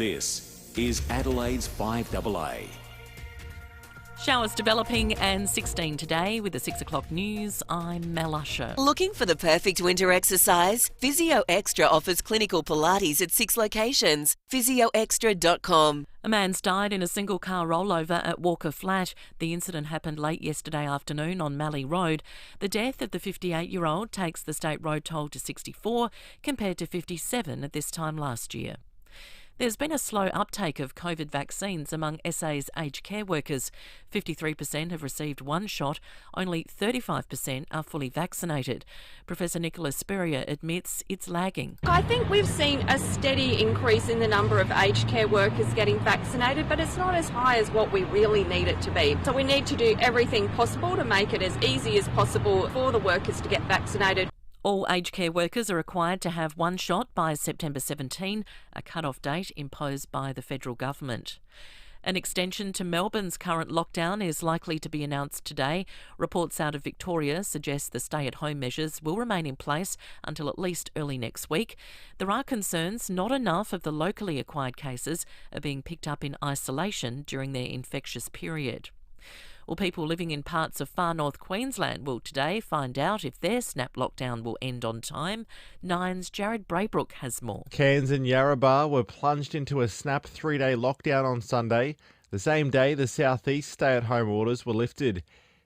This is Adelaide's FIVEaa. Showers developing and 16 today with the 6 o'clock news. I'm Mel Usher. Looking for the perfect winter exercise? FIVEaa Extra offers clinical Pilates at 6 locations. PhysioExtra.com. A man's died in a single car rollover at Walker Flat. The incident happened late yesterday afternoon on Mallee Road. The death of the 58-year-old takes the state road toll to 64 compared to 57 at this time last year. There's been a slow uptake of COVID vaccines among SA's aged care workers. 53% have received one shot, only 35% are fully vaccinated. Professor Nicola Spurrier admits it's lagging. I think we've seen a steady increase in the number of aged care workers getting vaccinated, but it's not as high as what we really need it to be. So we need to do everything possible to make it as easy as possible for the workers to get vaccinated. All aged care workers are required to have one shot by September 17, a cut-off date imposed by the federal government. An extension to Melbourne's current lockdown is likely to be announced today. Reports out of Victoria suggest the stay-at-home measures will remain in place until at least early next week. There are concerns not enough of the locally acquired cases are being picked up in isolation during their infectious period. Well, people living in parts of far north Queensland will today find out if their snap lockdown will end on time. Nine's Jared Braybrook has more. Cairns and Yarrabah were plunged into a snap 3-day lockdown on Sunday, the same day the southeast stay-at-home orders were lifted.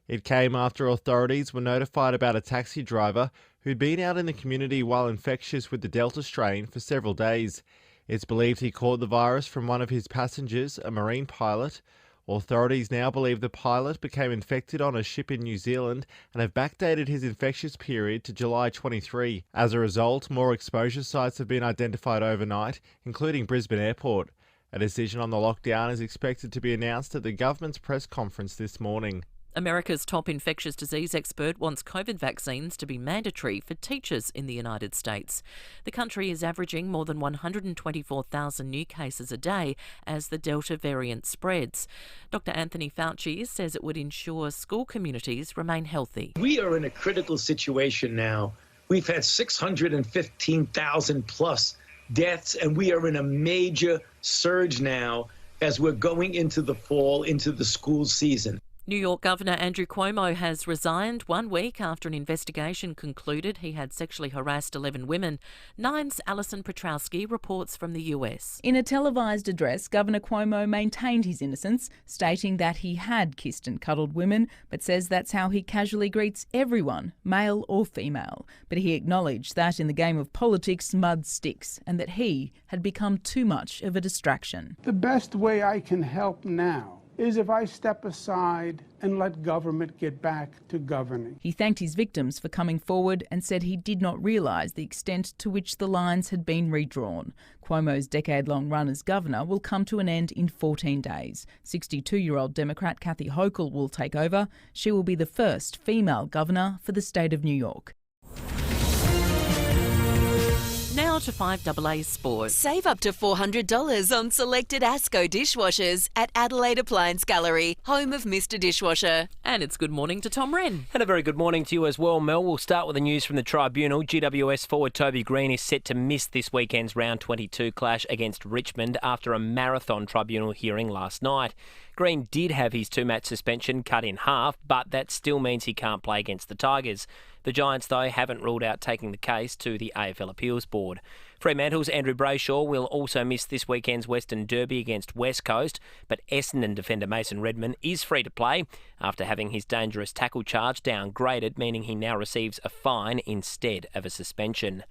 It came after authorities were notified about a taxi driver who'd been out in the community while infectious with the Delta strain for several days. It's believed he caught the virus from one of his passengers, a marine pilot. Authorities now believe the pilot became infected on a ship in New Zealand and have backdated his infectious period to July 23. As a result, more exposure sites have been identified overnight, including Brisbane Airport. A decision on the lockdown is expected to be announced at the government's press conference this morning. America's top infectious disease expert wants COVID vaccines to be mandatory for teachers in the United States. The country is averaging more than 124,000 new cases a day as the Delta variant spreads. Dr. Anthony Fauci says it would ensure school communities remain healthy. We are in a critical situation now. We've had 615,000 plus deaths, and we are in a major surge now as we're going into the fall, into the school season. New York Governor Andrew Cuomo has resigned 1 week after an investigation concluded he had sexually harassed 11 women. Nine's Alison Petrowski reports from the US. In a televised address, Governor Cuomo maintained his innocence, stating that he had kissed and cuddled women, but says that's how he casually greets everyone, male or female. But he acknowledged that in the game of politics, mud sticks, and that he had become too much of a distraction. The best way I can help now is if I step aside and let government get back to governing. He thanked his victims for coming forward and said he did not realise the extent to which the lines had been redrawn. Cuomo's decade-long run as governor will come to an end in 14 days. 62-year-old Democrat Kathy Hochul will take over. She will be the first female governor for the state of New York. Now to FIVEaa Sport. Save up to $400 on selected Asco dishwashers at Adelaide Appliance Gallery, home of Mr Dishwasher. And it's good morning to Tom Wren. And a very good morning to you as well, Mel. We'll start with the news from the Tribunal. GWS forward Toby Green is set to miss this weekend's round 22 clash against Richmond after a marathon tribunal hearing last night. Green did have his 2-match suspension cut in half, but that still means he can't play against the Tigers. The Giants, though, haven't ruled out taking the case to the AFL Appeals Board. Fremantle's Andrew Brayshaw will also miss this weekend's Western Derby against West Coast, but Essendon defender Mason Redman is free to play after having his dangerous tackle charge downgraded, meaning he now receives a fine instead of a suspension.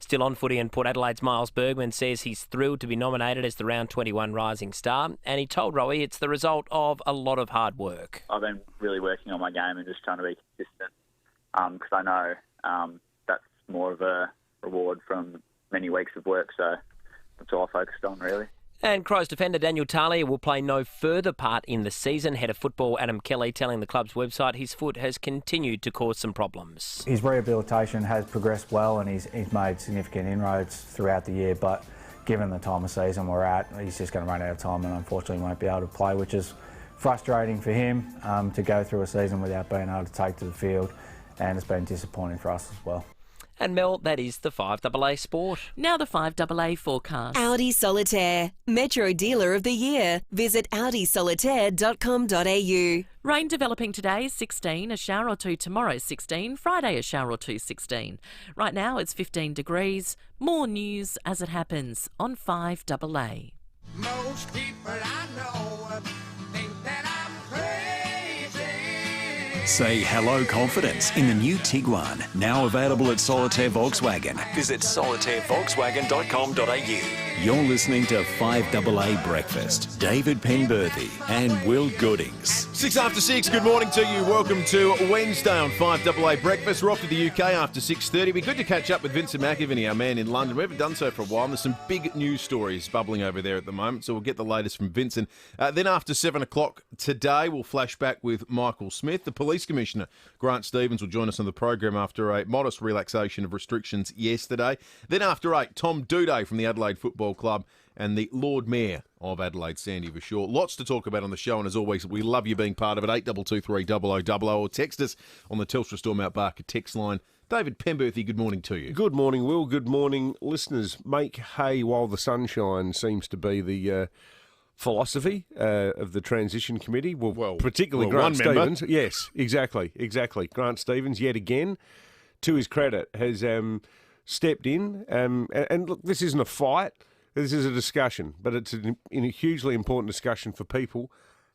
Still on footy, and Port Adelaide's Miles Bergman says he's thrilled to be nominated as the Round 21 Rising Star, and he told Rowie it's the result of a lot of hard work. I've been really working on my game and just trying to be consistent because I know that's more of a reward from many weeks of work, so that's all I focused on, really. And Crows defender Daniel Talia will play no further part in the season. Head of football Adam Kelly telling the club's website his foot has continued to cause some problems. His rehabilitation has progressed well and he's made significant inroads throughout the year, but given the time of season we're at, he's just going to run out of time and unfortunately won't be able to play, which is frustrating for him to go through a season without being able to take to the field, and it's been disappointing for us as well. And Mel, that is the 5AA Sport. Now the 5AA forecast. Audi Solitaire, Metro Dealer of the Year. Visit audisolitaire.com.au. Rain developing today, 16. A shower or two tomorrow, 16. Friday, a shower or two, 16. Right now, it's 15 degrees. More news as it happens on 5AA. Most people I know think that I'm crazy. Say hello confidence in the new Tiguan, now available at Solitaire Volkswagen. Visit solitairevolkswagen.com.au. You're listening to 5AA Breakfast. David Penberthy and Will Goodings. 6 after 6, good morning to you. Welcome to Wednesday on 5AA Breakfast. We're off to the UK after 6:30. It'd be good to catch up with Vincent McAviney, our man in London. We haven't done so for a while. And there's some big news stories bubbling over there at the moment, so we'll get the latest from Vincent. Then after 7 o'clock today, we'll flash back with Michael Smith. The Police Commissioner, Grant Stevens, will join us on the program after a modest relaxation of restrictions yesterday. Then after 8, Tom Duday from the Adelaide Football Club and the Lord Mayor of Adelaide, Sandy Verschoor. Lots to talk about on the show, and as always, we love you being part of it. 8223 0000 or text us on the Telstra Store Mount Barker text line. David Penberthy, good morning to you. Good morning, Will. Good morning, listeners. Make hay while the sun shines seems to be the philosophy of the Transition Committee. Well, particularly Grant Stevens. Yes, exactly. Grant Stevens, yet again, to his credit, has stepped in. And look, this isn't a fight. This is a discussion, but it's a hugely important discussion for people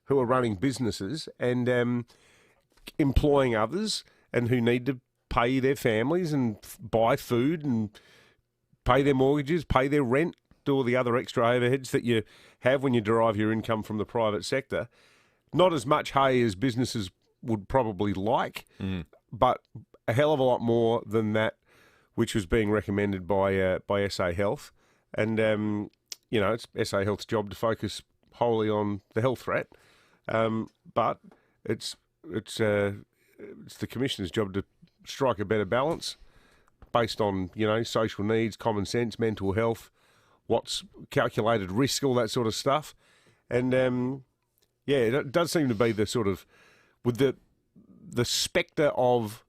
who are running businesses and employing others and who need to pay their families and buy food and pay their mortgages, pay their rent, do all the other extra overheads that you have when you derive your income from the private sector. Not as much hay as businesses would probably like, but a hell of a lot more than that which was being recommended by SA Health. And, it's SA Health's job to focus wholly on the health threat. But it's the Commissioner's job to strike a better balance based on, social needs, common sense, mental health, what's calculated risk, all that sort of stuff. And, it does seem to be the sort of, with the spectre of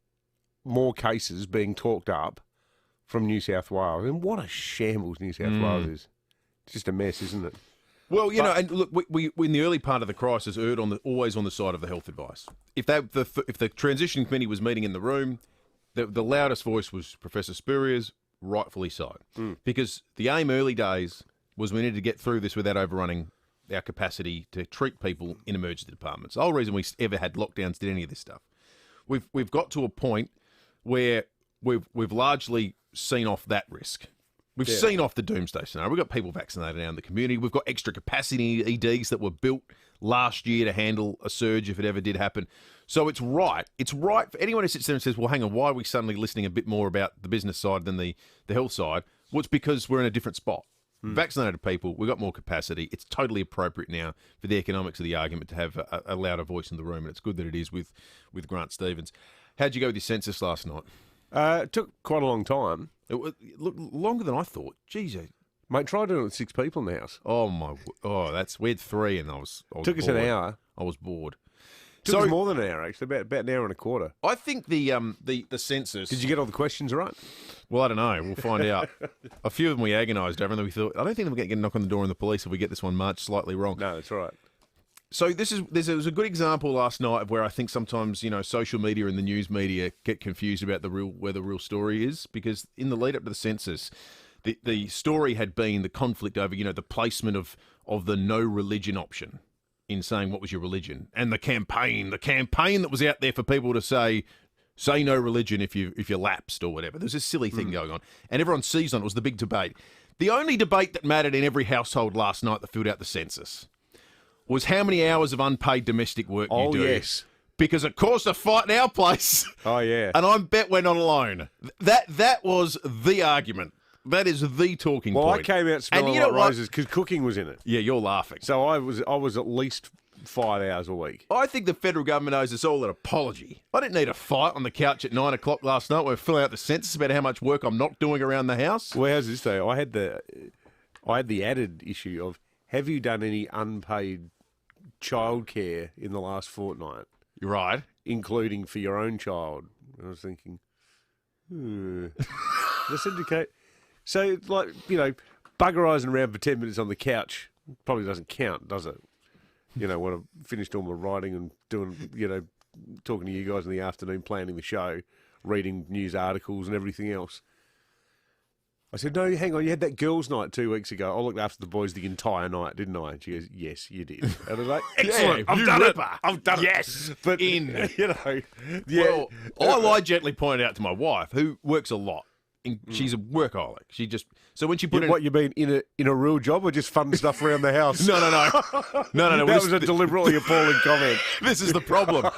more cases being talked up from New South Wales. And what a shambles New South Wales is. It's just a mess, isn't it? Well, and look, we in the early part of the crisis erred always on the side of the health advice. If the Transition Committee was meeting in the room, the loudest voice was Professor Spurrier's, rightfully so. Because the aim early days was we needed to get through this without overrunning our capacity to treat people in emergency departments. The whole reason we ever had lockdowns, did any of this stuff. We've got to a point where we've largely seen off that risk. We've seen off the doomsday scenario. We've got people vaccinated now in the community. We've got extra capacity EDs that were built last year to handle a surge if it ever did happen. So it's right. It's right for anyone who sits there and says, well, hang on, why are we suddenly listening a bit more about the business side than the health side? Well, it's because we're in a different spot. Vaccinated people, we've got more capacity. It's totally appropriate now for the economics of the argument to have a louder voice in the room, and it's good that it is with Grant Stevens. How'd you go with your census last night? It took quite a long time. It longer than I thought. Jeez, mate, try doing it with 6 people in the house. We had 3 and I was took bored. Us an hour. I was bored. Took us more than an hour, actually, about an hour and a quarter. I think the census. Did you get all the questions right? Well, I don't know. We'll find out. A few of them we agonised over, and then we thought, I don't think we're going to get a knock on the door in the police if we get this one marked slightly wrong. No, that's right. So there was a good example last night of where I think sometimes social media and the news media get confused about where the real story is, because in the lead up to the census, the story had been the conflict over the placement of the no religion option in saying what was your religion, and the campaign that was out there for people to say no religion if you lapsed or whatever. There's this silly thing going on, and everyone seized on it. It was the big debate. The only debate that mattered in every household last night that filled out the census was how many hours of unpaid domestic work you do. Oh, yes. Because it caused a fight in our place. Oh, yeah. And I bet we're not alone. That was the argument. That is the talking point. Well, I came out smelling like roses because cooking was in it. Yeah, you're laughing. So I was at least 5 hours a week. I think the federal government owes us all an apology. I didn't need a fight on the couch at 9 o'clock last night where we're filling out the census about how much work I'm not doing around the house. Well, how's this though? I had the added issue of, have you done any unpaid childcare in the last fortnight? Right. Including for your own child. And I was thinking, Let's indicate. So, like, buggerising around for 10 minutes on the couch probably doesn't count, does it? When I've finished all my writing and doing, talking to you guys in the afternoon, planning the show, reading news articles and everything else. I said, no, hang on, you had that girls' night 2 weeks ago. I looked after the boys the entire night, didn't I? And she goes, yes, you did. And I was like, excellent, I've done it. I've done it. Yes. But, Well, I gently pointed out to my wife, who works a lot. She's a workaholic. She just... So when she put in... What, you mean in a real job or just fun stuff around the house? No. That was a deliberately appalling comment. This is the problem.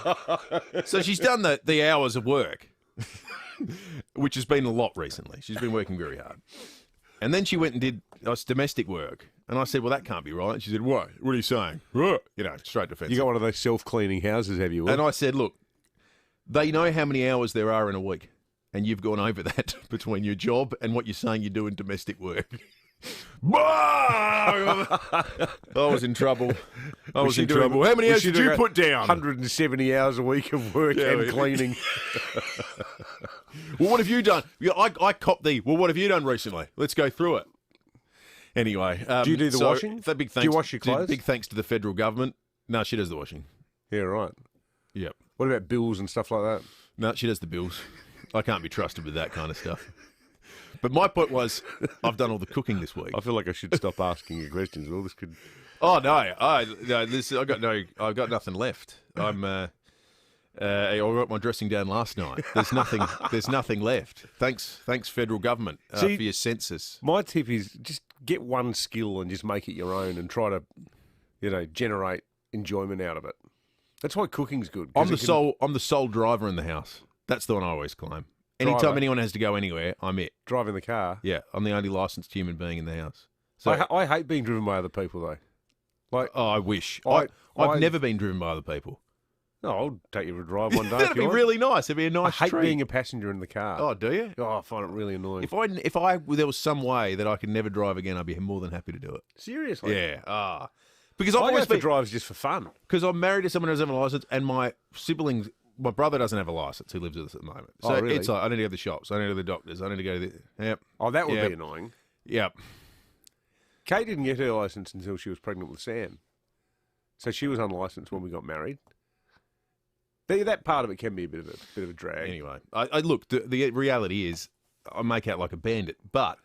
So she's done the hours of work, which has been a lot recently. She's been working very hard. And then she went and did domestic work. And I said, well, that can't be right. And she said, what? What are you saying? Straight defensive. You got one of those self-cleaning houses, have you? And I said, look, they know how many hours there are in a week. And you've gone over that between your job and what you're saying you do in domestic work. I was in trouble. How many hours did you put down? 170 hours a week of work and cleaning. Well, what have you done? I copped what have you done recently? Let's go through it. Anyway. Do you do the washing? Do you wash your clothes? Big thanks to the federal government. No, she does the washing. Yeah, right. Yep. What about bills and stuff like that? No, she does the bills. I can't be trusted with that kind of stuff. But my point was, I've done all the cooking this week. I feel like I should stop asking you questions. Well, this could. Oh no! I've got nothing left. I got my dressing down last night. There's nothing. There's nothing left. Thanks, federal government, for your census. My tip is just get one skill and just make it your own, and try to, generate enjoyment out of it. That's why cooking's good. I'm the sole driver in the house. That's the one I always claim. Anytime anyone has to go anywhere, I'm it. Driving the car? Yeah, I'm the only licensed human being in the house. So I hate being driven by other people, though. Like, I wish. I've never been driven by other people. No, I'll take you for a drive one day. That'd be really nice. It'd be a nice treat. I hate treat. being a passenger in the car. Oh, do you? Oh, I find it really annoying. If there was some way that I could never drive again, I'd be more than happy to do it. Seriously? Yeah. Because I've always always been drives just for fun. Because I'm married to someone who doesn't have a license, and my siblings. My brother doesn't have a licence who lives with us at the moment. So really? It's like, I need to go to the shops. I need to go to the doctors. I need to go to the... Yep. Oh, that would be annoying. Yep. Kate didn't get her licence until she was pregnant with Sam. So she was unlicensed when we got married. That part of it can be a bit of a drag. Anyway, I look, the reality is I make out like a bandit, but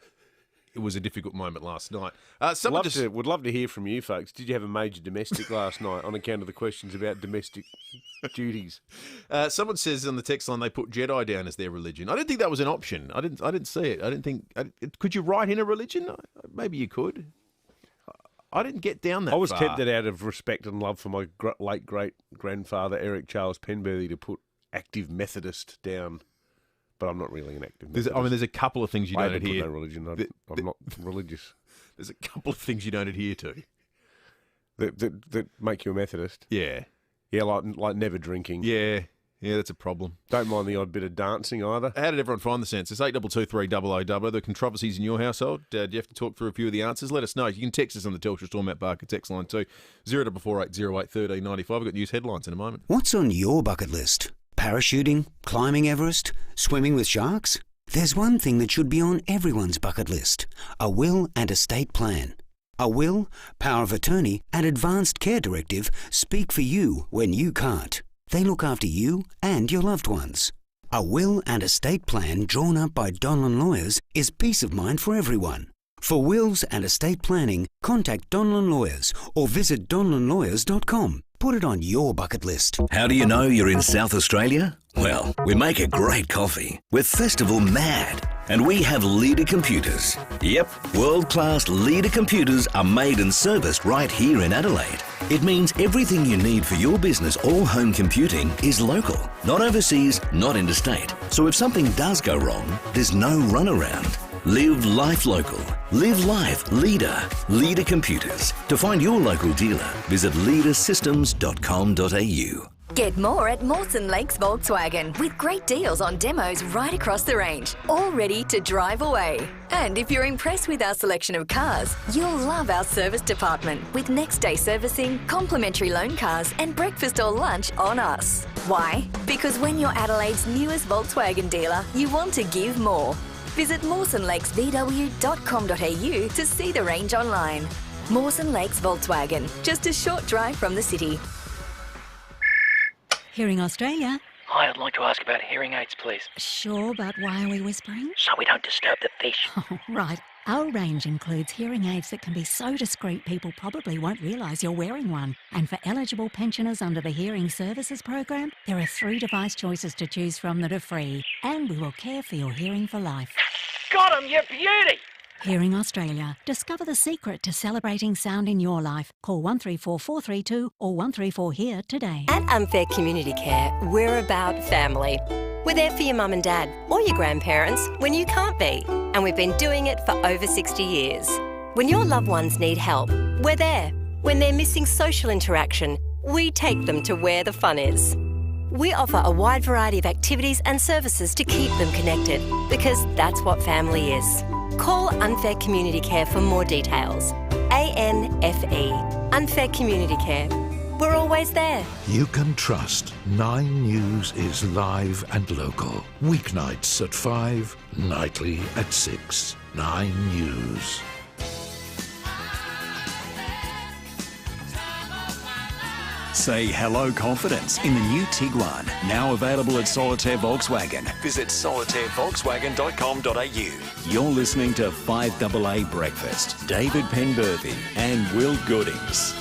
it was a difficult moment last night. Would love to hear from you folks. Did you have a major domestic last night on account of the questions about domestic duties? Someone says on the text line they put Jedi down as their religion. I didn't think that was an option. I didn't see it. I didn't think. Could you write in a religion? Maybe you could. I didn't get down that far. I was tempted out of respect and love for my late great-grandfather, Eric Charles Penberthy, to put active Methodist down. But I'm not really an active Methodist. There's a couple of things you don't adhere to. No religion. I'm not religious. There's a couple of things you don't adhere to. That make you a Methodist? Yeah. Yeah, like never drinking. Yeah, that's a problem. Don't mind the odd bit of dancing either. How did everyone find the census? 8223 the controversies in your household. Do you have to talk through a few of the answers? Let us know. You can text us on the Telstra Storm Matt Barker text line too. 0448081395. We've got news headlines in a moment. What's on your bucket list? Parachuting? Climbing Everest? Swimming with sharks? There's one thing that should be on everyone's bucket list. A will and estate plan. A will, power of attorney, and advanced care directive speak for you when you can't. They look after you and your loved ones. A will and estate plan drawn up by Donlan Lawyers is peace of mind for everyone. For wills and estate planning, contact Donlan Lawyers or visit donlanlawyers.com. Put it on your bucket list. How do you know you're in South Australia? Well, we make a great coffee with Festival Mad. And we have Leader computers. Yep, world-class Leader computers are made and serviced right here in Adelaide. It means everything you need for your business or home computing is local, not overseas, not interstate. So if something does go wrong, there's no runaround. Live life local. Live life Leader. Leader Computers. To find your local dealer, visit leadersystems.com.au. Get more at Mawson Lakes Volkswagen with great deals on demos right across the range, all ready to drive away. And if you're impressed with our selection of cars, you'll love our service department with next day servicing, complimentary loan cars and breakfast or lunch on us. Why? Because when you're Adelaide's newest Volkswagen dealer, you want to give more. Visit mawsonlakesvw.com.au to see the range online. Mawson Lakes Volkswagen, just a short drive from the city. Hearing Australia. Hi, I'd like to ask about hearing aids, please. Sure, but why are we whispering? So we don't disturb the fish. Oh, right. Our range includes hearing aids that can be so discreet people probably won't realise you're wearing one. And for eligible pensioners under the Hearing Services Program, there are 3 device choices to choose from that are free. And we will care for your hearing for life. Got 'em, you beauty! Hearing Australia. Discover the secret to celebrating sound in your life. Call 134432 or 134-HEAR today. At Unfair Community Care, we're about family. We're there for your mum and dad or your grandparents when you can't be. And we've been doing it for over 60 years. When your loved ones need help, we're there. When they're missing social interaction, we take them to where the fun is. We offer a wide variety of activities and services to keep them connected, because that's what family is. Call Unfair Community Care for more details. ANFE. Unfair Community Care. We're always there. You can trust 9 News is live and local. Weeknights at 5, nightly at 6. 9 News. Say hello confidence in the new Tiguan, now available at Solitaire Volkswagen. Visit solitairevolkswagen.com.au. You're listening to 5AA Breakfast. David Penberthy and Will Goodings.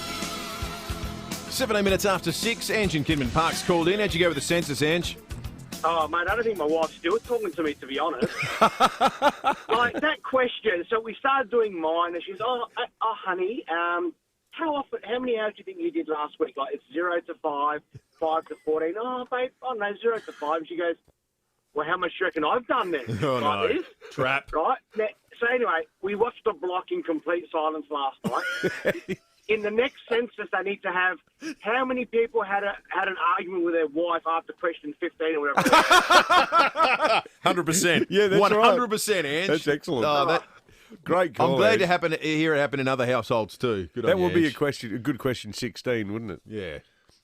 17 minutes after 6, Ange in Kidman Park's called in. How'd you go with the census, Ange? Oh, mate, I don't think my wife's still talking to me, to be honest. Like, that question, so we started doing mine, and she's, honey, how many hours do you think you did last week? Like, it's 0 to 5, 5 to 14. Oh, babe, I don't know, 0 to 5. And she goes, well, how much do you reckon I've done then? Oh, like no. This? Trap. Right? Now, so anyway, we watched the block in complete silence last night. In the next census, they need to have how many people had an argument with their wife after question 15 or whatever. 100%. Yeah, that's 100%, Ange. That's excellent. Oh, Great call. I'm glad Ange. to hear it happen in other households too. Good That on you, would be Ange. a good question 16, wouldn't it? Yeah.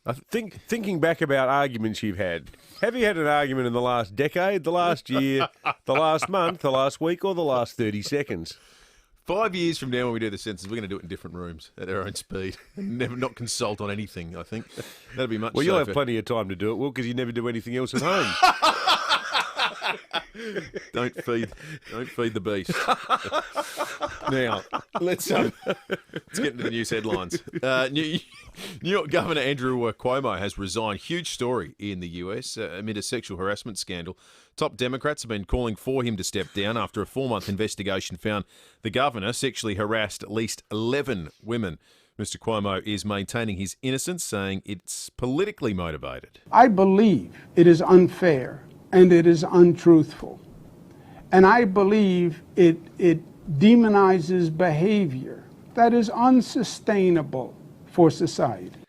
I thinking back about arguments you've had, have you had an argument in the last decade, the last year, the last month, the last week, or the last 30 seconds? 5 years from now when we do the census, we're going to do it in different rooms at our own speed. Never not consult on anything, I think. That'll be much Well, you'll safer. have plenty of time to do it, Will, because you never do anything else at home. Don't feed the beast. Now, let's get into the news headlines. New York Governor Andrew Cuomo has resigned. Huge story in the US amid a sexual harassment scandal. Top Democrats have been calling for him to step down after a 4-month investigation found the governor sexually harassed at least 11 women. Mr. Cuomo is maintaining his innocence, saying it's politically motivated. I believe it is unfair and it is untruthful. And I believe it demonizes behavior that is unsustainable for society.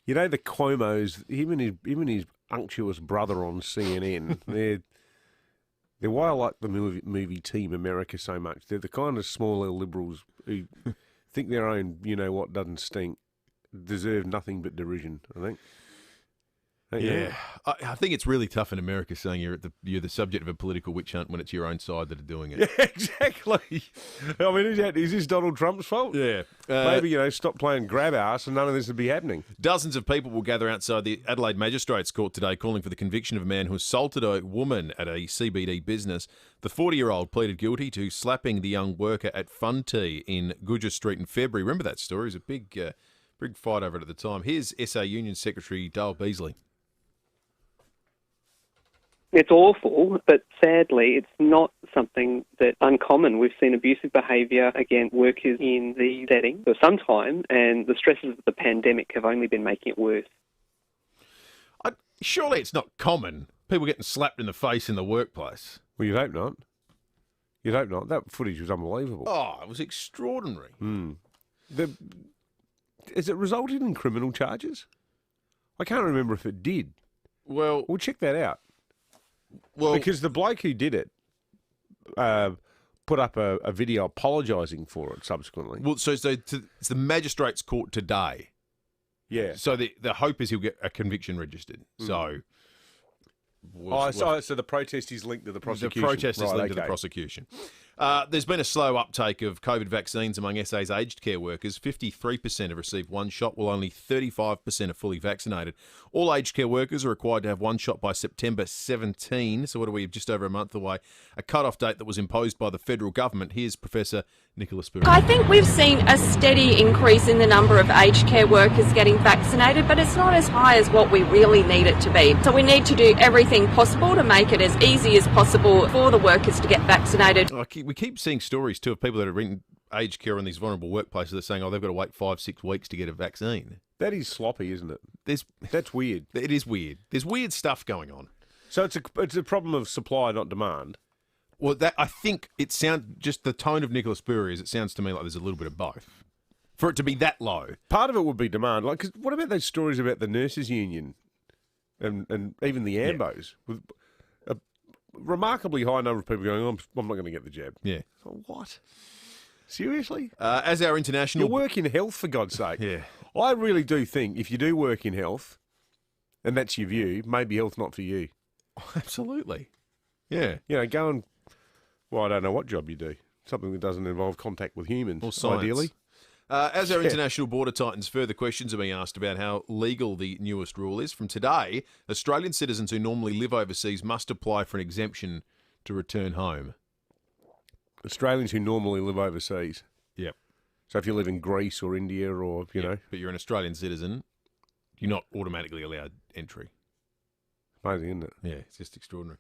You know, the Cuomos, him and his unctuous brother on CNN, they're why I like the movie Team America so much. They're the kind of small little liberals who think their own, you-know-what doesn't stink, deserve nothing but derision, I think. Yeah, I think it's really tough in America saying you're the subject of a political witch hunt when it's your own side that are doing it. Yeah, exactly. I mean, is this Donald Trump's fault? Yeah. Maybe, stop playing grab ass and none of this would be happening. Dozens of people will gather outside the Adelaide Magistrates Court today calling for the conviction of a man who assaulted a woman at a CBD business. The 40-year-old pleaded guilty to slapping the young worker at Fun Tea in Goodger Street in February. Remember that story? It was a big fight over it at the time. Here's SA Union Secretary Dale Beasley. It's awful, but sadly, it's not something that's uncommon. We've seen abusive behaviour against workers in the setting for some time, and the stresses of the pandemic have only been making it worse. Surely it's not common. People getting slapped in the face in the workplace. Well, you'd hope not. You'd hope not. That footage was unbelievable. Oh, it was extraordinary. Has it resulted in criminal charges? I can't remember if it did. Well, we'll check that out. Well, because the bloke who did it put up a video apologising for it subsequently. Well, so it's the magistrate's court today. Yeah. So the hope is he'll get a conviction registered. So. So the protest is linked to the prosecution. The protest is linked to the prosecution. There's been a slow uptake of COVID vaccines among SA's aged care workers. 53% have received one shot, while only 35% are fully vaccinated. All aged care workers are required to have one shot by September 17, so what are we, just over a month away, a cut-off date that was imposed by the federal government. Here's Professor Nicola Spurrier. I think we've seen a steady increase in the number of aged care workers getting vaccinated, but it's not as high as what we really need it to be. So we need to do everything possible to make it as easy as possible for the workers to get vaccinated. We keep seeing stories, too, of people that are in aged care in these vulnerable workplaces that are saying, they've got to wait 5-6 weeks to get a vaccine. That is sloppy, isn't it? That's weird. It is weird. There's weird stuff going on. So it's a problem of supply, not demand. Well, I think it sounds, just the tone of Nicola Spurrier, it sounds to me like there's a little bit of both. For it to be that low. Part of it would be demand. Like, 'cause what about those stories about the nurses' union and even the AMBOs? With a remarkably high number of people going, I'm not going to get the jab. Yeah. What? Seriously? As our international... You work in health, for God's sake. Yeah. I really do think if you do work in health, and that's your view, maybe health's not for you. Absolutely. Yeah. You know, go and... Well, I don't know what job you do. Something that doesn't involve contact with humans, or science. Ideally. As our international border tightens, further questions are being asked about how legal the newest rule is. From today, Australian citizens who normally live overseas must apply for an exemption to return home. Australians who normally live overseas? Yep. So if you live in Greece or India or, you know... But you're an Australian citizen, you're not automatically allowed entry. Amazing, isn't it? Yeah, it's just extraordinary.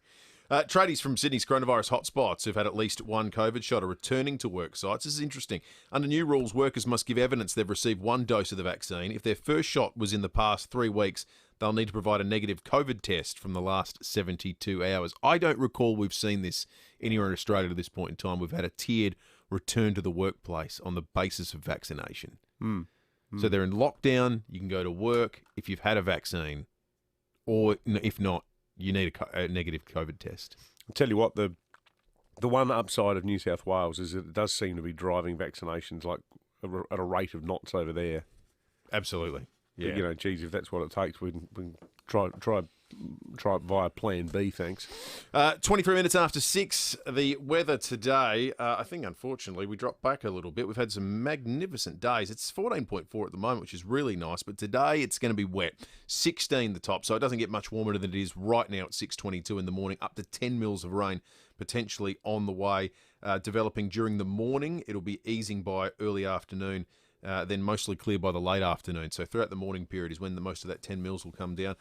Tradies from Sydney's coronavirus hotspots who've had at least one COVID shot are returning to work sites. This is interesting. Under new rules, workers must give evidence they've received one dose of the vaccine. If their first shot was in the past 3 weeks, they'll need to provide a negative COVID test from the last 72 hours. I don't recall we've seen this anywhere in Australia at this point in time. We've had a tiered return to the workplace on the basis of vaccination. So they're in lockdown, you can go to work if you've had a vaccine, or if not, you need a negative COVID test. I'll tell you what, the one upside of New South Wales is that it does seem to be driving vaccinations like at a rate of knots over there. Absolutely. Yeah. But, you know, geez, if that's what it takes, we can try it via Plan B, thanks. 23 minutes after 6, the weather today, I think, unfortunately, we dropped back a little bit. We've had some magnificent days. It's 14.4 at the moment, which is really nice, but today it's going to be wet. 16 the top, so it doesn't get much warmer than it is right now at 6:22 in the morning. Up to 10 mils of rain potentially on the way, developing during the morning. It'll be easing by early afternoon. Then mostly clear by the late afternoon. So throughout the morning period is when most of that 10 mils will come down.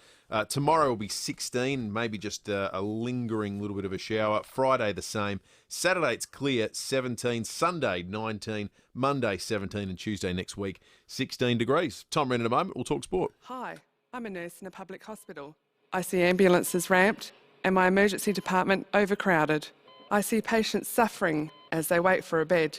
Tomorrow will be 16, maybe just a lingering little bit of a shower. Friday the same. Saturday it's clear, 17. Sunday 19. Monday 17, and Tuesday next week 16 degrees. Tom Wren in a moment. We'll talk sport. Hi, I'm a nurse in a public hospital. I see ambulances ramped and my emergency department overcrowded. I see patients suffering as they wait for a bed.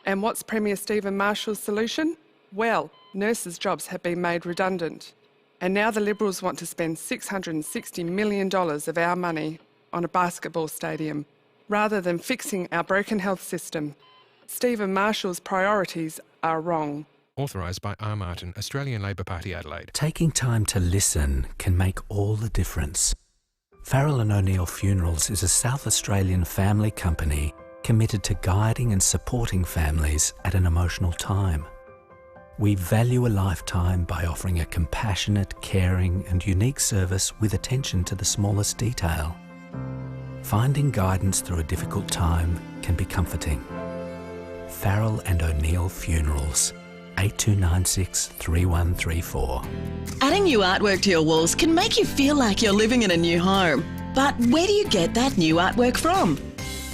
And what's Premier Stephen Marshall's solution? Well, nurses' jobs have been made redundant. And now the Liberals want to spend $660 million of our money on a basketball stadium, rather than fixing our broken health system. Stephen Marshall's priorities are wrong. Authorised by R. Martin, Australian Labor Party, Adelaide. Taking time to listen can make all the difference. Farrell & O'Neill Funerals is a South Australian family company committed to guiding and supporting families at an emotional time. We value a lifetime by offering a compassionate, caring and unique service with attention to the smallest detail. Finding guidance through a difficult time can be comforting. Farrell & O'Neill Funerals, 8296 3134. Adding new artwork to your walls can make you feel like you're living in a new home. But where do you get that new artwork from?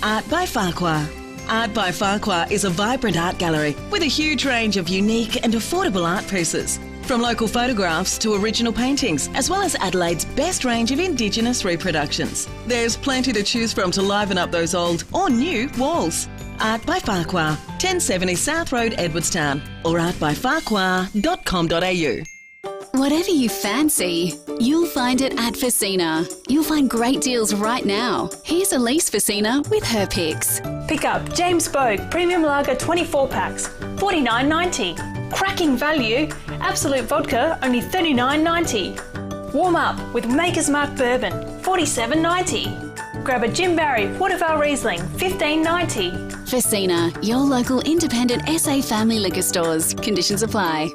Art by Farquhar. Art by Farquhar is a vibrant art gallery with a huge range of unique and affordable art pieces. From local photographs to original paintings, as well as Adelaide's best range of Indigenous reproductions. There's plenty to choose from to liven up those old or new walls. Art by Farquhar, 1070 South Road, Edwardstown, or artbyfarquhar.com.au. Whatever you fancy, you'll find it at FIVEaa. You'll find great deals right now. Here's Elise FIVEaa with her picks. Pick up James Bogue Premium Lager 24 packs, $49.90. Cracking value, Absolute Vodka only $39.90. Warm up with Maker's Mark Bourbon, $47.90. Grab a Jim Barry Watervale Riesling, $15.90. FIVEaa, your local independent SA family liquor stores. Conditions apply.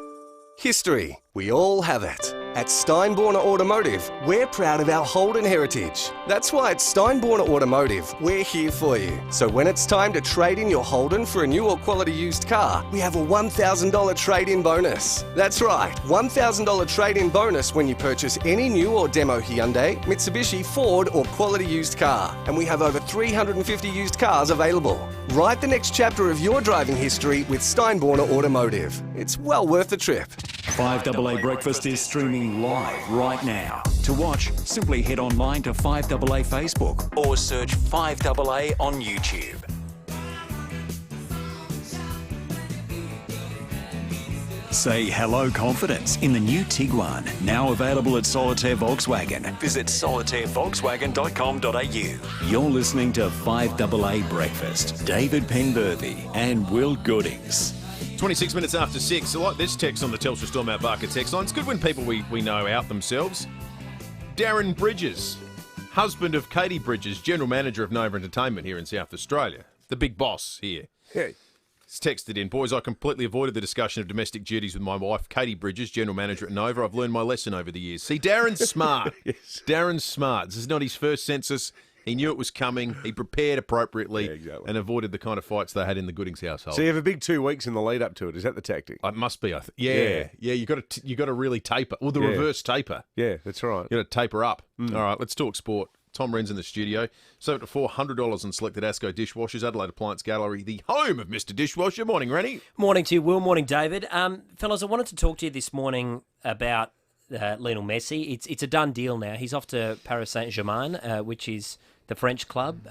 History. We all have it. At Steinborner Automotive, we're proud of our Holden heritage. That's why at Steinborner Automotive, we're here for you. So when it's time to trade in your Holden for a new or quality used car, we have a $1,000 trade-in bonus. That's right, $1,000 trade-in bonus when you purchase any new or demo Hyundai, Mitsubishi, Ford or quality used car. And we have over 350 used cars available. Write the next chapter of your driving history with Steinborner Automotive. It's well worth the trip. 5AA Breakfast is streaming live right now. To watch, simply head online to 5AA Facebook or search 5AA on YouTube. Say hello confidence in the new Tiguan, now available at Solitaire Volkswagen. Visit solitairevolkswagen.com.au. You're listening to 5AA Breakfast. David Penberthy and Will Goodings. 26 minutes after 6. I like this text on the Telstra Storm Out Barker text line. It's good when people we know out themselves. Darren Bridges, husband of Katie Bridges, General Manager of Nova Entertainment here in South Australia. The big boss here. Hey. He's texted in, boys, I completely avoided the discussion of domestic duties with my wife, Katie Bridges, General Manager at Nova. I've learned my lesson over the years. See, Darren's smart. Yes. Darren's smart. This is not his first census. He knew it was coming. He prepared appropriately and avoided the kind of fights they had in the Goodings household. So you have a big 2 weeks in the lead up to it. Is that the tactic? It must be. Yeah. You got to really taper, or the reverse taper. Yeah, that's right. You got to taper up. All right, let's talk sport. Tom Wren's in the studio. So to $400 on selected Asco dishwashers, Adelaide Appliance Gallery, the home of Mr. Dishwasher. Morning, Rennie. Morning to you, Will. Morning, David. Fellas, I wanted to talk to you this morning about Lionel Messi. It's a done deal now. He's off to Paris Saint-Germain, which is the French club,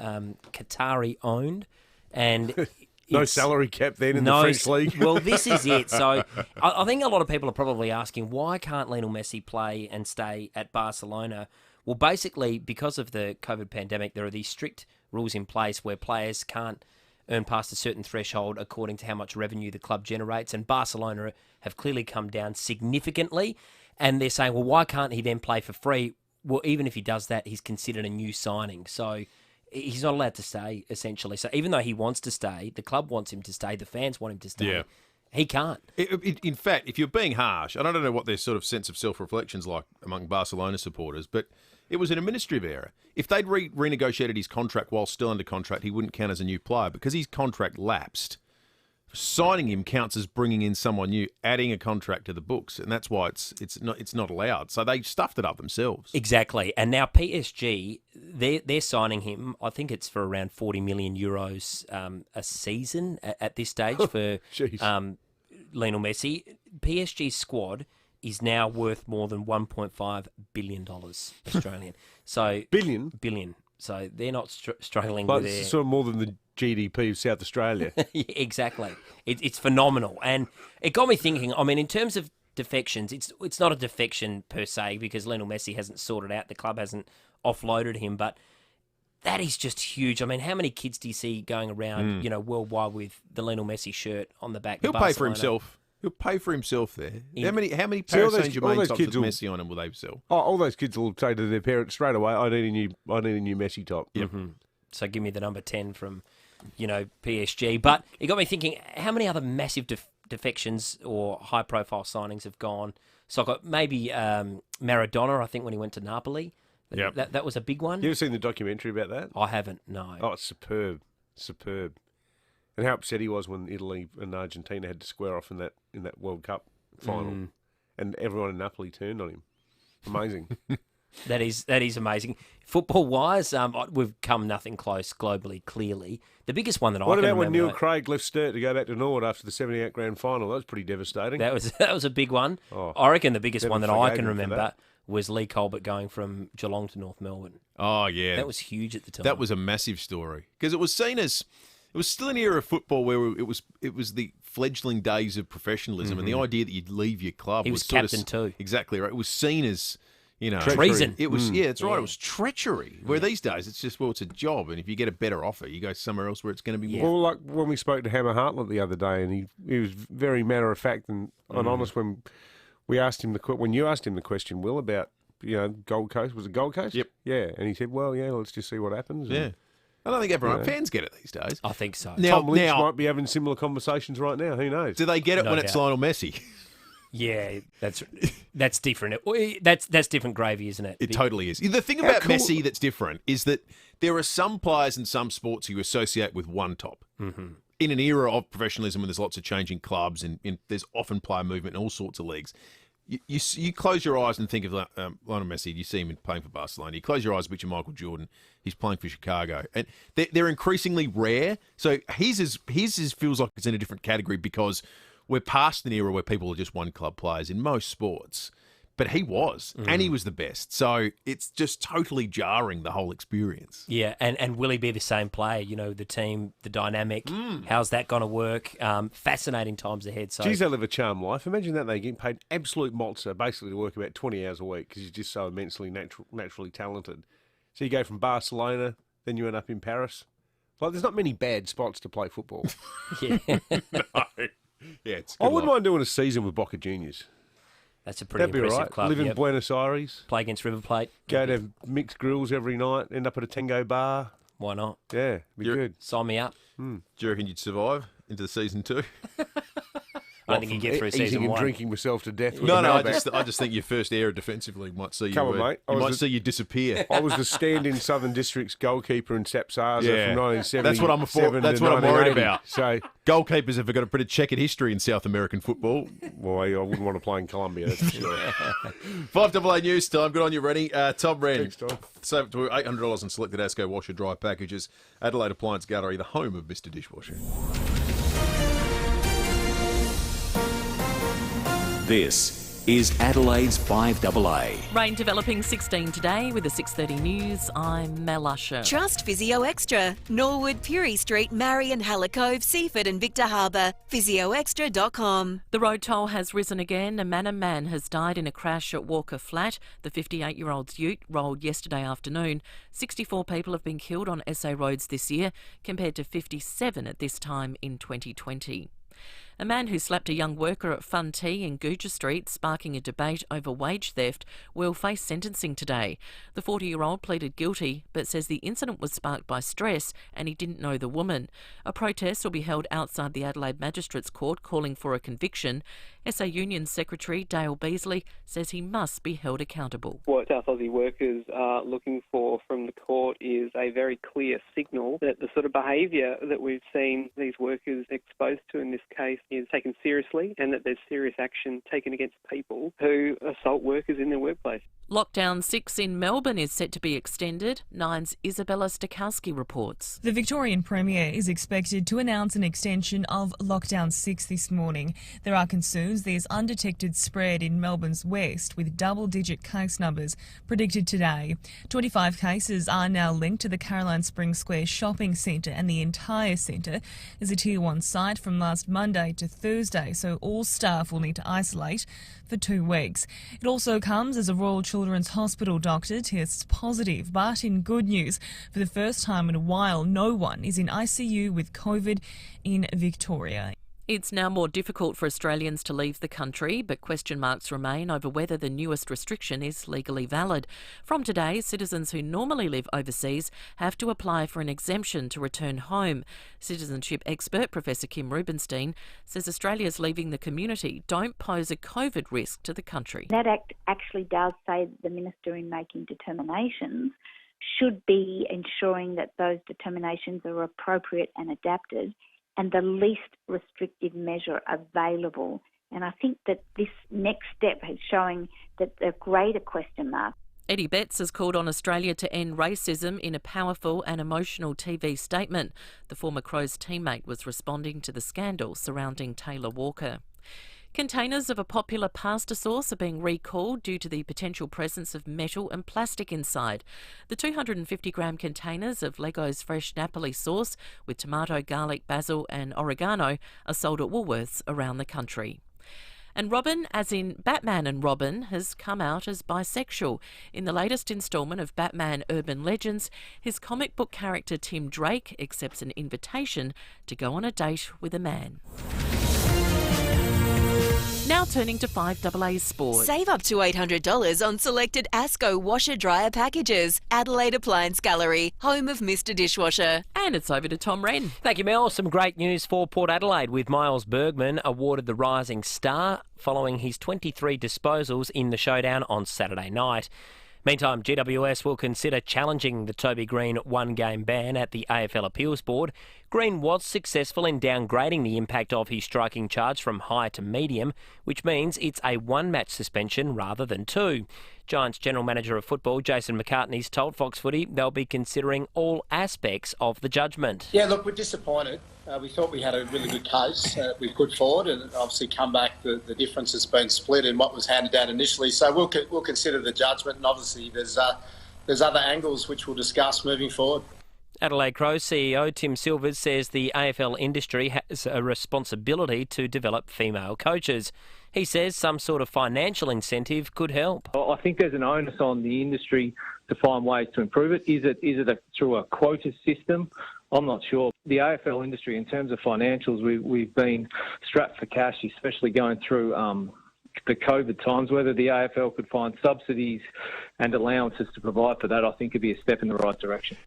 Qatari-owned. And no salary cap then in the French league. Well, this is it. So I think a lot of people are probably asking, why can't Lionel Messi play and stay at Barcelona? Well, basically, because of the COVID pandemic, there are these strict rules in place where players can't earn past a certain threshold according to how much revenue the club generates. And Barcelona have clearly come down significantly. And they're saying, well, why can't he then play for free? Well, even if he does that, he's considered a new signing. So he's not allowed to stay, essentially. So even though he wants to stay, the club wants him to stay, the fans want him to stay. Yeah. He can't. In fact, if you're being harsh, and I don't know what their sort of sense of self-reflection's like among Barcelona supporters, but it was an administrative error. If they'd renegotiated his contract while still under contract, he wouldn't count as a new player. Because his contract lapsed, signing him counts as bringing in someone new, adding a contract to the books, and that's why it's not allowed. So they stuffed it up themselves. Exactly. And now PSG, they're signing him. I think it's for around 40 million euros a season at this stage for Lionel Messi. PSG's squad is now worth more than $1.5 billion Australian. So billion. So they're not struggling with their... sort of more than the GDP of South Australia. Yeah, exactly. It's phenomenal. And it got me thinking, I mean, in terms of defections, it's not a defection per se because Lionel Messi hasn't sorted out, the club hasn't offloaded him, but that is just huge. I mean, how many kids do you see going around, worldwide with the Lionel Messi shirt on the back? He'll pay for himself. He'll pay for himself there. How many Paris Saint-Germain tops with Messi on them will they sell? Oh, all those kids will say to their parents straight away, I need a new Messi top. Yep. Mm-hmm. So give me the number 10 from, PSG. But it got me thinking, how many other massive defections or high-profile signings have gone? So I got maybe Maradona, I think, when he went to Napoli. Yep. That was a big one. You ever seen the documentary about that? I haven't, no. Oh, it's superb. And how upset he was when Italy and Argentina had to square off in that World Cup final, and everyone in Napoli turned on him. Amazing. That is amazing. Football-wise, we've come nothing close globally, clearly. The biggest one that I can remember... What about when Neil Craig left Sturt to go back to Norwood after the 78 grand final? That was pretty devastating. That was a big one. Oh, I reckon the biggest one that I can remember was Lee Colbert going from Geelong to North Melbourne. Oh, yeah. That was huge at the time. That was a massive story because it was seen as... It was still an era of football where it was the fledgling days of professionalism, and the idea that you'd leave your club He was sort captain of, too. Exactly right. It was seen as, treason. It was, that's right. It was treachery. Where these days it's just, it's a job, and if you get a better offer, you go somewhere else where it's going to be more. Well, like when we spoke to Hammer Hartlett the other day, and he was very matter of fact and honest when we asked him when you asked him the question, Will, about Gold Coast. Was it Gold Coast? Yep. Yeah, and he said, well, let's just see what happens. Yeah. I don't think everyone fans get it these days. I think so. Tom Lynch might be having similar conversations right now. Who knows? Do they get it No when it's doubt. Lionel Messi? Yeah, that's different. That's different gravy, isn't it? It totally is. The thing about Messi that's different is that there are some players in some sports you associate with one top. Mm-hmm. In an era of professionalism, when there's lots of changing clubs and there's often player movement in all sorts of leagues, you close your eyes and think of Lionel Messi. You see him playing for Barcelona. You close your eyes and picture Michael Jordan. He's playing for Chicago, and they're increasingly rare. So his feels like it's in a different category because we're past an era where people are just one club players in most sports. But he was, and he was the best. So it's just totally jarring, the whole experience. Yeah, and will he be the same player? The team, the dynamic, how's that going to work? Fascinating times ahead. So, Geez, they live a charmed life. Imagine that they get paid absolute monster, basically to work about 20 hours a week because he's just so immensely naturally talented. So you go from Barcelona, then you end up in Paris. Like, there's not many bad spots to play football. Yeah. No. Yeah, it's good I wouldn't luck. mind doing a season with Boca Juniors. That's a pretty That'd be impressive right. club. Live in Buenos Aires. Play against River Plate. Go to mixed grills every night. End up at a tango bar. Why not? Yeah, be good. Sign me up. Do you reckon you'd survive into season 2? I don't think you get through Eating season and 1. drinking myself to death. With No, a I mailbag. just think your first era defensively might see you. Come on, mate. You might see you disappear. I was the stand-in Southern District's goalkeeper in Sapsaza from 1970. That's what I'm worried about. So goalkeepers have got a pretty checkered history in South American football. Well, I wouldn't want to play in Colombia. That's for sure. 5AA news time. Good on you, Rennie. Tom Wren. Thanks, Tom. Save up to $800 on selected Asco washer dry packages. Adelaide Appliance Gallery, the home of Mr. Dishwasher. This is Adelaide's 5AA. Rain developing 16 today with the 6:30 news. I'm Mel Usher. Trust Physio Extra. Norwood, Purie Street, Marion, Hallicove, Seaford and Victor Harbour. PhysioExtra.com. The road toll has risen again. A man has died in a crash at Walker Flat. The 58-year-old's ute rolled yesterday afternoon. 64 people have been killed on SA roads this year, compared to 57 at this time in 2020. A man who slapped a young worker at Fun Tea in Gooja Street, sparking a debate over wage theft, will face sentencing today. The 40-year-old pleaded guilty, but says the incident was sparked by stress and he didn't know the woman. A protest will be held outside the Adelaide Magistrates Court calling for a conviction. SA Union Secretary Dale Beasley says he must be held accountable. What South Aussie workers are looking for from the court is a very clear signal that the sort of behaviour that we've seen these workers exposed to in this case is taken seriously and that there's serious action taken against people who assault workers in their workplace. Lockdown 6 in Melbourne is set to be extended. 9's Isabella Stakowski reports. The Victorian Premier is expected to announce an extension of Lockdown 6 this morning. There are concerns there's undetected spread in Melbourne's west, with double-digit case numbers predicted today. 25 cases are now linked to the Caroline Springs Square shopping centre, and the entire centre is a Tier 1 site from last Monday to Thursday, so all staff will need to isolate for 2 weeks. It also comes as a Royal Children's Hospital doctor tests positive, but in good news, for the first time in a while, no one is in ICU with COVID in Victoria. It's now more difficult for Australians to leave the country, but question marks remain over whether the newest restriction is legally valid. From today, citizens who normally live overseas have to apply for an exemption to return home. Citizenship expert Professor Kim Rubenstein says Australia's leaving the community don't pose a COVID risk to the country. That act actually does say that the minister, in making determinations, should be ensuring that those determinations are appropriate and adapted and the least restrictive measure available. And I think that this next step is showing that the greater question mark. Eddie Betts has called on Australia to end racism in a powerful and emotional TV statement. The former Crows teammate was responding to the scandal surrounding Taylor Walker. Containers of a popular pasta sauce are being recalled due to the potential presence of metal and plastic inside. The 250-gram containers of Lego's fresh Napoli sauce with tomato, garlic, basil and oregano are sold at Woolworths around the country. And Robin, as in Batman and Robin, has come out as bisexual. In the latest instalment of Batman Urban Legends, his comic book character Tim Drake accepts an invitation to go on a date with a man. Now turning to FIVEaa Sport. Save up to $800 on selected Asco washer-dryer packages. Adelaide Appliance Gallery, home of Mr Dishwasher. And it's over to Tom Wren. Thank you, Mel. Some great news for Port Adelaide, with Miles Bergman awarded the Rising Star following his 23 disposals in the showdown on Saturday night. Meantime, GWS will consider challenging the Toby Green one-game ban at the AFL Appeals Board. Green was successful in downgrading the impact of his striking charge from high to medium, which means it's a one-match suspension rather than two. Giants General Manager of Football Jason McCartney's told Fox Footy they'll be considering all aspects of the judgment. Yeah, look, we're disappointed. We thought we had a really good case we put forward, and obviously come back, the difference has been split in what was handed down initially. So we'll consider the judgment, and obviously there's other angles which we'll discuss moving forward. Adelaide Crows CEO Tim Silvers says the AFL industry has a responsibility to develop female coaches. He says some sort of financial incentive could help. I think there's an onus on the industry to find ways to improve it. Is it through a quota system? I'm not sure. The AFL industry, in terms of financials, we've been strapped for cash, especially going through the COVID times. Whether the AFL could find subsidies and allowances to provide for that, I think would be a step in the right direction.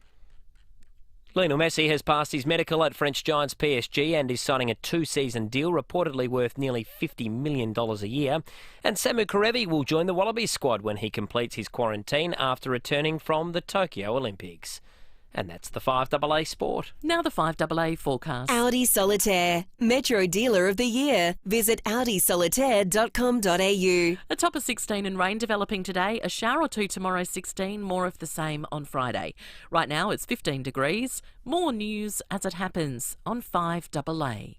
Lionel Messi has passed his medical at French Giants PSG and is signing a 2-season deal reportedly worth nearly $50 million a year. And Samu Kerevi will join the Wallabies squad when he completes his quarantine after returning from the Tokyo Olympics. And that's the FIVEaa Sport. Now the FIVEaa forecast. Audi Solitaire, Metro Dealer of the Year. Visit audisolitaire.com.au. A top of 16 and rain developing today. A shower or two tomorrow, 16. More of the same on Friday. Right now it's 15 degrees. More news as it happens on FIVEaa.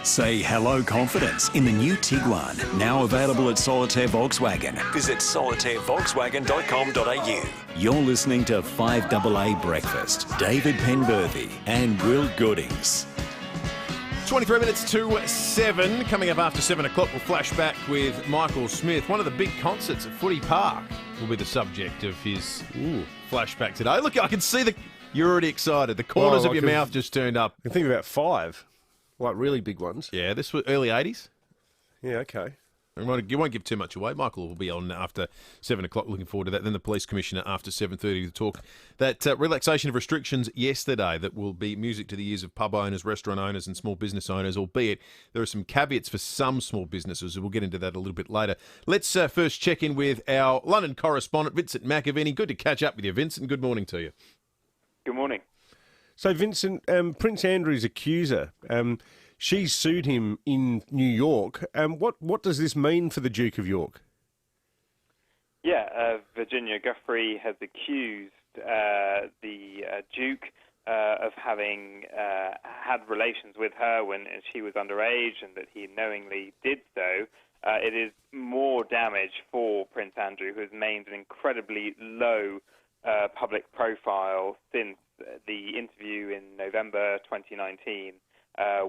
Say hello confidence in the new Tiguan, now available at Solitaire Volkswagen. Visit solitairevolkswagen.com.au. You're listening to FIVEaa Breakfast. David Penberthy and Will Goodings. 23 minutes to 7. Coming up after 7 o'clock, we'll flash back with Michael Smith. One of the big concerts at Footy Park will be the subject of his flashback today. Look, I can see you're already excited. The corners of your mouth just turned up. I can think about 5. Like really big ones. Yeah, this was early 80s. Yeah, okay. You won't give too much away. Michael will be on after 7 o'clock. Looking forward to that. Then the Police Commissioner after 7:30 to talk that relaxation of restrictions yesterday that will be music to the ears of pub owners, restaurant owners and small business owners, albeit there are some caveats for some small businesses. We'll get into that a little bit later. Let's first check in with our London correspondent, Vincent McAvenny. Good to catch up with you, Vincent. Good morning to you. Good morning. So, Vincent, Prince Andrew's accuser, she sued him in New York. What does this mean for the Duke of York? Yeah, Virginia Giuffre has accused the Duke of having had relations with her when she was underage and that he knowingly did so. It is more damage for Prince Andrew, who has maintained an incredibly low public profile since the interview in November 2019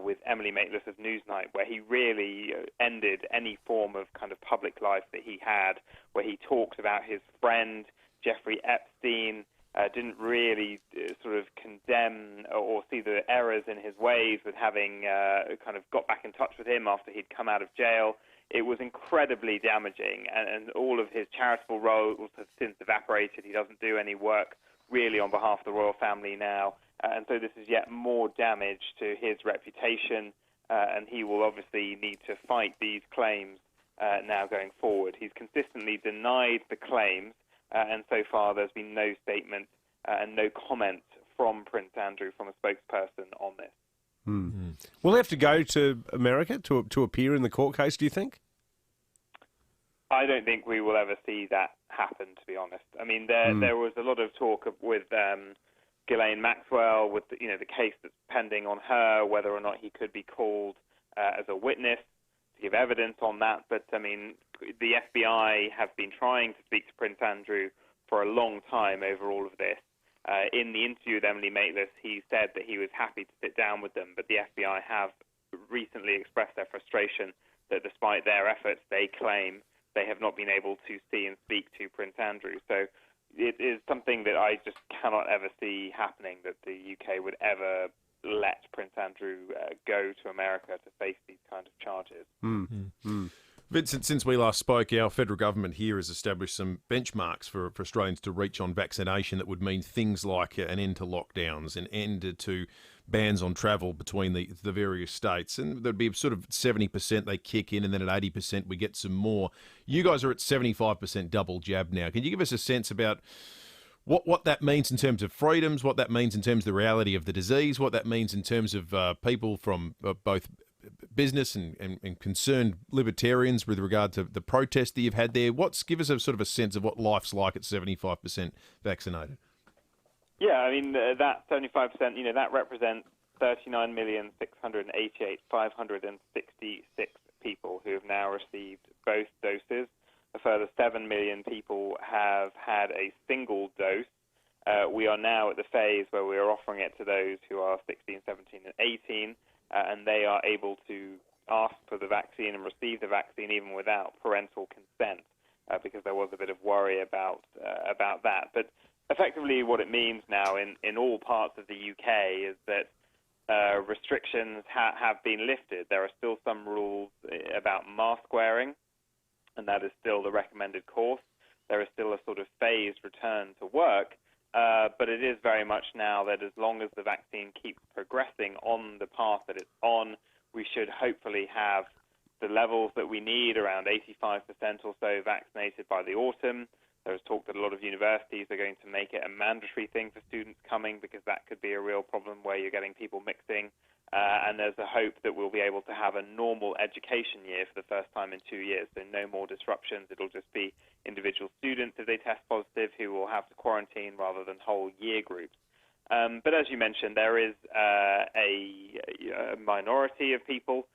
with Emily Maitlis of Newsnight, where he really ended any form of kind of public life that he had, where he talked about his friend Jeffrey Epstein, didn't really sort of condemn or see the errors in his ways with having kind of got back in touch with him after he'd come out of jail. It was incredibly damaging, and all of his charitable roles have since evaporated. He doesn't do any work really on behalf of the royal family now, and so this is yet more damage to his reputation, and he will obviously need to fight these claims now going forward. He's consistently denied the claims, and so far there's been no statement and no comment from Prince Andrew, from a spokesperson on this. Will he have to go to America to appear in the court case, do you think? I don't think we will ever see that happen, to be honest. I mean, there was a lot of talk with Ghislaine Maxwell, with the case that's pending on her, whether or not he could be called as a witness to give evidence on that. But I mean, the FBI have been trying to speak to Prince Andrew for a long time over all of this. In the interview with Emily Maitlis, he said that he was happy to sit down with them, but the FBI have recently expressed their frustration that despite their efforts, they claim they have not been able to see and speak to Prince Andrew. So it is something that I just cannot ever see happening, that the UK would ever let Prince Andrew go to America to face these kind of charges. Vincent, since we last spoke, our federal government here has established some benchmarks for Australians to reach on vaccination that would mean things like an end to lockdowns, an end to bans on travel between the various states. And there'd be sort of 70% they kick in, and then at 80% we get some more. You guys are at 75% double jab now. Can you give us a sense about what that means in terms of freedoms, what that means in terms of the reality of the disease, what that means in terms of people from both business and concerned libertarians with regard to the protest that you've had there? Give us a sort of a sense of what life's like at 75% vaccinated. Yeah, I mean, that 75%, that represents 39,688,566 people who have now received both doses. A further 7 million people have had a single dose. We are now at the phase where we are offering it to those who are 16, 17 and 18, and they are able to ask for the vaccine and receive the vaccine even without parental consent, because there was a bit of worry about that. But effectively what it means now in all parts of the UK is that restrictions have been lifted. There are still some rules about mask wearing, and that is still the recommended course. There is still a sort of phased return to work, but it is very much now that as long as the vaccine keeps progressing on the path that it's on, we should hopefully have the levels that we need, around 85% or so vaccinated by the autumn. There was talk that a lot of universities are going to make it a mandatory thing for students coming, because that could be a real problem where you're getting people mixing. And there's a hope that we'll be able to have a normal education year for the first time in 2 years, so no more disruptions. It'll just be individual students, if they test positive, who will have to quarantine rather than whole year groups. But as you mentioned, there is a minority of people,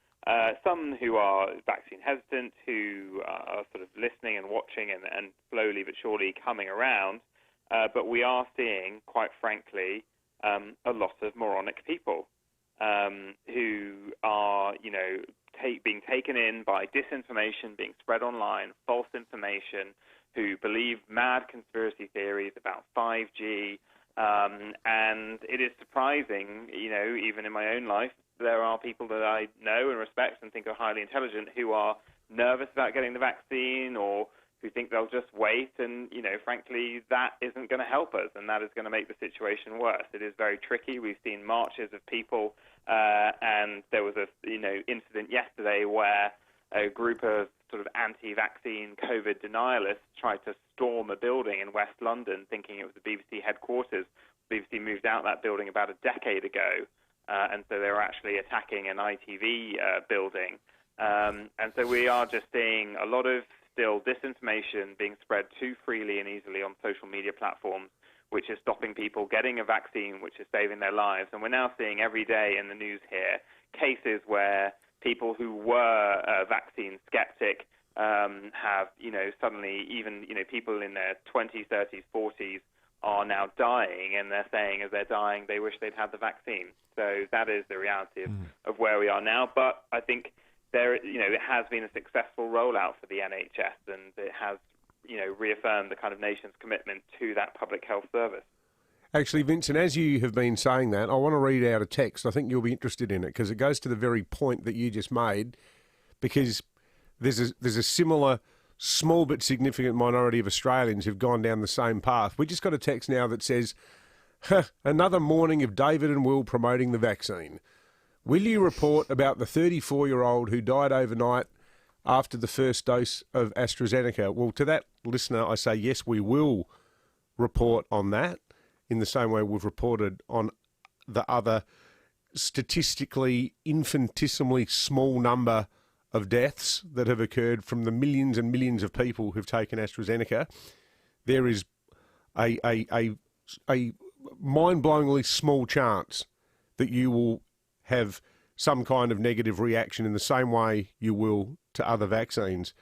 some who are vaccine hesitant, who are sort of listening and watching and slowly but surely coming around. But we are seeing, quite frankly, a lot of moronic people who are, being taken in by disinformation being spread online, false information, who believe mad conspiracy theories about 5G. And it is surprising, even in my own life, there are people that I know and respect and think are highly intelligent who are nervous about getting the vaccine, or who think they'll just wait. And, frankly, that isn't going to help us, and that is going to make the situation worse. It is very tricky. We've seen marches of people, and there was a, incident yesterday where a group of sort of anti-vaccine COVID denialists tried to storm a building in West London, thinking it was the BBC headquarters. The BBC moved out that building about a decade ago, and so they were actually attacking an ITV building. And so we are just seeing a lot of still disinformation being spread too freely and easily on social media platforms, which is stopping people getting a vaccine, which is saving their lives. And we're now seeing every day in the news here cases where people who were vaccine skeptic have, suddenly even, people in their 20s, 30s, 40s are now dying, and they're saying as they're dying they wish they'd had the vaccine. So that is the reality of where we are now. But I think it has been a successful rollout for the NHS, and it has, reaffirmed the kind of nation's commitment to that public health service. Actually, Vincent, as you have been saying that, I want to read out a text. I think you'll be interested in it because it goes to the very point that you just made, because there's a similar small but significant minority of Australians who've gone down the same path. We just got a text now that says, another morning of David and Will promoting the vaccine. Will you report about the 34-year-old who died overnight after the first dose of AstraZeneca? Well, to that listener, I say, yes, we will report on that in the same way we've reported on the other statistically infinitesimally small number of deaths that have occurred from the millions and millions of people who've taken AstraZeneca. There is a mind-blowingly small chance that you will have some kind of negative reaction in the same way you will to other vaccines.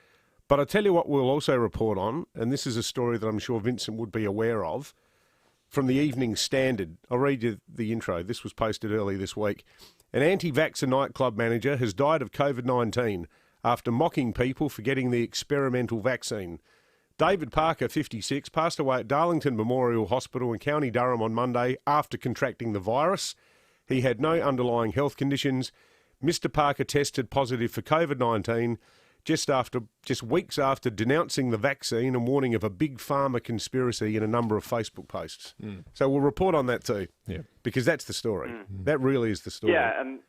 But I tell you what we'll also report on, and this is a story that I'm sure Vincent would be aware of, from the Evening Standard. I'll read you the intro. This was posted early this week. An anti-vaxxer nightclub manager has died of COVID-19 after mocking people for getting the experimental vaccine. David Parker, 56, passed away at Darlington Memorial Hospital in County Durham on Monday after contracting the virus. He had no underlying health conditions. Mr. Parker tested positive for COVID-19 just weeks after denouncing the vaccine and warning of a big pharma conspiracy in a number of Facebook posts. So we'll report on that too, because that's the story. That really is the story. Yeah, and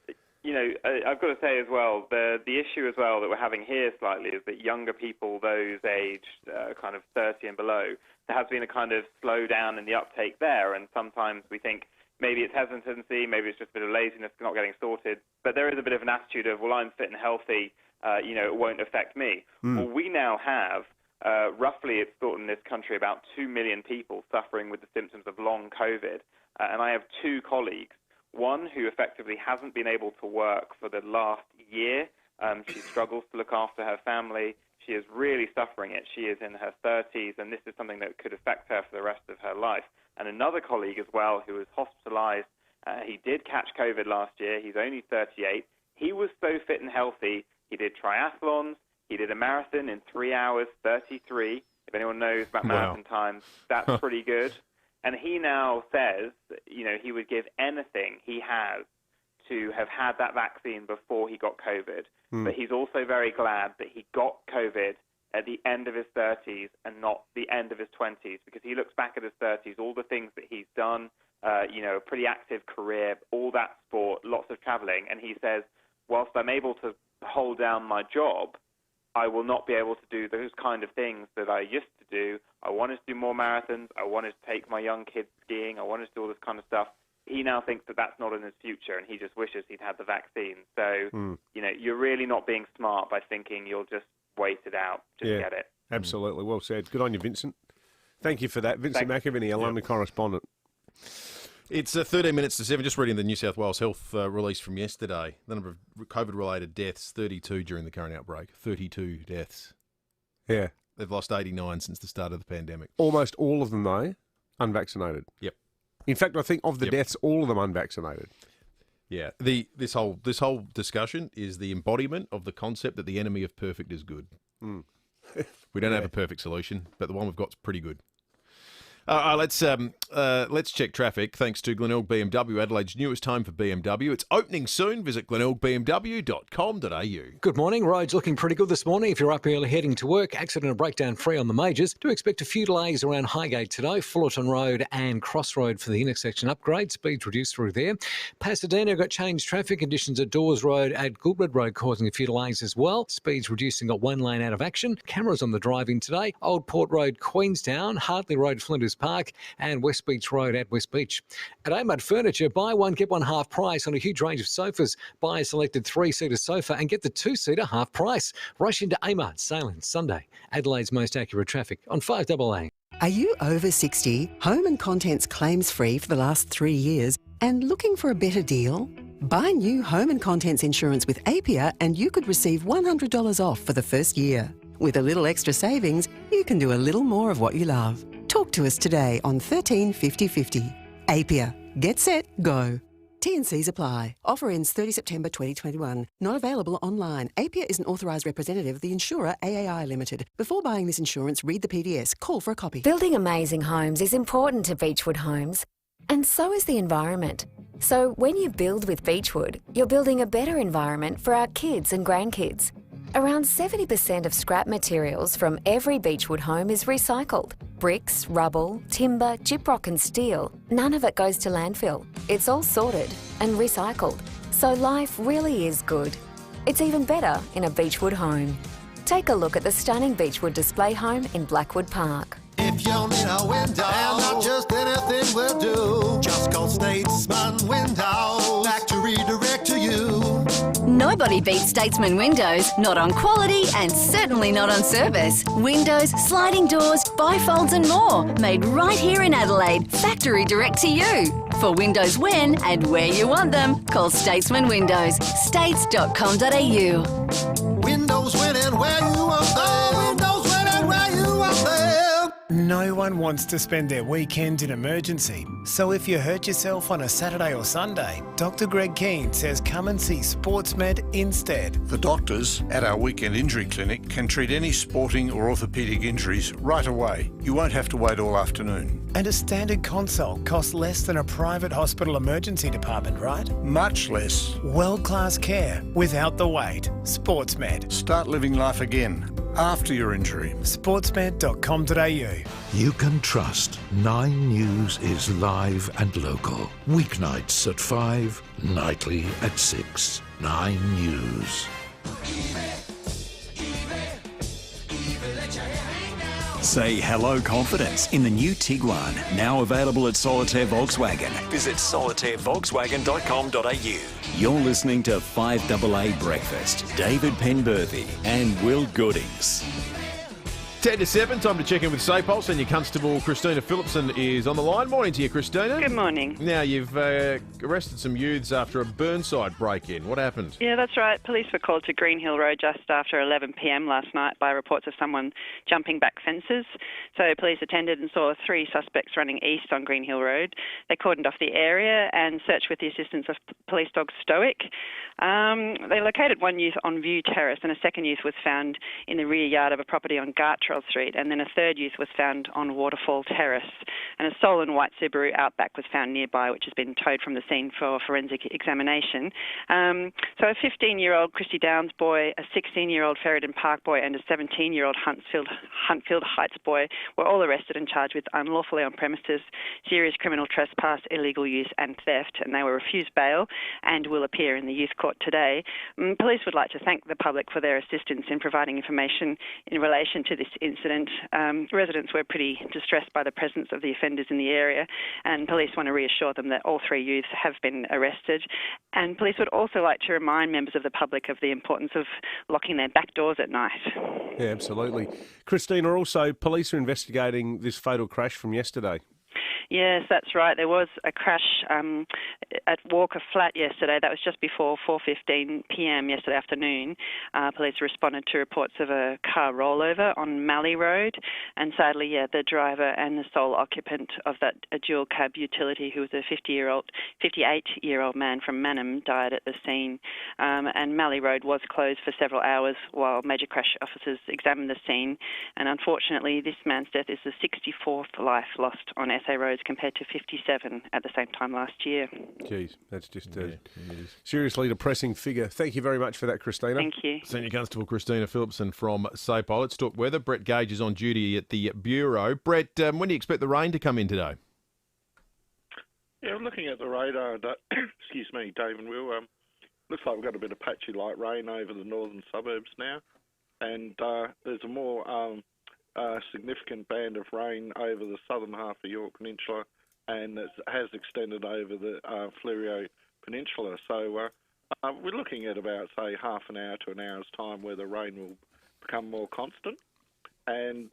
I've got to say as well, the issue as well that we're having here slightly is that younger people, those aged kind of 30 and below, there has been a kind of slowdown in the uptake there, and sometimes we think maybe it's hesitancy, maybe it's just a bit of laziness not getting sorted, but there is a bit of an attitude of, well, I'm fit and healthy, it won't affect me. Well, we now have, roughly it's thought in this country, about 2 million people suffering with the symptoms of long COVID, and I have two colleagues, one who effectively hasn't been able to work for the last year. She struggles to look after her family. She is really suffering it. She is in her 30s, and this is something that could affect her for the rest of her life. And another colleague as well who was hospitalised. He did catch COVID last year. He's only 38. He was so fit and healthy. He did triathlons. He did a marathon in 3 hours 33. If anyone knows about marathon times, that's pretty good. And he now says, he would give anything he has to have had that vaccine before he got COVID. But he's also very glad that he got COVID at the end of his 30s and not the end of his 20s, because he looks back at his 30s, all the things that he's done, a pretty active career, all that sport, lots of travelling, and he says, whilst I'm able to hold down my job, I will not be able to do those kind of things that I used to do. I wanted to do more marathons. I wanted to take my young kids skiing. I wanted to do all this kind of stuff. He now thinks that that's not in his future, and he just wishes he'd had the vaccine. So, you're really not being smart by thinking you'll just wait it out. Just get it. Absolutely. Well said. Good on you, Vincent. Thank you for that. Vincent McAviney, our London correspondent. It's 13 minutes to 7. Just reading the New South Wales Health release from yesterday. The number of COVID-related deaths, 32 during the current outbreak. 32 deaths. Yeah. They've lost 89 since the start of the pandemic. Almost all of them, though, unvaccinated. Yep. In fact, I think of the deaths, all of them unvaccinated. Yeah. This whole discussion is the embodiment of the concept that the enemy of perfect is good. We don't have a perfect solution, but the one we've got is pretty good. Let's check traffic. Thanks to Glenelg BMW, Adelaide's newest home for BMW. It's opening soon. Visit glenelgbmw.com.au. Good morning. Roads looking pretty good this morning. If you're up early heading to work, accident and breakdown free on the majors. Do expect a few delays around Highgate today, Fullerton Road and Crossroad for the intersection upgrade. Speeds reduced through there. Pasadena got changed traffic conditions at Dawes Road at Goodwood Road, causing a few delays as well. Speeds reducing, got one lane out of action. Cameras on the drive-in today. Old Port Road, Queenstown, Hartley Road, Flinders Park and West Beach Road at West Beach. At Amad Furniture, buy one, get one half price on a huge range of sofas. Buy a selected 3-seater sofa and get the 2-seater half price. Rush into Amad, sailing Sunday. Adelaide's most accurate traffic on 5AA. Are you over 60, home and contents claims free for the last 3 years and looking for a better deal? Buy new home and contents insurance with FIVEaa and you could receive $100 off for the first year. With a little extra savings, you can do a little more of what you love. Talk to us today on 13 50 50. FIVEaa. Get set, go. T&Cs apply. Offer ends 30 September 2021. Not available online. FIVEaa is an authorised representative of the insurer AAI Limited. Before buying this insurance, read the PDS. Call for a copy. Building amazing homes is important to Beechwood Homes. And so is the environment. So when you build with Beechwood, you're building a better environment for our kids and grandkids. Around 70% of scrap materials from every Beechwood home is recycled. Bricks, rubble, timber, gyprock and steel, none of it goes to landfill. It's all sorted and recycled. So life really is good. It's even better in a Beechwood home. Take a look at the stunning Beechwood display home in Blackwood Park. If you need a window, and not just anything will do, just call Statesman Windows. Factory direct to you. Nobody beats Statesman Windows, not on quality and certainly not on service. Windows, sliding doors, bifolds and more, made right here in Adelaide, factory direct to you. For windows when and where you want them, call Statesman Windows, states.com.au. Windows when and where you want them. Windows when and where you want them. No one wants to spend their weekend in emergency. So if you hurt yourself on a Saturday or Sunday, Dr. Greg Keane says come and see SportsMed instead. The doctors at our weekend injury clinic can treat any sporting or orthopaedic injuries right away. You won't have to wait all afternoon. And a standard consult costs less than a private hospital emergency department, right? Much less. World-class care without the wait. SportsMed. Start living life again after your injury. Sportsmed.com.au. You can trust 9 News is live and local. Weeknights at 5, nightly at 6. 9 News. Say hello confidence in the new Tiguan, now available at Solitaire Volkswagen. Visit solitairevolkswagen.com.au. You're listening to 5AA Breakfast. David Penberthy and Will Goodings. 10 to 7, time to check in with SAPOL. Senior Constable Christina Phillipson is on the line. Morning to you, Christina. Good morning. Now, you've arrested some youths after a Burnside break-in. What happened? Yeah, that's right. Police were called to Green Hill Road just after 11 p.m. last night by reports of someone jumping back fences. So police attended and saw 3 suspects running east on Green Hill Road. They cordoned off the area and searched with the assistance of police dog Stoic. They located one youth on View Terrace and a second youth was found in the rear yard of a property on Gartrell Street, and then a third youth was found on Waterfall Terrace. And a stolen white Subaru Outback was found nearby, which has been towed from the scene for forensic examination. So a 15-year-old Christie Downs boy, a 16-year-old Ferryden Park boy and a 17-year-old Huntfield Heights boy were all arrested and charged with unlawfully on premises, serious criminal trespass, illegal use and theft, and they were refused bail and will appear in the youth court today. Police would like to thank the public for their assistance in providing information in relation to this incident. Residents were pretty distressed by the presence of the offenders in the area, and police want to reassure them that all 3 youths have been arrested. And police would also like to remind members of the public of the importance of locking their back doors at night. Yeah, absolutely. Christina, also, police are investigating this fatal crash from yesterday. Yes, that's right. There was a crash at Walker Flat yesterday. That was just before 4:15 p.m. yesterday afternoon. Police responded to reports of a car rollover on Malley Road, and sadly, the driver and the sole occupant of that dual cab utility, who was a 58-year-old man from Mannum, died at the scene. And Malley Road was closed for several hours while major crash officers examined the scene. And unfortunately, this man's death is the 64th life lost on SA Roads compared to 57 at the same time last year. Jeez, that's just a seriously depressing figure. Thank you very much for that, Christina. Thank you. Senior Constable Christina Phillipson from SAPOL. Let's talk weather. Brett Gage is on duty at the Bureau. Brett, when do you expect the rain to come in today? Yeah, I'm looking at the radar. Excuse me, Dave and Will. Looks like we've got a bit of patchy light rain over the northern suburbs now, and there's a more significant band of rain over the southern half of York Peninsula, and it has extended over the Fleurieu Peninsula. So we're looking at about, say, half an hour to an hour's time where the rain will become more constant, and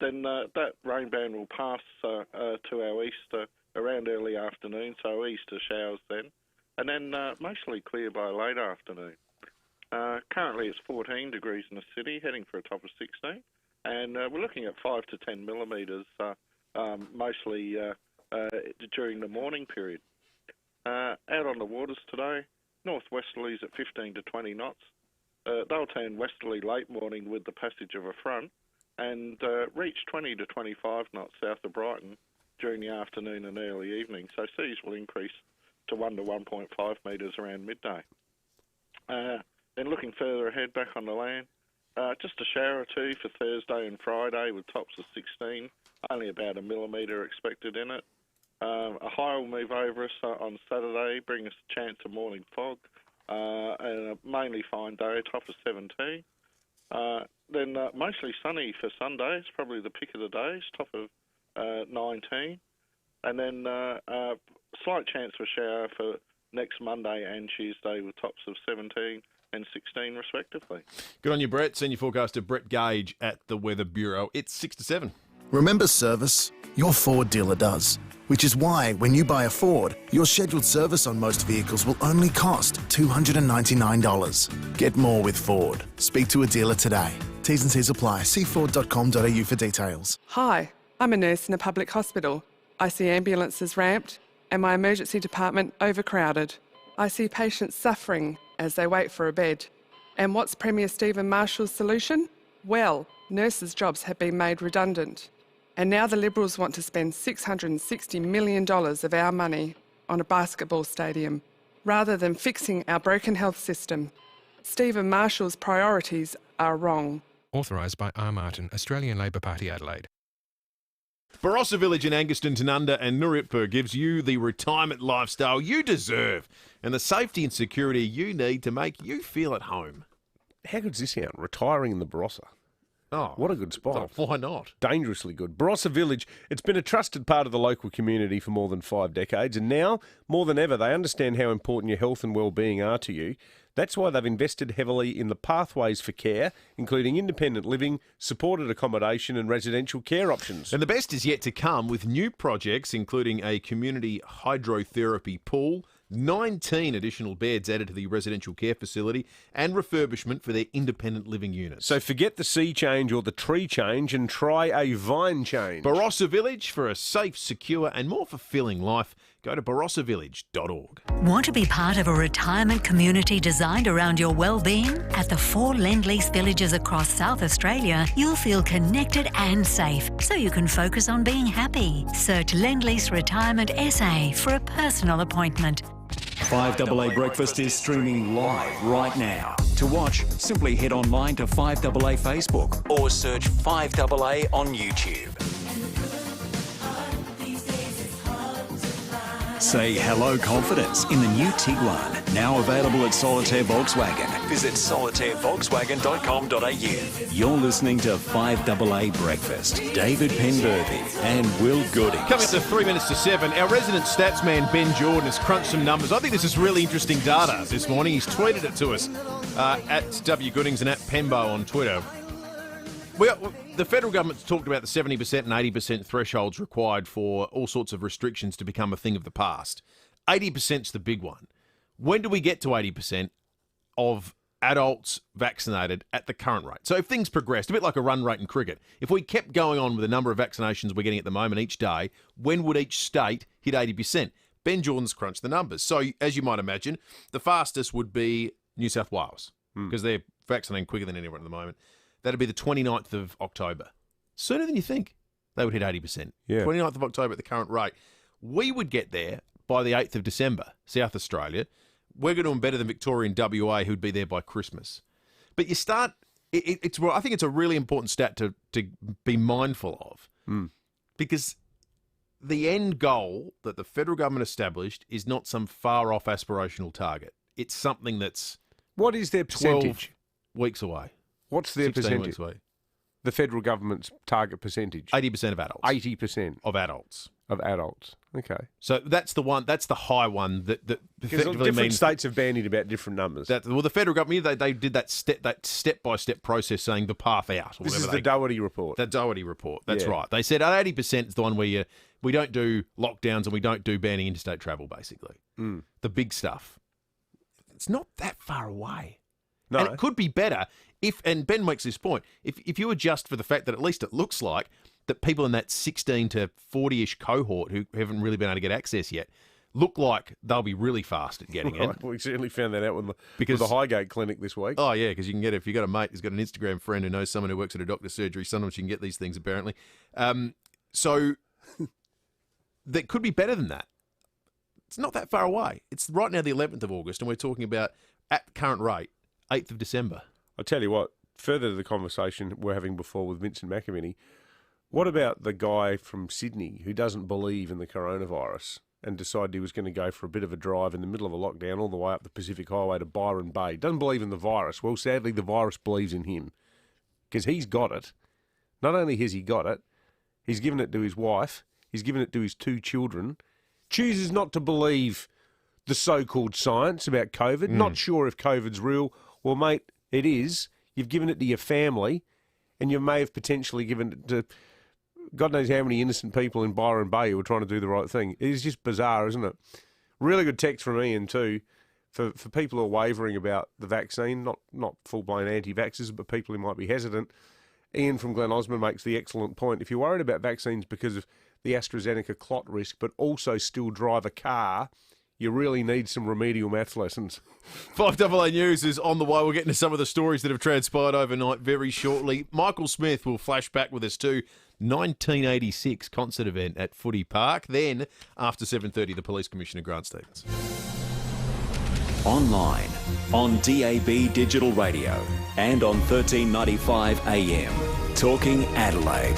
then that rain band will pass to our east around early afternoon, so easter showers then, and then mostly clear by late afternoon. Currently it's 14 degrees in the city, heading for a top of 16. And we're looking at 5 to 10 millimetres, mostly during the morning period. Out on the waters today, northwesterlies at 15 to 20 knots. They'll turn westerly late morning with the passage of a front and reach 20 to 25 knots south of Brighton during the afternoon and early evening. So seas will increase to 1 to 1.5 metres around midday. Then looking further ahead back on the land, just a shower or two for Thursday and Friday with tops of 16, only about a millimetre expected in it. A high will move over us on Saturday, bring us a chance of morning fog, and a mainly fine day, top of 17. Then mostly sunny for Sunday, it's probably the pick of the days, top of 19. And then slight chance for a shower for next Monday and Tuesday with tops of 17 and 16 respectively. Good on you, Brett. Senior forecaster Brett Gage at the Weather Bureau. It's 6 to 7. Remember service? Your Ford dealer does. Which is why, when you buy a Ford, your scheduled service on most vehicles will only cost $299. Get more with Ford. Speak to a dealer today. T's and C's apply. See Ford.com.au for details. Hi, I'm a nurse in a public hospital. I see ambulances ramped and my emergency department overcrowded. I see patients suffering as they wait for a bed. And what's Premier Stephen Marshall's solution? Well, nurses' jobs have been made redundant. And now the Liberals want to spend $660 million of our money on a basketball stadium, rather than fixing our broken health system. Stephen Marshall's priorities are wrong. Authorised by R. Martin, Australian Labor Party, Adelaide. Barossa Village in Angaston, Tanunda and Nuripur gives you the retirement lifestyle you deserve and the safety and security you need to make you feel at home. How good's this sound? Retiring in the Barossa. Oh, what a good spot. Why not? Dangerously good. Barossa Village, it's been a trusted part of the local community for more than 5 decades, and now, more than ever, they understand how important your health and well-being are to you. That's why they've invested heavily in the pathways for care, including independent living, supported accommodation and residential care options. And the best is yet to come with new projects, including a community hydrotherapy pool, 19 additional beds added to the residential care facility, and refurbishment for their independent living units. So forget the sea change or the tree change and try a vine change. Barossa Village, for a safe, secure and more fulfilling life. Go to barossavillage.org. Want to be part of a retirement community designed around your well-being? At the 4 Lend-Lease villages across South Australia, you'll feel connected and safe, so you can focus on being happy. Search Lend-Lease Retirement SA for a personal appointment. 5AA Breakfast is streaming live right now. To watch, simply head online to 5AA Facebook or search 5AA on YouTube. Say hello confidence in the new Tiguan, now available at Solitaire Volkswagen. Visit solitairevolkswagen.com.au. You're listening to 5AA Breakfast. David Penberthy and Will Goodings. Coming up to 3 minutes to 7, our resident stats man Ben Jordan has crunched some numbers. I think this is really interesting data this morning. He's tweeted it to us at W Goodings and at Penbo on Twitter. The federal government's talked about the 70% and 80% thresholds required for all sorts of restrictions to become a thing of the past. 80%'s the big one. When do we get to 80% of adults vaccinated at the current rate? So if things progressed, a bit like a run rate in cricket, if we kept going on with the number of vaccinations we're getting at the moment each day, when would each state hit 80%? Ben Jordan's crunched the numbers. So as you might imagine, the fastest would be New South Wales because they're vaccinating quicker than anyone at the moment. That'd be the 29th of October. Sooner than you think they would hit 80%. Yeah. 29th of October at the current rate. We would get there by the 8th of December, South Australia. We're going to do them better than Victoria and WA, who'd be there by Christmas. But you start, I think it's a really important stat to be mindful of because the end goal that the federal government established is not some far-off aspirational target. It's something that's what is their percentage? 12 weeks away. What's their 16 percentage? weeks away. The federal government's target percentage? 80% of adults. 80% of adults. Of adults. Okay. So that's the one. That's the high one that effectively different means states have bandied about different numbers. The federal government they did that step-by-step process saying the path out. This is the Doherty report. The Doherty report. That's Yeah. right. They said 80% is the one where we don't do lockdowns and we don't do banning interstate travel. Basically, the big stuff. It's not that far away. No. And it could be better if, and Ben makes this point, if you adjust for the fact that at least it looks like that people in that 16 to 40-ish cohort who haven't really been able to get access yet look like they'll be really fast at getting it. We certainly found that out with the Highgate Clinic this week. Oh, yeah, because you can get it. If you've got a mate who's got an Instagram friend who knows someone who works at a doctor's surgery, sometimes you can get these things, apparently. So that could be better than that. It's not that far away. It's right now the 11th of August, and we're talking about, at current rate, 8th of December. I'll tell you what, further to the conversation we're having before with Vincent McAviney, what about the guy from Sydney who doesn't believe in the coronavirus and decided he was going to go for a bit of a drive in the middle of a lockdown all the way up the Pacific Highway to Byron Bay? Doesn't believe in the virus. Well, sadly, the virus believes in him because he's got it. Not only has he got it, he's given it to his wife, he's given it to his 2 children, chooses not to believe the so-called science about COVID. Not sure if COVID's real. Well, mate, it is. You've given it to your family, and you may have potentially given it to God knows how many innocent people in Byron Bay who were trying to do the right thing. It is just bizarre, isn't it? Really good text from Ian too, for people who are wavering about the vaccine, not full-blown anti-vaxxers, but people who might be hesitant. Ian from Glen Osmond makes the excellent point. If you're worried about vaccines because of the AstraZeneca clot risk, but also still drive a car, you really need some remedial maths lessons. 5AA News is on the way. We'll get into some of the stories that have transpired overnight very shortly. Michael Smith will flash back with us too. 1986 concert event at Footy Park. Then, after 7:30, the Police Commissioner, Grant Stevens. Online, on DAB Digital Radio and on 1395 AM. Talking Adelaide.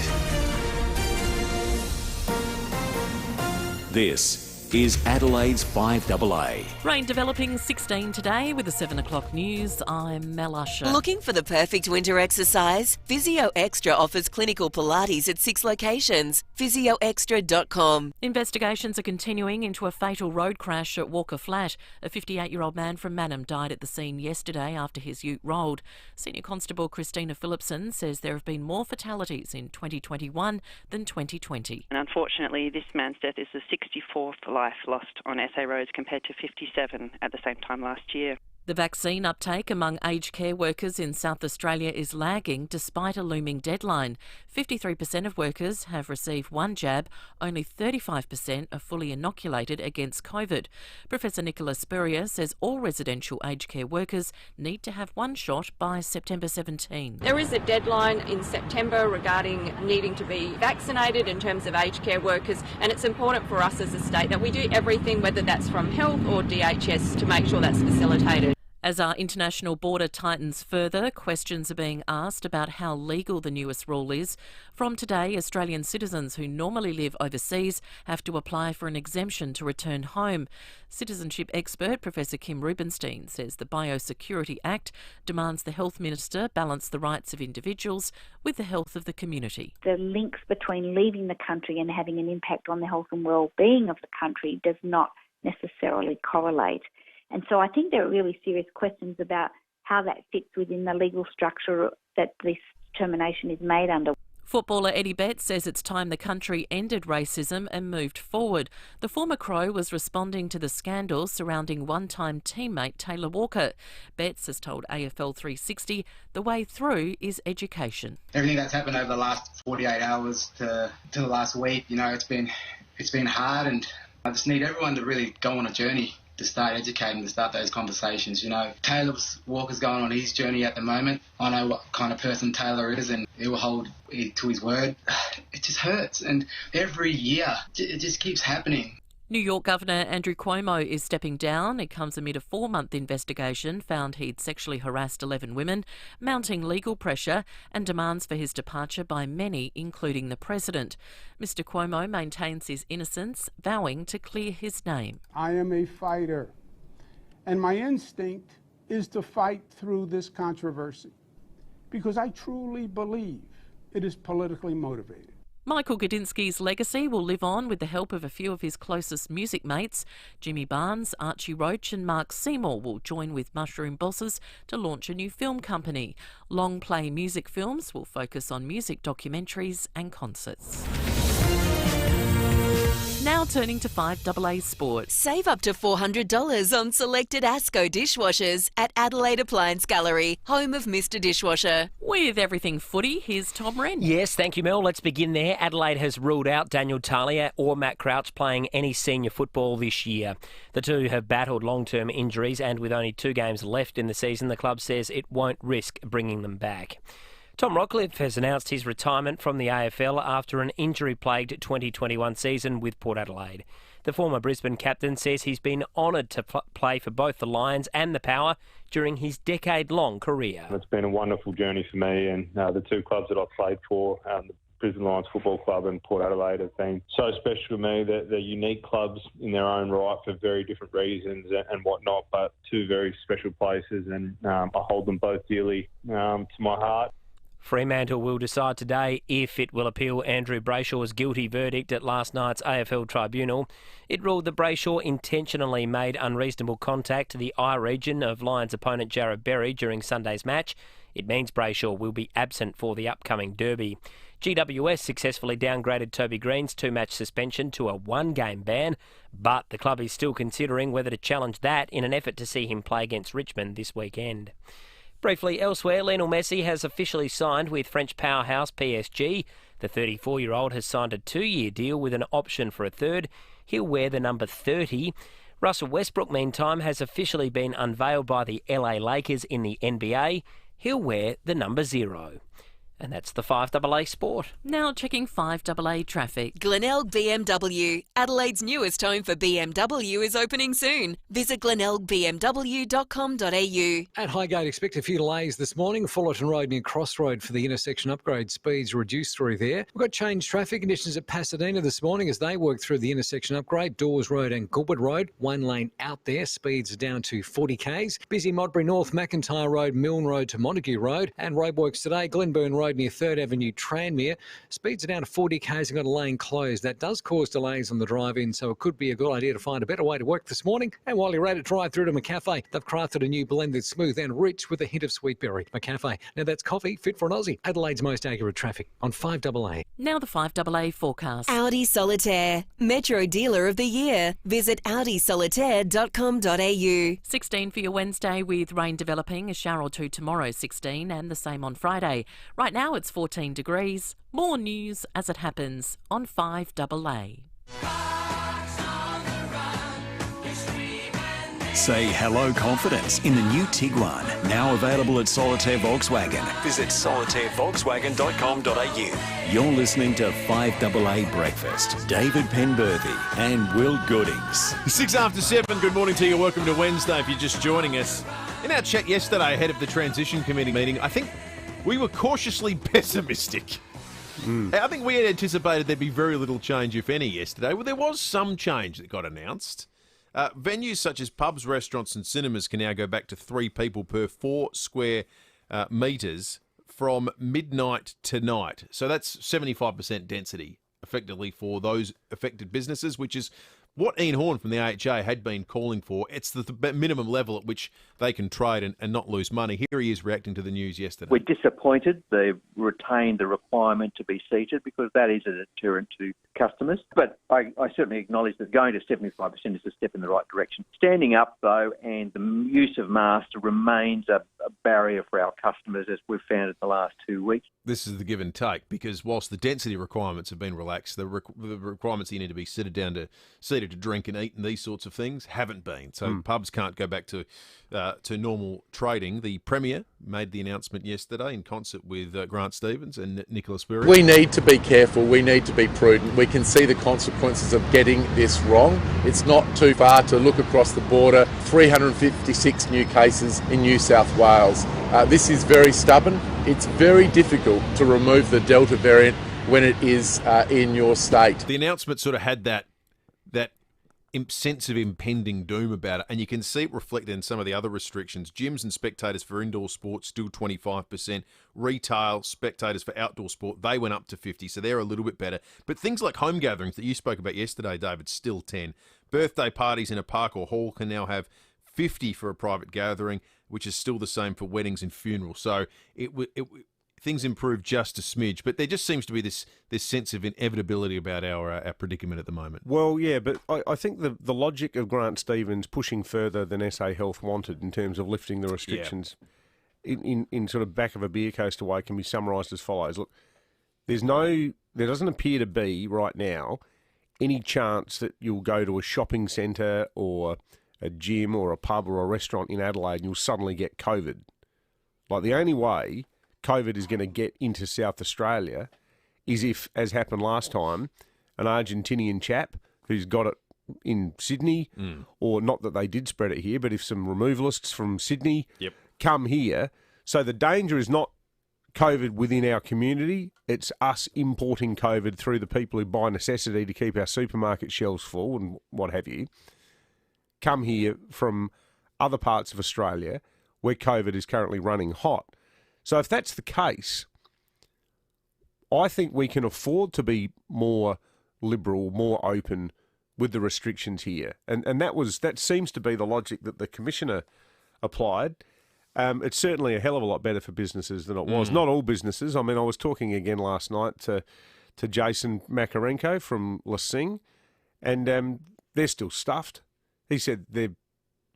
This is Adelaide's 5AA. Rain developing 16 today with the 7 o'clock news. I'm Mel Usher. Looking for the perfect winter exercise? Physio Extra offers clinical Pilates at 6 locations. PhysioExtra.com. Investigations are continuing into a fatal road crash at Walker Flat. A 58-year-old man from Mannum died at the scene yesterday after his ute rolled. Senior Constable Christina Phillipson says there have been more fatalities in 2021 than 2020. And unfortunately, this man's death is the 64th life lost on SA roads compared to 57 at the same time last year. The vaccine uptake among aged care workers in South Australia is lagging despite a looming deadline. 53% of workers have received one jab, only 35% are fully inoculated against COVID. Professor Nicola Spurrier says all residential aged care workers need to have one shot by September 17. There is a deadline in September regarding needing to be vaccinated in terms of aged care workers, and it's important for us as a state that we do everything, whether that's from health or DHS, to make sure that's facilitated. As our international border tightens further, questions are being asked about how legal the newest rule is. From today, Australian citizens who normally live overseas have to apply for an exemption to return home. Citizenship expert Professor Kim Rubenstein says the Biosecurity Act demands the Health Minister balance the rights of individuals with the health of the community. The links between leaving the country and having an impact on the health and well-being of the country does not necessarily correlate. And so I think there are really serious questions about how that fits within the legal structure that this determination is made under. Footballer Eddie Betts says it's time the country ended racism and moved forward. The former Crow was responding to the scandals surrounding one-time teammate Taylor Walker. Betts has told AFL 360 the way through is education. Everything that's happened over the last 48 hours to the last week, it's been hard, and I just need everyone to really go on a journey to start educating, to start those conversations. Taylor Walker's going on his journey at the moment. I know what kind of person Taylor is, and he will hold to his word. It just hurts, and every year it just keeps happening. New York Governor Andrew Cuomo is stepping down. It comes amid a 4-month investigation found he'd sexually harassed 11 women, mounting legal pressure and demands for his departure by many, including the president. Mr. Cuomo maintains his innocence, vowing to clear his name. I am a fighter, and my instinct is to fight through this controversy because I truly believe it is politically motivated. Michael Gudinski's legacy will live on with the help of a few of his closest music mates. Jimmy Barnes, Archie Roach and Mark Seymour will join with Mushroom Bosses to launch a new film company. Long Play Music Films will focus on music documentaries and concerts. Now turning to 5AA Sport. Save up to $400 on selected ASCO dishwashers at Adelaide Appliance Gallery, home of Mr Dishwasher. With everything footy, here's Tom Wren. Yes, thank you, Mel. Let's begin there. Adelaide has ruled out Daniel Talia or Matt Crouch playing any senior football this year. The two have battled long-term injuries, and with only 2 games left in the season, the club says it won't risk bringing them back. Tom Rockcliffe has announced his retirement from the AFL after an injury-plagued 2021 season with Port Adelaide. The former Brisbane captain says he's been honoured to play for both the Lions and the Power during his decade-long career. It's been a wonderful journey for me, and the 2 clubs that I've played for, the Brisbane Lions Football Club and Port Adelaide, have been so special to me. They're unique clubs in their own right for very different reasons and whatnot, but 2 very special places, and I hold them both dearly to my heart. Fremantle will decide today if it will appeal Andrew Brayshaw's guilty verdict at last night's AFL tribunal. It ruled that Brayshaw intentionally made unreasonable contact to the eye region of Lions opponent Jarrod Berry during Sunday's match. It means Brayshaw will be absent for the upcoming derby. GWS successfully downgraded Toby Green's 2-match suspension to a 1-game ban, but the club is still considering whether to challenge that in an effort to see him play against Richmond this weekend. Briefly elsewhere, Lionel Messi has officially signed with French powerhouse PSG. The 34-year-old has signed a 2-year deal with an option for a third. He'll wear the number 30. Russell Westbrook, meantime, has officially been unveiled by the LA Lakers in the NBA. He'll wear the number 0. And that's the 5AA Sport. Now checking 5AA traffic. Glenelg BMW, Adelaide's newest home for BMW, is opening soon. Visit glenelgbmw.com.au. At Highgate, expect a few delays this morning. Fullerton Road near Crossroad for the intersection upgrade. Speeds reduced through there. We've got changed traffic conditions at Pasadena this morning as they work through the intersection upgrade. Dawes Road and Goodwood Road. One lane out there. Speeds are down to 40 k's. Busy Modbury North, McIntyre Road, Milne Road to Montague Road. And roadworks today. Glenburn Road near 3rd Avenue, Tranmere. Speeds are down to 40 k's and got a lane closed. That does cause delays on the drive-in, so it could be a good idea to find a better way to work this morning. And while you're at it, drive through to McCafe. They've crafted a new blended smooth and rich with a hint of sweet berry. McCafe. Now that's coffee fit for an Aussie. Adelaide's most accurate traffic on 5AA. Now the 5AA forecast. Audi Solitaire, Metro Dealer of the Year. Visit audisolitaire.com.au. 16 for your Wednesday with rain developing. A shower or two tomorrow, 16, and the same on Friday. Right now it's 14 degrees. More news as it happens on 5AA. Say hello confidence in the new Tiguan, now available at Solitaire Volkswagen. Visit solitairevolkswagen.com.au. You're listening to 5AA Breakfast. David Penberthy and Will Goodings. 6 after 7, good morning to you. Welcome to Wednesday if you're just joining us. In our chat yesterday ahead of the Transition Committee meeting, I think we were cautiously pessimistic. I think we had anticipated there'd be very little change, if any, yesterday. Well, there was some change that got announced. Venues such as pubs, restaurants and cinemas can now go back to 3 people per 4 square metres from midnight tonight. So that's 75% density, effectively, for those affected businesses, which is what Ian Horn from the AHA had been calling for. It's the minimum level at which they can trade and not lose money. Here he is reacting to the news yesterday. We're disappointed they've retained the requirement to be seated because that is a deterrent to customers. But I certainly acknowledge that going to 75% is a step in the right direction. Standing up, though, and the use of masks remains a barrier for our customers, as we've found in the last 2 weeks. This is the give and take, because whilst the density requirements have been relaxed, the requirements that you need to be seated to drink and eat and these sorts of things haven't been. So pubs can't go back to normal trading. The Premier made the announcement yesterday in concert with Grant Stevens and Nicola Spurrier. We need to be careful. We need to be prudent. We can see the consequences of getting this wrong. It's not too far to look across the border. 356 new cases in New South Wales. This is very stubborn. It's very difficult to remove the Delta variant when it is in your state. The announcement sort of had that sense of impending doom about it, and you can see it reflected in some of the other restrictions. Gyms and spectators for indoor sports still 25%. Retail spectators for outdoor sport, they went up to 50%, so they're a little bit better. But things like home gatherings that you spoke about yesterday, David, still 10%. Birthday parties in a park or hall can now have 50% for a private gathering, which is still the same for weddings and funerals. So things improve just a smidge, but there just seems to be this sense of inevitability about our predicament at the moment. Well, yeah, but I think the logic of Grant Stevens pushing further than SA Health wanted in terms of lifting the restrictions in sort of back of a beer coaster way can be summarised as follows. Look, there doesn't appear to be right now any chance that you'll go to a shopping centre or a gym or a pub or a restaurant in Adelaide and you'll suddenly get COVID. Like, the only way COVID is going to get into South Australia is if, as happened last time, an Argentinian chap who's got it in Sydney, or not that they did spread it here, but if some removalists from Sydney come here. So the danger is not COVID within our community, it's us importing COVID through the people who buy necessity to keep our supermarket shelves full and what have you, come here from other parts of Australia where COVID is currently running hot. So if that's the case, I think we can afford to be more liberal, more open with the restrictions here. And that seems to be the logic that the Commissioner applied. It's certainly a hell of a lot better for businesses than it was. Not all businesses. I mean, I was talking again last night to Jason Makarenko from Lasing, and they're still stuffed. He said they're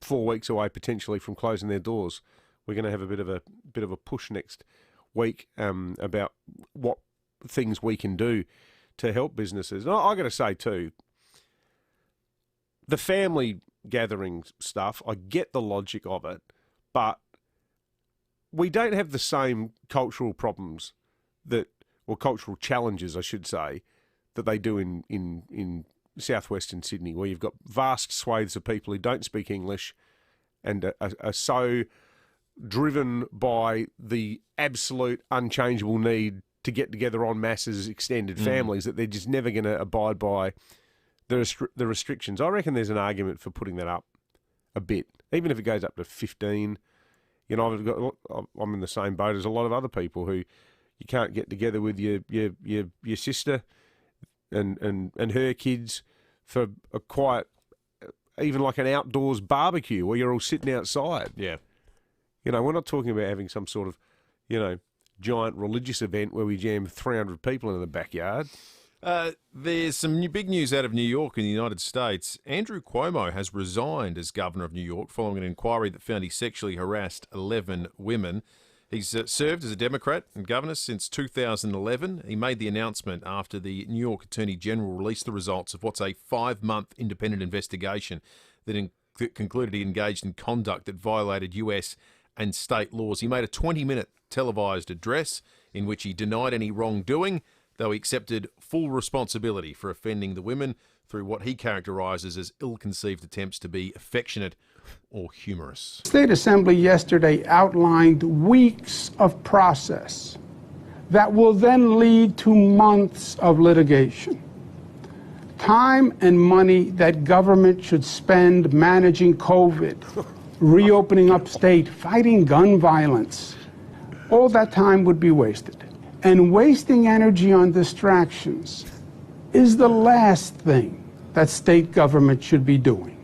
4 weeks away potentially from closing their doors. We're going to have a bit of a push next week about what things we can do to help businesses. And I got to say too, the family gathering stuff, I get the logic of it, but we don't have the same cultural problems or cultural challenges, I should say, that they do in southwestern Sydney, where you've got vast swathes of people who don't speak English and are so driven by the absolute unchangeable need to get together en masse as extended families that they're just never going to abide by the restrictions. I reckon there's an argument for putting that up a bit, even if it goes up to 15. You know, I'm in the same boat as a lot of other people who you can't get together with your sister and her kids for a quiet, even like an outdoors barbecue where you're all sitting outside. Yeah. You know, we're not talking about having some sort of, giant religious event where we jam 300 people in the backyard. There's some big news out of New York in the United States. Andrew Cuomo has resigned as governor of New York following an inquiry that found he sexually harassed 11 women. He's served as a Democrat and governor since 2011. He made the announcement after the New York Attorney General released the results of what's a 5-month independent investigation that concluded he engaged in conduct that violated US and state laws. He made a 20-minute televised address in which he denied any wrongdoing, though he accepted full responsibility for offending the women through what he characterises as ill-conceived attempts to be affectionate or humorous. State Assembly yesterday outlined weeks of process that will then lead to months of litigation. Time and money that government should spend managing COVID, reopening upstate, fighting gun violence, all that time would be wasted. And wasting energy on distractions is the last thing that state government should be doing.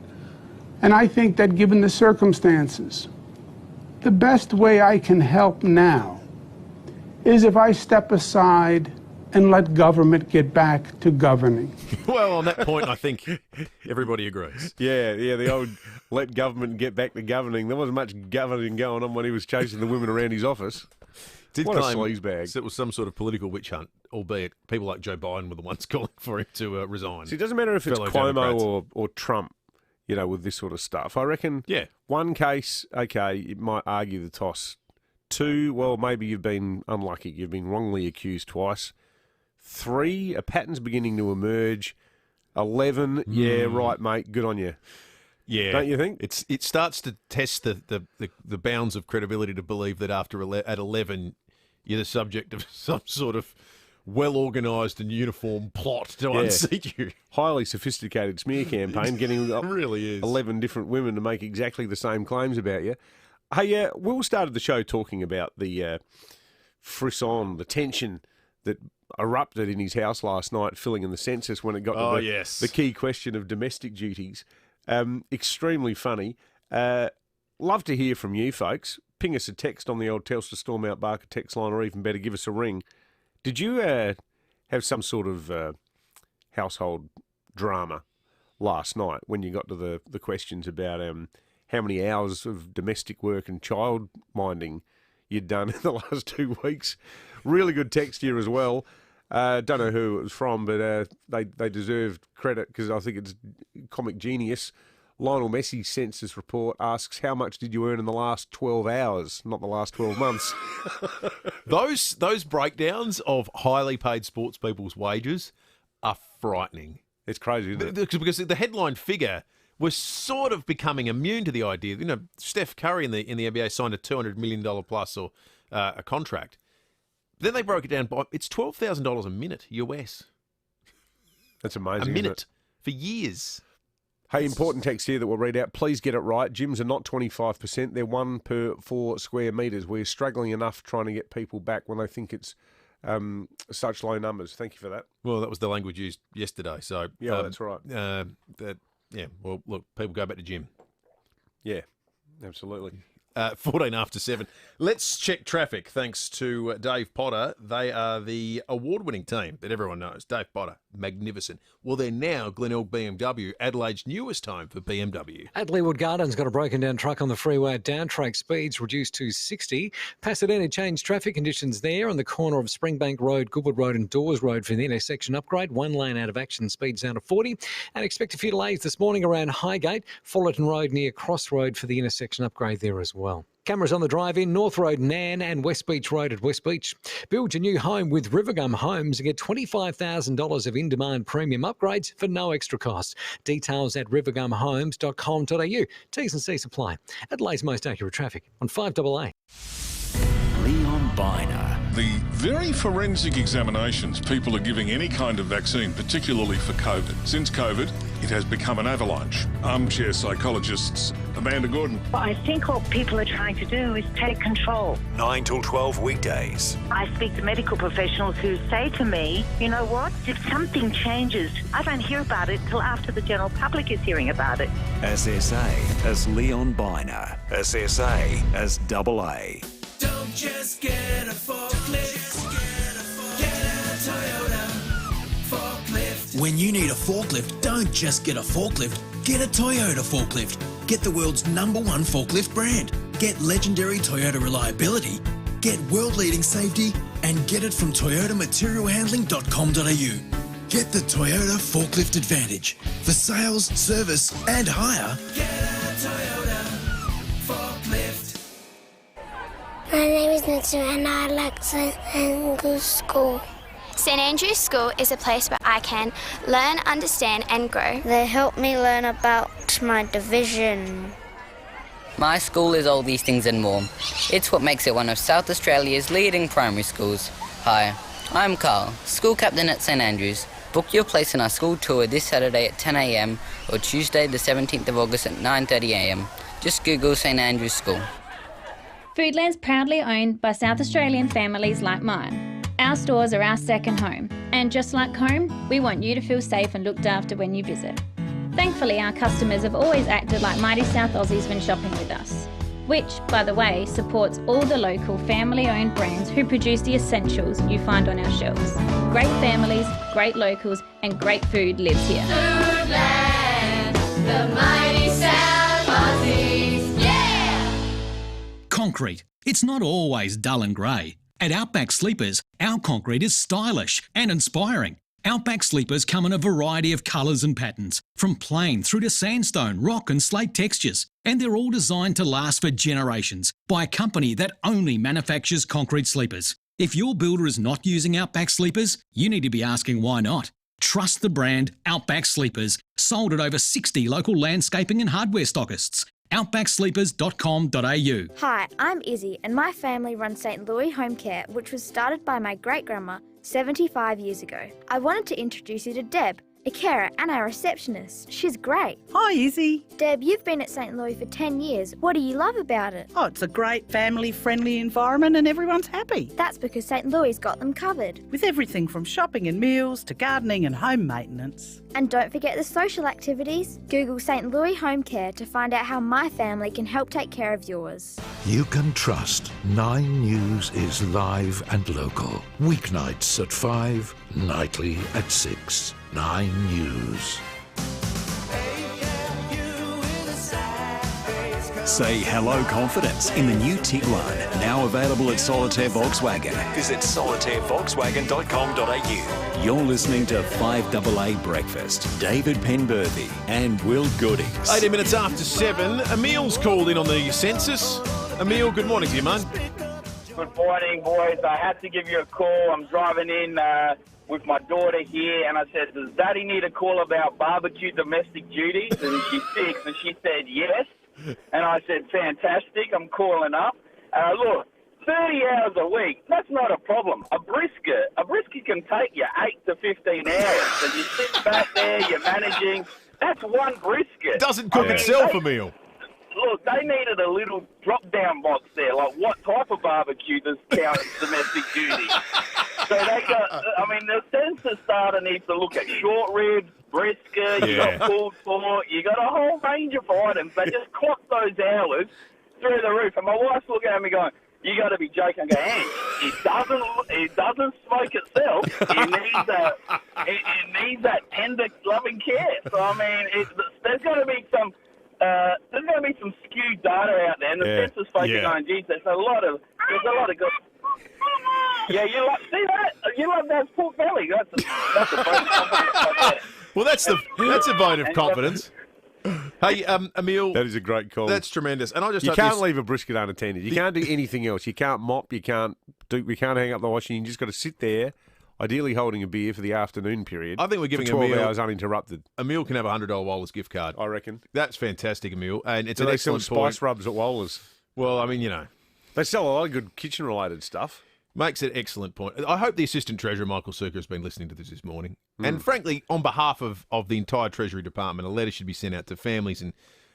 And I think that given the circumstances, the best way I can help now is if I step aside and let government get back to governing. Well, on that point, I think everybody agrees. Yeah, the old let government get back to governing. There wasn't much governing going on when he was chasing the women around his office. Did what a claim sleazebag. It was some sort of political witch hunt, albeit people like Joe Biden were the ones calling for him to resign. See, it doesn't matter if it's Cuomo or Trump, with this sort of stuff. I reckon one case, okay, it might argue the toss. 2, well, maybe you've been unlucky. You've been wrongly accused twice. 3, a pattern's beginning to emerge. 11, yeah, right, mate, good on you. Yeah, don't you think? It starts to test the bounds of credibility to believe that at 11 you're the subject of some sort of well-organised and uniform plot to unseat you. Highly sophisticated smear campaign, getting really is 11 different women to make exactly the same claims about you. Hey, Will started the show talking about the frisson, the tension that erupted in his house last night, filling in the census when it got to the key question of domestic duties. Extremely funny. Love to hear from you folks. Ping us a text on the old Telstra Storm Out Barker text line, or even better, give us a ring. Did you have some sort of household drama last night when you got to the questions about how many hours of domestic work and child minding you'd done in the last 2 weeks? Really good text here as well. Don't know who it was from, but they deserved credit because I think it's comic genius. Lionel Messi's census report asks, how much did you earn in the last 12 hours, not the last 12 months? Those breakdowns of highly paid sports people's wages are frightening. It's crazy, isn't it? Because the headline figure was sort of becoming immune to the idea. Steph Curry in the NBA signed a $200 million plus or a contract. Then they broke it down by it's $12,000 a minute US. That's amazing. A minute for years. Hey, important text here that we'll read out. Please get it right. Gyms are not 25%. They're 1 per 4 square metres. We're struggling enough trying to get people back when they think it's such low numbers. Thank you for that. Well, that was the language used yesterday. So that's right. Well, look, people go back to gym. Yeah, absolutely. 14 after 7. Let's check traffic thanks to Dave Potter. They are the award-winning team that everyone knows. Dave Potter, magnificent. Well, they're now Glenelg BMW, Adelaide's newest home for BMW. At Leeward Gardens, got a broken down truck on the freeway at Downtrack, speeds reduced to 60. Pasadena changed traffic conditions there on the corner of Springbank Road, Goodwood Road and Dawes Road for the intersection upgrade. One lane out of action, speeds down to 40. And expect a few delays this morning around Highgate, Fullerton Road near Cross Road for the intersection upgrade there as well. Cameras on the drive-in, North Road, Nan and West Beach Road at West Beach. Build your new home with Rivergum Homes and get $25,000 of in-demand premium upgrades for no extra cost. Details at rivergumhomes.com.au. T's and C's apply. Adelaide's most accurate traffic on 5AA. Leon Biner. The very forensic examinations people are giving any kind of vaccine, particularly for COVID. Since COVID, it has become an avalanche. Armchair psychologists Amanda Gordon. I think what people are trying to do is take control. 9 till 12 weekdays. I speak to medical professionals who say to me, you know what, if something changes, I don't hear about it till after the general public is hearing about it. SSA as Leon Biner. SSA as AA. Don't just get a forklift, get a Toyota forklift. When you need a forklift, don't just get a forklift, get a Toyota forklift. Get the world's #1 forklift brand. Get legendary Toyota reliability, get world-leading safety, and get it from toyotamaterialhandling.com.au. Get the Toyota Forklift Advantage for sales, service, and hire. Get a Toyota forklift. My name is Mitchell and I like St. Andrew's School. St. Andrew's School is a place where I can learn, understand and grow. They help me learn about my division. My school is all these things and more. It's what makes it one of South Australia's leading primary schools. Hi, I'm Carl, school captain at St. Andrews. Book your place in our school tour this Saturday at 10 a.m. or Tuesday the 17th of August at 9:30 a.m. Just Google St. Andrews School. Foodland's proudly owned by South Australian families like mine. Our stores are our second home, and just like home, we want you to feel safe and looked after when you visit. Thankfully, our customers have always acted like mighty South Aussies when shopping with us, which, by the way, supports all the local family-owned brands who produce the essentials you find on our shelves. Great families, great locals, and great food lives here. Foodland, the mighty South Aussies, yeah! Concrete. It's not always dull and grey. At Outback Sleepers, our concrete is stylish and inspiring. Outback Sleepers come in a variety of colours and patterns, from plain through to sandstone, rock and slate textures. And they're all designed to last for generations by a company that only manufactures concrete sleepers. If your builder is not using Outback Sleepers, you need to be asking why not. Trust the brand Outback Sleepers, sold at over 60 local landscaping and hardware stockists. outbacksleepers.com.au. Hi, I'm Izzy and my family runs St. Louis Home Care, which was started by my great-grandma 75 years ago. I wanted to introduce you to Deb, a carer and our receptionist. She's great. Hi, Izzy. Deb, you've been at St. Louis for 10 years. What do you love about it? Oh, it's a great family-friendly environment and everyone's happy. That's because St. Louis got them covered. With everything from shopping and meals to gardening and home maintenance. And don't forget the social activities. Google St. Louis Home Care to find out how my family can help take care of yours. You can trust 9 News is live and local. Weeknights at 5, nightly at 6. 9 News. Say hello confidence in the new Tiguan, now available at Solitaire Volkswagen. Visit solitairevolkswagen.com.au. You're listening to 5AA Breakfast. David Penberthy and Will Goodings. 18 minutes after 7. Emil's called in on the census. Emil, good morning to you, mate. Good morning, boys. I had to give you a call. I'm driving in with my daughter here, and I said, does Daddy need a call about barbecue domestic duties? And she's 6, and she said yes. And I said, fantastic, I'm calling up. Look, 30 hours a week, that's not a problem. A brisket can take you 8 to 15 hours. And you sit back there, you're managing. That's one brisket. It doesn't cook itself, Emil. Look, they needed a little drop-down box there, like what type of barbecue does count as domestic duty? So Spencer Starter needs to look at short ribs, brisket, you got pulled pork, you got a whole range of items. They just clock those hours through the roof. And my wife's looking at me going, you got to be joking. I go, Ange, it doesn't smoke itself. It needs that tender, loving care. So, I mean, there's going to be some skewed data out there. And the census folks are going, geez, there's a lot of good... Yeah, see that? You love that pork belly. That's a vote of confidence right there. Well, that's a vote of confidence. Hey, Emil. That is a great call. That's tremendous. And you can't leave a brisket unattended. You can't do anything else. You can't mop. You can't hang up the washing. You just got to sit there, ideally holding a beer for the afternoon period. I think we're giving 12 hours uninterrupted. Emil can have a $100 Waller's gift card. I reckon. That's fantastic, Emil. And it's an excellent sell spice rubs at Waller's? Well, I mean, you know. They sell a lot of good kitchen-related stuff. Makes an excellent point. I hope the Assistant Treasurer, Michael Suker, has been listening to this morning. And frankly, on behalf of the entire Treasury Department, a letter should be sent out to families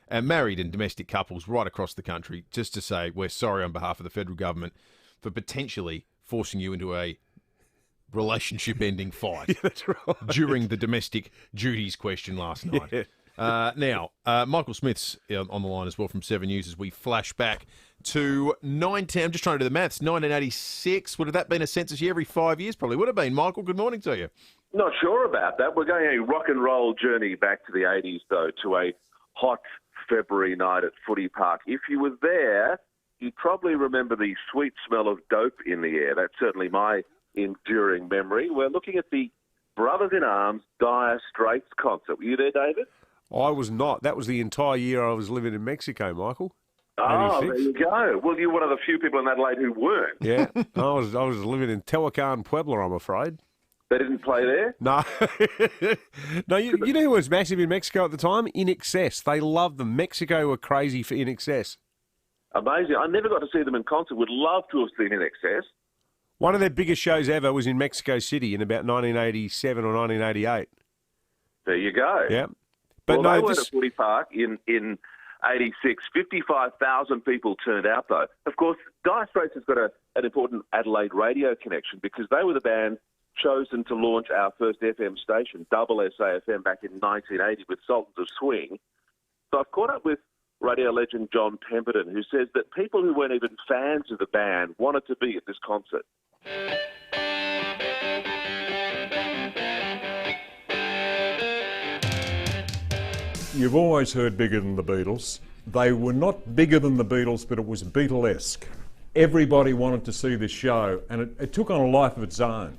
and married and domestic couples right across the country just to say we're sorry on behalf of the federal government for potentially forcing you into a relationship-ending fight during the domestic duties question last night. Now, Michael Smith's on the line as well from 7 News as we flash back to I'm just trying to do the maths, 1986. Would have that been a census year every 5 years? Probably would have been. Michael, good morning to you. Not sure about that. We're going a rock and roll journey back to the 80s, though, to a hot February night at Footy Park. If you were there, you'd probably remember the sweet smell of dope in the air. That's certainly my enduring memory. We're looking at the Brothers in Arms Dire Straits concert. Were you there, David? I was not. That was the entire year I was living in Mexico, Michael. Oh, there you go. Well, you're one of the few people in Adelaide who weren't. Yeah, I was living in Tehuacan, Puebla, I'm afraid. They didn't play there? No. No, you know who was massive in Mexico at the time? In Excess. They loved them. Mexico were crazy for In Excess. Amazing. I never got to see them in concert. Would love to have seen In Excess. One of their biggest shows ever was in Mexico City in about 1987 or 1988. There you go. Yeah. But they weren't at Footy Park in 86. 55,000 people turned out, though. Of course, Dire Straits has got an important Adelaide radio connection because they were the band chosen to launch our first FM station, Double SAFM, back in 1980 with Sultans of Swing. So I've caught up with radio legend John Penberthy, who says that people who weren't even fans of the band wanted to be at this concert. You've always heard bigger than the Beatles. They were not bigger than the Beatles, but it was Beatlesque. Everybody wanted to see this show, and it took on a life of its own.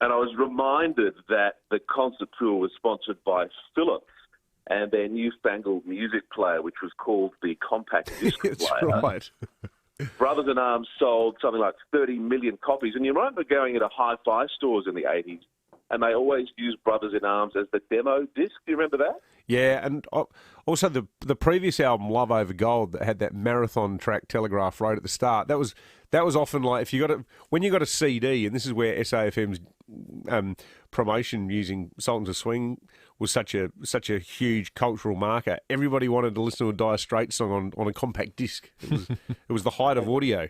And I was reminded that the concert tour was sponsored by Philips and their newfangled music player, which was called the compact disc player. That's right. Brothers in Arms sold something like 30 million copies. And you remember going into hi-fi stores in the 80s, and they always used Brothers in Arms as the demo disc. Do you remember that? Yeah, and also the previous album, Love Over Gold, that had that marathon track, Telegraph Road, at the start. That was often like when you got a CD, and this is where SAFM's promotion using Sultans of Swing was such a huge cultural marker. Everybody wanted to listen to a Dire Straits song on a compact disc. It was the height of audio.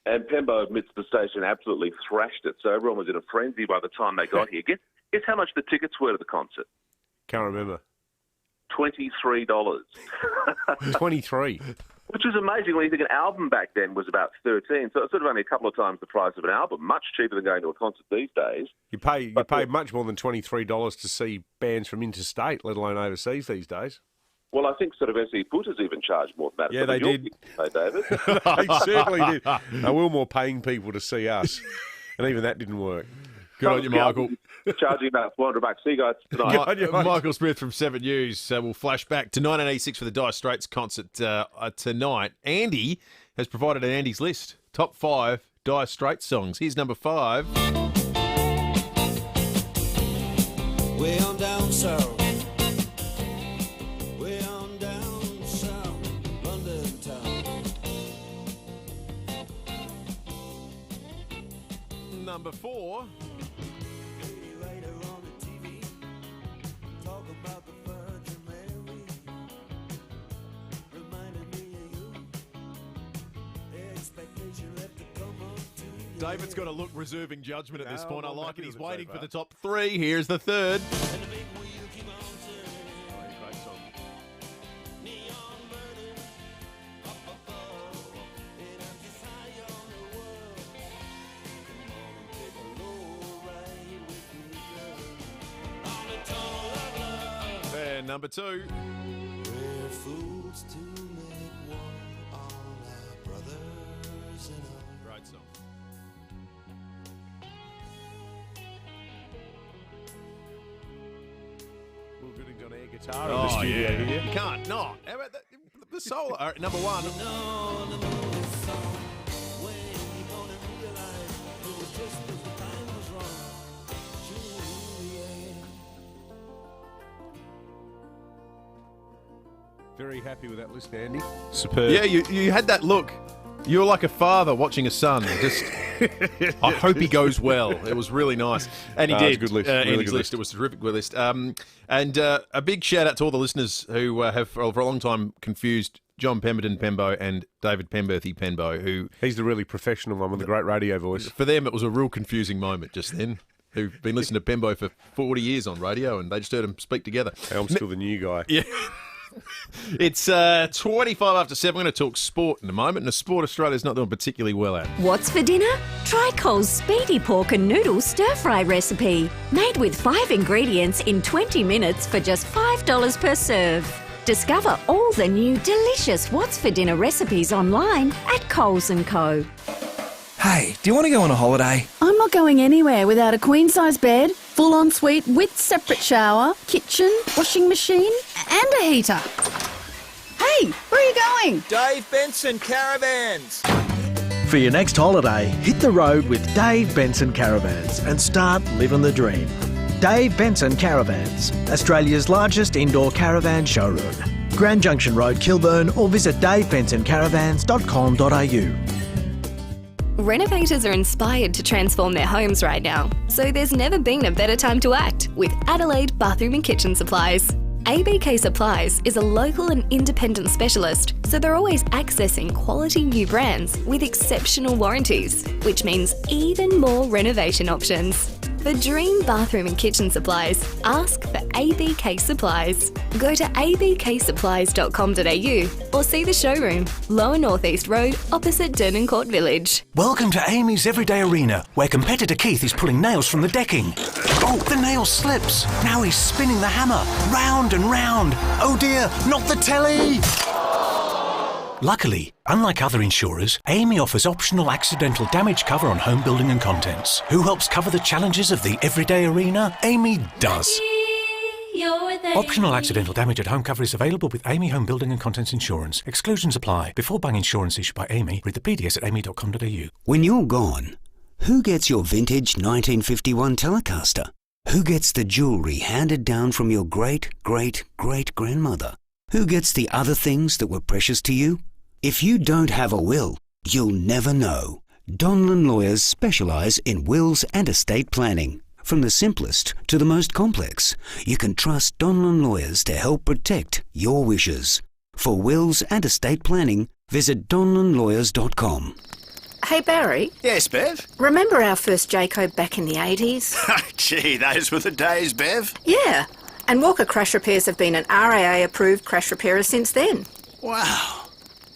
And Pembo admits the station absolutely thrashed it, so everyone was in a frenzy by the time they got here. Guess how much the tickets were to the concert? Can't remember. $23. 23. Which was amazing when you think an album back then was about 13, so it's sort of only a couple of times the price of an album. Much cheaper than going to a concert these days. You pay much more than $23 to see bands from interstate, let alone overseas these days. Well, I think sort of SE Putters even charged more than that. Yeah, they did. Hey, David. They certainly did. They were more paying people to see us, and even that didn't work. Good on you, Michael. Charging about $400. See you guys tonight. Michael Smith from 7 News. We'll flash back to 1986 for the Dire Straits concert tonight. Andy has provided an Andy's list. Top 5 Dire Straits songs. Here's number 5. Way on down south. Way on down south. London town. Number 4. David's got a look reserving judgment at this point. I like it. He's waiting for the top three. Here's the third. And number two. We're fools to make war on our brothers and our... Great song. Will Goodings on air guitar in the studio here. You can't not. How about the solo? All right, number one. Very happy with that list, Andy. Superb. Yeah, you had that look. You were like a father watching a son. Just, I hope he goes well. It was really nice. And he did. It's a good list. Really Andy's good list. It was a terrific list. And a big shout out to all the listeners who have for a long time confused John Pemberton Pembo and David Penberthy Penbo, who... He's the really professional one with the great radio voice. For them, it was a real confusing moment just then. Who've been listening to Pembo for 40 years on radio, and they just heard them speak together. I'm still the new guy. Yeah. It's 25 after 7. We're going to talk sport in a moment, and a sport Australia's not doing particularly well at. What's for dinner? Try Cole's speedy pork and noodle stir-fry recipe. Made with 5 ingredients in 20 minutes for just $5 per serve. Discover all the new delicious What's for Dinner recipes online at Coles & Co. Hey, do you want to go on a holiday? I'm not going anywhere without a queen-size bed, full ensuite with separate shower, kitchen, washing machine and a heater. Hey, where are you going? Dave Benson Caravans. For your next holiday, hit the road with Dave Benson Caravans and start living the dream. Dave Benson Caravans, Australia's largest indoor caravan showroom. Grand Junction Road, Kilburn, or visit davebensoncaravans.com.au. Renovators are inspired to transform their homes right now, so there's never been a better time to act with Adelaide Bathroom and Kitchen Supplies. ABK Supplies is a local and independent specialist, so they're always accessing quality new brands with exceptional warranties, which means even more renovation options. For dream bathroom and kitchen supplies, ask for ABK Supplies. Go to abksupplies.com.au or see the showroom, Lower North East Road, opposite Durnan Court Village. Welcome to Amy's Everyday Arena, where competitor Keith is pulling nails from the decking. Oh, the nail slips. Now he's spinning the hammer, round and round. Oh dear, not the telly! Luckily, unlike other insurers, Amy offers optional accidental damage cover on home building and contents. Who helps cover the challenges of the everyday arena? Amy does. Optional accidental damage at home cover is available with Amy Home Building and Contents Insurance. Exclusions apply. Before buying insurance issued by Amy, read the PDS at amy.com.au. When you're gone, who gets your vintage 1951 Telecaster? Who gets the jewellery handed down from your great-great-great-grandmother? Who gets the other things that were precious to you? If you don't have a will, you'll never know. Donlan Lawyers specialise in wills and estate planning. From the simplest to the most complex, you can trust Donlan Lawyers to help protect your wishes. For wills and estate planning, visit donlanlawyers.com. Hey Barry. Yes, Bev? Remember our first Jayco back in the 80s? Gee, those were the days, Bev. Yeah. And Walker Crash Repairs have been an RAA-approved crash repairer since then. Wow.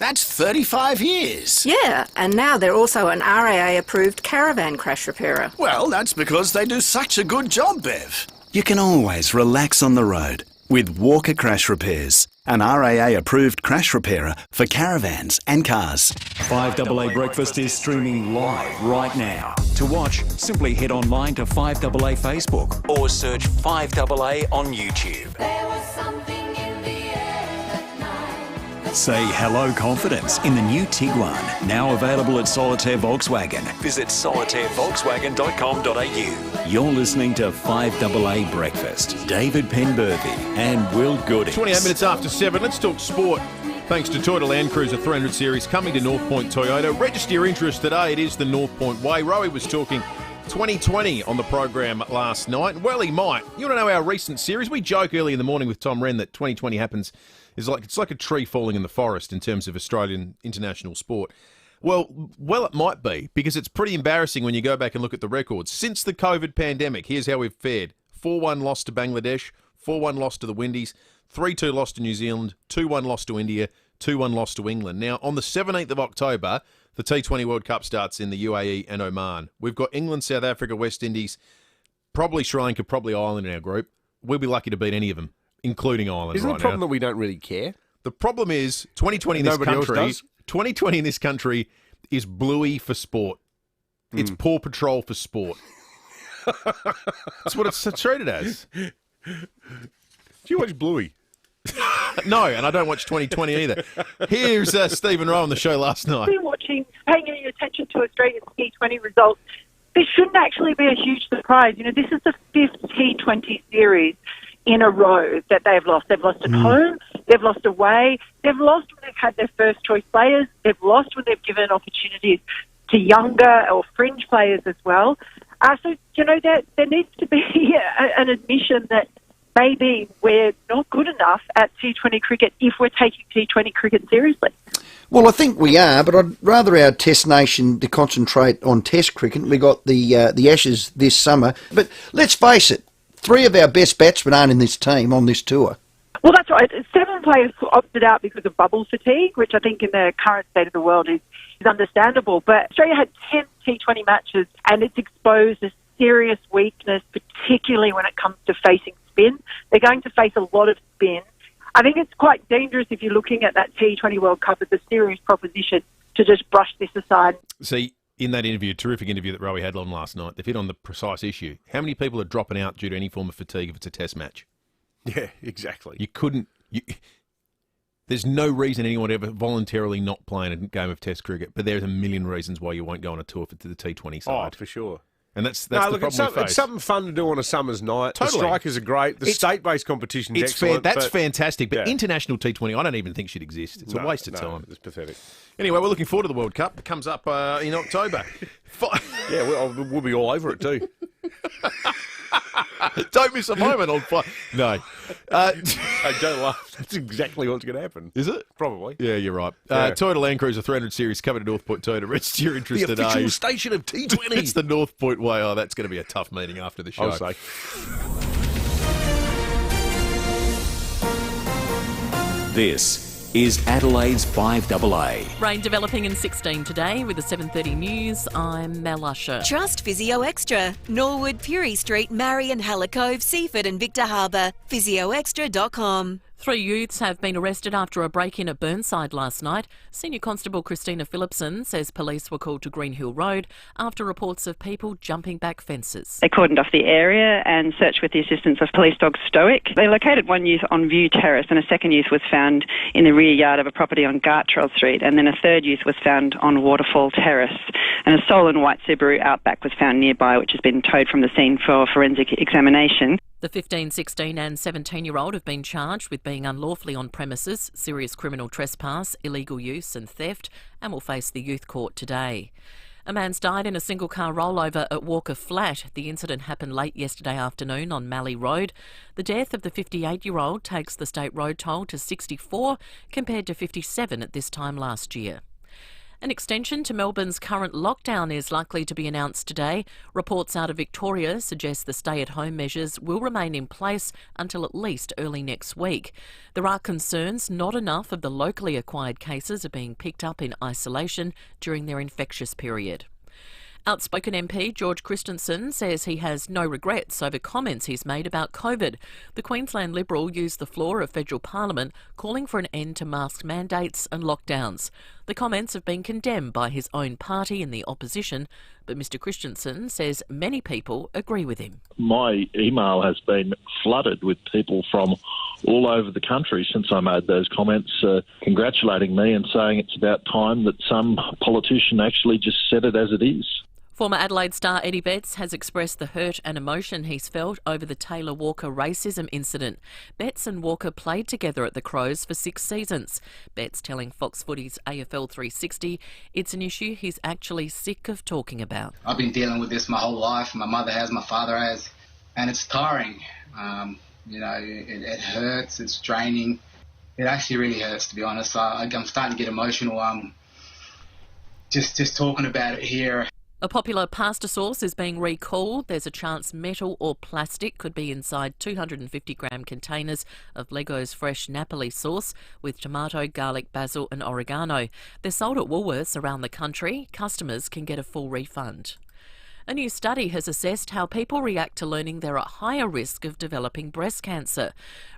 That's 35 years. Yeah, and now they're also an RAA-approved caravan crash repairer. Well, that's because they do such a good job, Bev. You can always relax on the road with Walker Crash Repairs, an RAA-approved crash repairer for caravans and cars. 5AA Breakfast is streaming live right now. To watch, simply head online to 5AA Facebook or search 5AA on YouTube. There was something in the air that night. Say hello confidence in the new Tiguan, now available at Solitaire Volkswagen. Visit solitairevolkswagen.com.au. You're listening to 5AA Breakfast. David Penberthy and Will Goodings. 28 minutes after 7, let's talk sport. Thanks to Toyota Land Cruiser 300 Series coming to North Point Toyota. Register your interest today. It is the North Point way. Rowie was talking 2020 on the program last night. Well, he might. You want to know our recent series? We joke early in the morning with Tom Wren that 2020 happens. It's like a tree falling in the forest in terms of Australian international sport. Well, it might be, because it's pretty embarrassing when you go back and look at the records. Since the COVID pandemic, here's how we've fared. 4-1 loss to Bangladesh, 4-1 loss to the Windies, 3-2 loss to New Zealand, 2-1 loss to India, 2-1 loss to England. Now, on the 17th of October, the T20 World Cup starts in the UAE and Oman. We've got England, South Africa, West Indies, probably Sri Lanka, probably Ireland in our group. We'll be lucky to beat any of them, including Ireland. Isn't right the problem now. that we don't really care? The problem is 2020 in this Nobody else country. does? 2020 in this country is Bluey for sport. It's Paw Patrol for sport. That's what it's treated as. Do you watch Bluey? No, and I don't watch 2020 either. Here's Stephen Rowe on the show last night. Been watching, paying any attention to Australia's T20 results. This shouldn't actually be a huge surprise. You know, this is the 5th T20 series in a row that they've lost. They've lost at home, they've lost away, they've lost when they've had their first choice players, they've lost when they've given opportunities to younger or fringe players as well. So, you know, there needs to be an admission that maybe we're not good enough at T20 cricket if we're taking T20 cricket seriously. Well, I think we are, but I'd rather our Test nation to concentrate on Test cricket. We got the Ashes this summer, but let's face it, 3 of our best batsmen aren't in this team on this tour. Well, that's right. 7 players opted out because of bubble fatigue, which I think in the current state of the world is understandable. But Australia had 10 T20 matches, and it's exposed a serious weakness, particularly when it comes to facing spin. They're going to face a lot of spin. I think it's quite dangerous if you're looking at that T20 World Cup as a serious proposition to just brush this aside. See, in that interview, terrific interview that Rowie had on last night, they've hit on the precise issue. How many people are dropping out due to any form of fatigue if it's a Test match? Yeah, exactly. You couldn't... There's no reason anyone would ever voluntarily not playing a game of Test cricket, but there's a million reasons why you won't go on a tour for the T20 side. Oh, for sure. And that's the problem we face. It's something fun to do on a summer's night. Totally. The strikers are great. The state-based competition's excellent. That's fantastic, but international T20, I don't even think should exist. It's a waste of time. It's pathetic. Anyway, we're looking forward to the World Cup. It comes up in October. Yeah, we'll be all over it too. Don't miss a moment on fire. No. Hey, don't laugh. That's exactly what's going to happen. Is it? Probably. Yeah, you're right. Yeah. Toyota Land Cruiser 300 Series coming to North Point Toyota. Register your interest today. The official station of T20. It's the North Point way. Oh, that's going to be a tough meeting after the show. I'll say. This is Adelaide's 5AA. Rain developing in 16 today with the 7:30 news. I'm Mel Usher. Trust Physio Extra. Norwood, Purie Street, Marion, Halla Cove, Seaford and Victor Harbour. PhysioExtra.com. 3 youths have been arrested after a break-in at Burnside last night. Senior Constable Christina Phillipson says police were called to Greenhill Road after reports of people jumping back fences. They cordoned off the area and searched with the assistance of police dog Stoic. They located one youth on View Terrace and a second youth was found in the rear yard of a property on Gartrell Street, and then a third youth was found on Waterfall Terrace. And a stolen white Subaru Outback was found nearby, which has been towed from the scene for forensic examination. The 15, 16 and 17-year-old have been charged with being unlawfully on premises, serious criminal trespass, illegal use and theft, and will face the youth court today. A man's died in a single-car rollover at Walker Flat. The incident happened late yesterday afternoon on Mallee Road. The death of the 58-year-old takes the state road toll to 64 compared to 57 at this time last year. An extension to Melbourne's current lockdown is likely to be announced today. Reports out of Victoria suggest the stay-at-home measures will remain in place until at least early next week. There are concerns not enough of the locally acquired cases are being picked up in isolation during their infectious period. Outspoken MP George Christensen says he has no regrets over comments he's made about COVID. The Queensland Liberal used the floor of federal parliament calling for an end to mask mandates and lockdowns. The comments have been condemned by his own party in the opposition, but Mr Christensen says many people agree with him. My email has been flooded with people from all over the country since I made those comments, congratulating me and saying it's about time that some politician actually just said it as it is. Former Adelaide star Eddie Betts has expressed the hurt and emotion he's felt over the Taylor Walker racism incident. Betts and Walker played together at the Crows for 6 seasons. Betts telling Fox Footy's AFL 360 it's an issue he's actually sick of talking about. I've been dealing with this my whole life. My mother has, my father has, and it's tiring. It hurts, it's draining. It actually really hurts, to be honest. I'm starting to get emotional. just talking about it here. A popular pasta sauce is being recalled. There's a chance metal or plastic could be inside 250-gram containers of Lego's fresh Napoli sauce with tomato, garlic, basil and oregano. They're sold at Woolworths around the country. Customers can get a full refund. A new study has assessed how people react to learning they're at higher risk of developing breast cancer.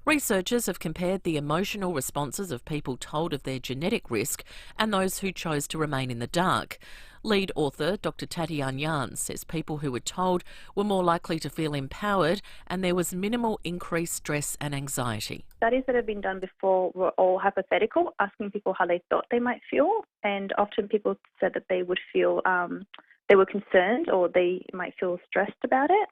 Researchers have compared the emotional responses of people told of their genetic risk and those who chose to remain in the dark. Lead author Dr. Tatiana Yan says people who were told were more likely to feel empowered and there was minimal increased stress and anxiety. Studies that have been done before were all hypothetical, asking people how they thought they might feel, and often people said that they would feel they were concerned or they might feel stressed about it.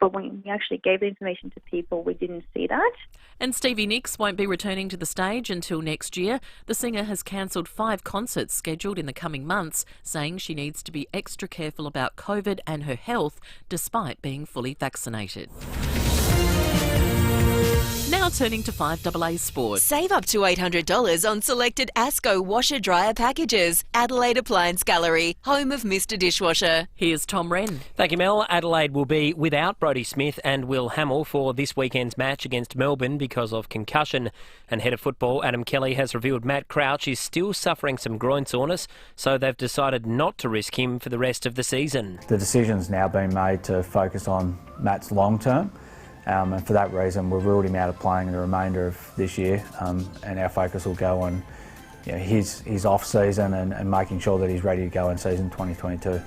But when we actually gave the information to people, we didn't see that. And Stevie Nicks won't be returning to the stage until next year. The singer has cancelled 5 concerts scheduled in the coming months, saying she needs to be extra careful about COVID and her health despite being fully vaccinated. Now turning to FIVEaa Sport. Save up to $800 on selected Asco washer dryer packages. Adelaide Appliance Gallery, home of Mr Dishwasher. Here's Tom Wren. Thank you, Mel. Adelaide will be without Brodie Smith and Will Hamill for this weekend's match against Melbourne because of concussion. And head of football Adam Kelly has revealed Matt Crouch is still suffering some groin soreness, so they've decided not to risk him for the rest of the season. The decision's now been made to focus on Matt's long term. And for that reason, we've ruled him out of playing the remainder of this year, and our focus will go on his off-season and making sure that he's ready to go in season 2022.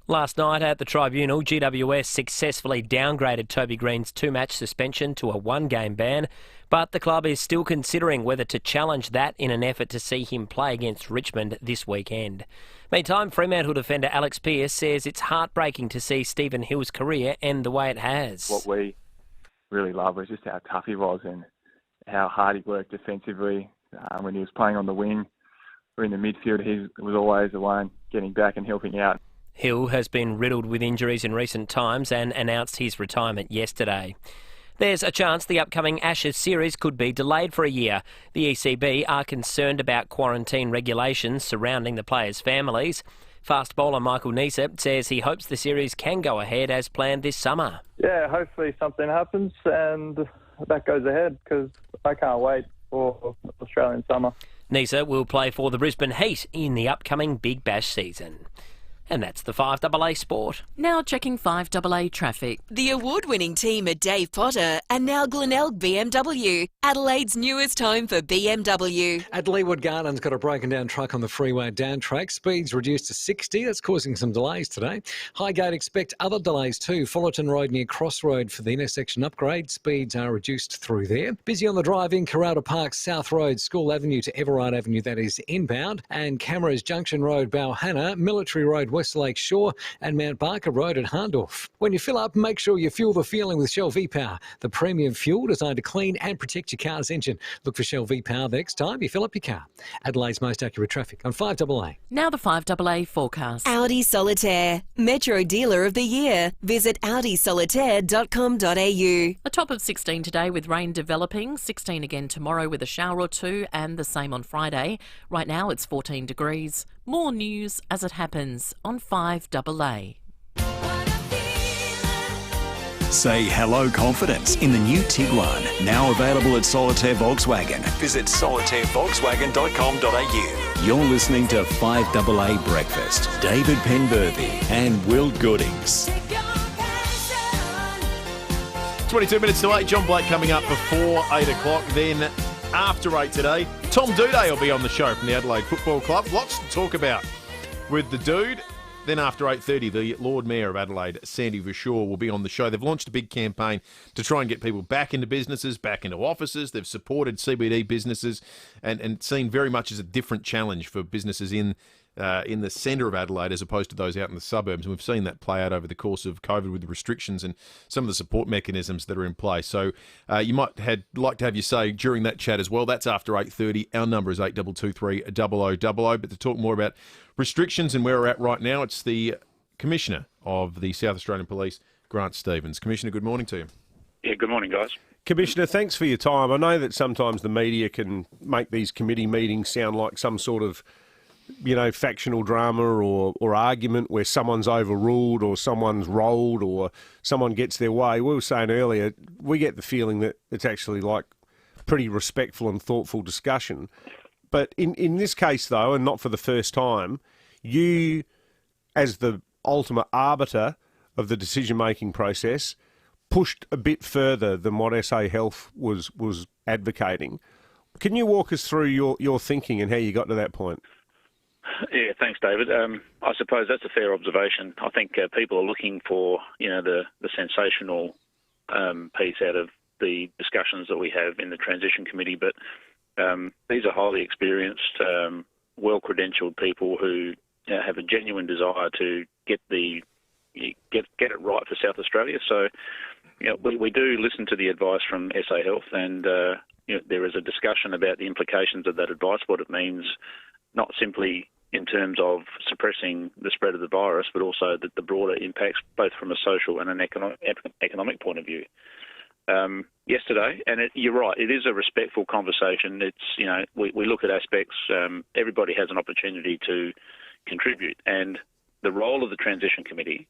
Last night at the tribunal, GWS successfully downgraded Toby Green's 2-match suspension to a 1-game ban, but the club is still considering whether to challenge that in an effort to see him play against Richmond this weekend. Meantime, Fremantle defender Alex Pearce says it's heartbreaking to see Stephen Hill's career end the way it has. What we really loved was just how tough he was and how hard he worked defensively. When he was playing on the wing or in the midfield, he was always the one getting back and helping out. Hill has been riddled with injuries in recent times and announced his retirement yesterday. There's a chance the upcoming Ashes series could be delayed for a year. The ECB are concerned about quarantine regulations surrounding the players' families. Fast bowler Michael Neser says he hopes the series can go ahead as planned this summer. Yeah, hopefully something happens and that goes ahead because I can't wait for Australian summer. Neser will play for the Brisbane Heat in the upcoming Big Bash season. And that's the FIVEaa Sport. Now checking FIVEaa traffic. The award-winning team at Dave Potter and now Glenelg BMW, Adelaide's newest home for BMW. At Leeward Gardens, got a broken down truck on the freeway down track. Speeds reduced to 60. That's causing some delays today. Highgate expect other delays too. Fullerton Road near Crossroad for the intersection upgrade. Speeds are reduced through there. Busy on the drive in Carralda Park, South Road, School Avenue to Everard Avenue, that is inbound. And Cameras Junction Road, Balhanna, Military Road, West Lake Shore and Mount Barker Road at Hahndorf. When you fill up, make sure you fuel the feeling with Shell V-Power, the premium fuel designed to clean and protect your car's engine. Look for Shell V-Power the next time you fill up your car. Adelaide's most accurate traffic on FIVEaa. Now the FIVEaa forecast. Audi Solitaire, Metro Dealer of the Year. Visit audisolitaire.com.au. A top of 16 today with rain developing, 16 again tomorrow with a shower or two and the same on Friday. Right now it's 14 degrees. More news as it happens on FIVEaa. Say hello confidence in the new Tiguan, now available at Solitaire Volkswagen. Visit solitairevolkswagen.com.au. You're listening to FIVEaa Breakfast. David Penberthy and Will Goodings. 22 minutes to 8. John Blake coming up before 8 o'clock. Then after 8 today, Tom Duday will be on the show from the Adelaide Football Club. Lots to talk about with the dude. Then after 8:30, the Lord Mayor of Adelaide, Sandy Verschoor, will be on the show. They've launched a big campaign to try and get people back into businesses, back into offices. They've supported CBD businesses and seen very much as a different challenge for businesses in the centre of Adelaide as opposed to those out in the suburbs. And we've seen that play out over the course of COVID with the restrictions and some of the support mechanisms that are in place. So you might like to have your say during that chat as well. That's after 8:30. Our number is 8223 0000. But to talk more about restrictions and where we're at right now, it's the Commissioner of the South Australian Police, Grant Stevens. Commissioner, good morning to you. Yeah, good morning, guys. Commissioner, thanks for your time. I know that sometimes the media can make these committee meetings sound like some sort of factional drama or argument where someone's overruled or someone's rolled or someone gets their way. We were saying earlier, we get the feeling that it's actually like pretty respectful and thoughtful discussion. But in this case, though, and not for the first time, you, as the ultimate arbiter of the decision-making process, pushed a bit further than what SA Health was advocating. Can you walk us through your thinking and how you got to that point? Yeah, thanks, David. I suppose that's a fair observation. I think people are looking for, the sensational piece out of the discussions that we have in the Transition Committee, but these are highly experienced, well-credentialed people who have a genuine desire to get it right for South Australia. So, we do listen to the advice from SA Health, and there is a discussion about the implications of that advice, what it means, not simply in terms of suppressing the spread of the virus, but also the broader impacts, both from a social and an economic point of view. Yesterday, and you're right, it is a respectful conversation. It's, we look at aspects, everybody has an opportunity to contribute, and the role of the Transition Committee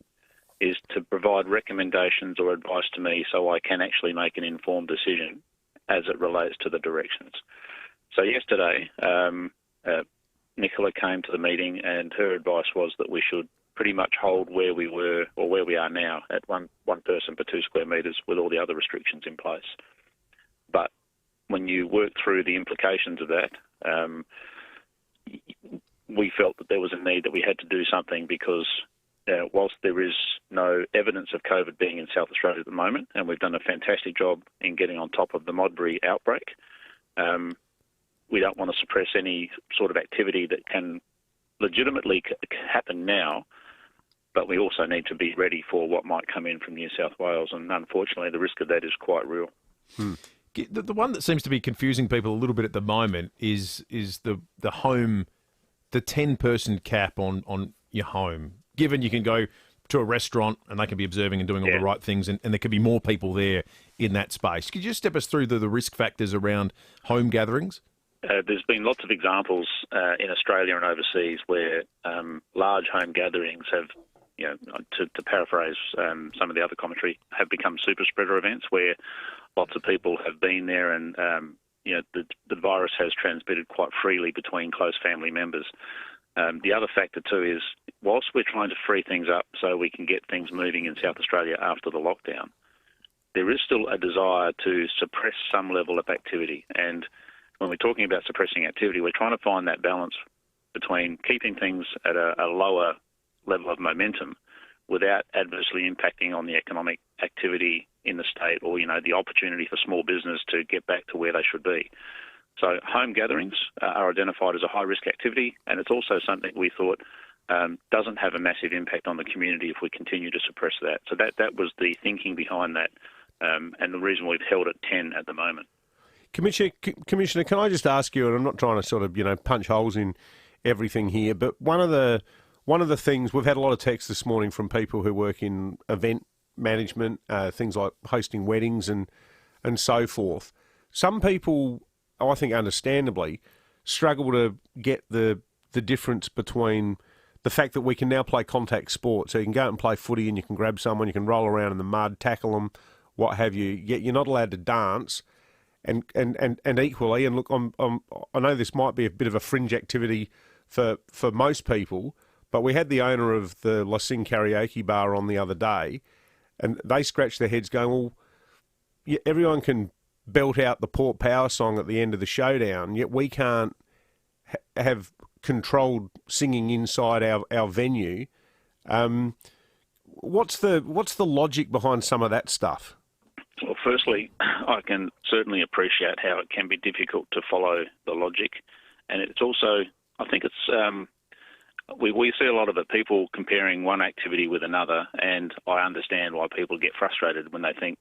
is to provide recommendations or advice to me so I can actually make an informed decision as it relates to the directions. So yesterday, Nicola came to the meeting and her advice was that we should pretty much hold where we were or where we are now at one person per 2 square metres with all the other restrictions in place. But when you work through the implications of that, we felt that there was a need that we had to do something because whilst there is no evidence of COVID being in South Australia at the moment, and we've done a fantastic job in getting on top of the Modbury outbreak, we don't want to suppress any sort of activity that can legitimately happen now, but we also need to be ready for what might come in from New South Wales, and unfortunately the risk of that is quite real. The one that seems to be confusing people a little bit at the moment is the home, the 10-person cap on your home. Given you can go to a restaurant and they can be observing and doing all the right things, and there could be more people there in that space. Could you just step us through the risk factors around home gatherings? There's been lots of examples in Australia and overseas where large home gatherings have, to paraphrase some of the other commentary, have become super spreader events where lots of people have been there and, the virus has transmitted quite freely between close family members. The other factor too is, whilst we're trying to free things up so we can get things moving in South Australia after the lockdown, there is still a desire to suppress some level of activity. And when we're talking about suppressing activity, we're trying to find that balance between keeping things at a lower level of momentum without adversely impacting on the economic activity in the state or, the opportunity for small business to get back to where they should be. So home gatherings are identified as a high-risk activity, and it's also something we thought doesn't have a massive impact on the community if we continue to suppress that. So that was the thinking behind that, and the reason we've held it 10 at the moment. Commissioner, can I just ask you, and I'm not trying to sort of, punch holes in everything here, but one of the things, we've had a lot of texts this morning from people who work in event management, things like hosting weddings and so forth. Some people, I think understandably, struggle to get the difference between the fact that we can now play contact sport. So you can go out and play footy and you can grab someone, you can roll around in the mud, tackle them, what have you, yet you're not allowed to dance. And equally, and look, I know this might be a bit of a fringe activity for most people, but we had the owner of the La Sing Karaoke Bar on the other day, and they scratched their heads going, well, yeah, everyone can belt out the Port Power song at the end of the showdown, yet we can't have controlled singing inside our venue. What's the logic behind some of that stuff? Well, firstly, I can certainly appreciate how it can be difficult to follow the logic, and it's also, I think it's, we see a lot of it, people comparing one activity with another, and I understand why people get frustrated when they think,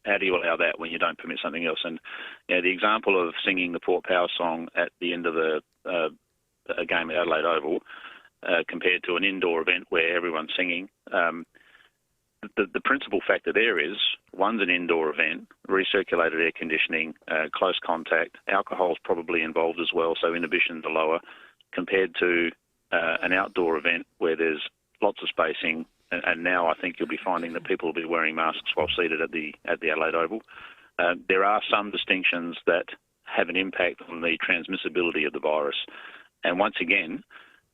how do you allow that when you don't permit something else? And the example of singing the Port Power song at the end of a game at Adelaide Oval compared to an indoor event where everyone's singing, the principal factor there is, one's an indoor event, recirculated air conditioning, close contact, alcohol's probably involved as well, so inhibitions are lower. compared to an outdoor event where there's lots of spacing. And now I think you'll be finding that people will be wearing masks while seated at the Adelaide Oval. There are some distinctions that have an impact on the transmissibility of the virus. And once again,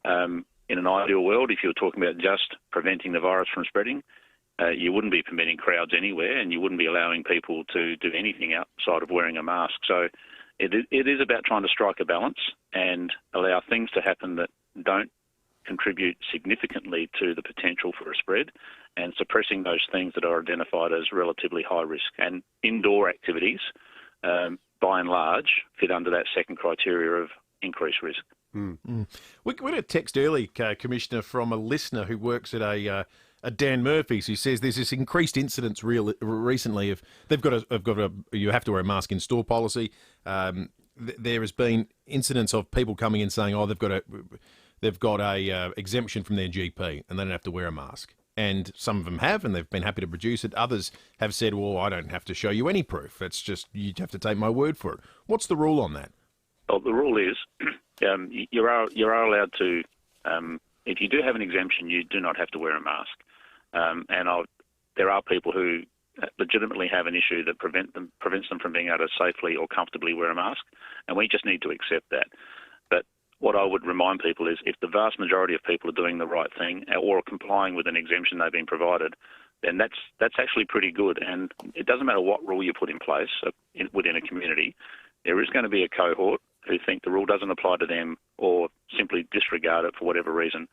in an ideal world, if you were talking about just preventing the virus from spreading, you wouldn't be permitting crowds anywhere, and you wouldn't be allowing people to do anything outside of wearing a mask. So it is about trying to strike a balance and allow things to happen that don't contribute significantly to the potential for a spread, and suppressing those things that are identified as relatively high risk. And indoor activities, by and large, fit under that second criteria of increased risk. We had a text early, Commissioner, from a listener who works at a Dan Murphy's, who says there's this increased incidence recently of you have to wear a mask in store policy. There has been incidents of people coming in saying, oh, they've got a exemption from their GP and they don't have to wear a mask. And some of them have, and they've been happy to produce it. Others have said, well, I don't have to show you any proof. It's just, you have to take my word for it. What's the rule on that? Well, the rule is you are allowed to, if you do have an exemption, you do not have to wear a mask. There are people who legitimately have an issue that prevents them from being able to safely or comfortably wear a mask, and we just need to accept that. But what I would remind people is if the vast majority of people are doing the right thing or complying with an exemption they've been provided, then that's actually pretty good. And it doesn't matter what rule you put in place within a community, there is going to be a cohort who think the rule doesn't apply to them or simply disregard it for whatever reason.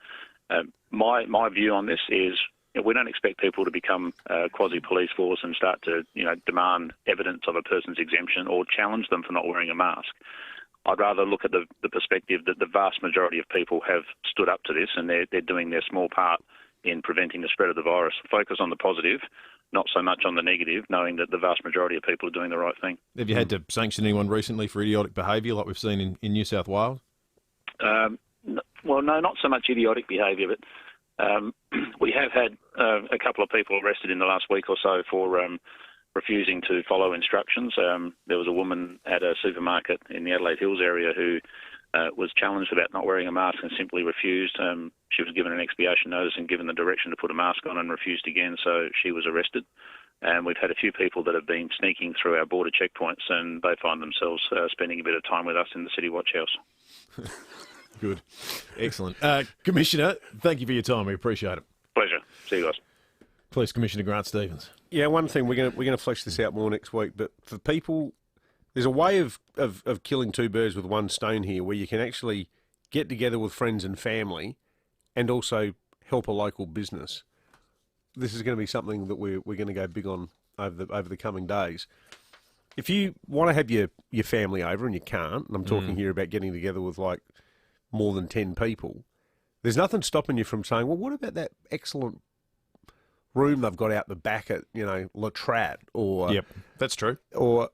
My view on this is we don't expect people to become quasi-police force and start to demand evidence of a person's exemption or challenge them for not wearing a mask. I'd rather look at the perspective that the vast majority of people have stood up to this and they're doing their small part in preventing the spread of the virus. Focus on the positive, not so much on the negative, knowing that the vast majority of people are doing the right thing. Have you had to sanction anyone recently for idiotic behaviour like we've seen in New South Wales? Well, no, not so much idiotic behaviour, but we have had a couple of people arrested in the last week or so for refusing to follow instructions. There was a woman at a supermarket in the Adelaide Hills area who was challenged about not wearing a mask and simply refused. She was given an expiation notice and given the direction to put a mask on and refused again, so she was arrested. And we've had a few people that have been sneaking through our border checkpoints, and they find themselves spending a bit of time with us in the City Watch House. Good. Excellent. Commissioner, thank you for your time. We appreciate it. Pleasure. See you guys. Police Commissioner Grant Stevens. Yeah, one thing, we're going to flesh this out more next week, but for people, there's a way of killing two birds with one stone here where you can actually get together with friends and family and also help a local business. This is going to be something that we're going to go big on over the coming days. If you want to have your family over and you can't, and I'm talking here about getting together with like more than 10 people, there's nothing stopping you from saying, well, what about that excellent room they've got out the back at, La Trat, or... Yep, that's true. Or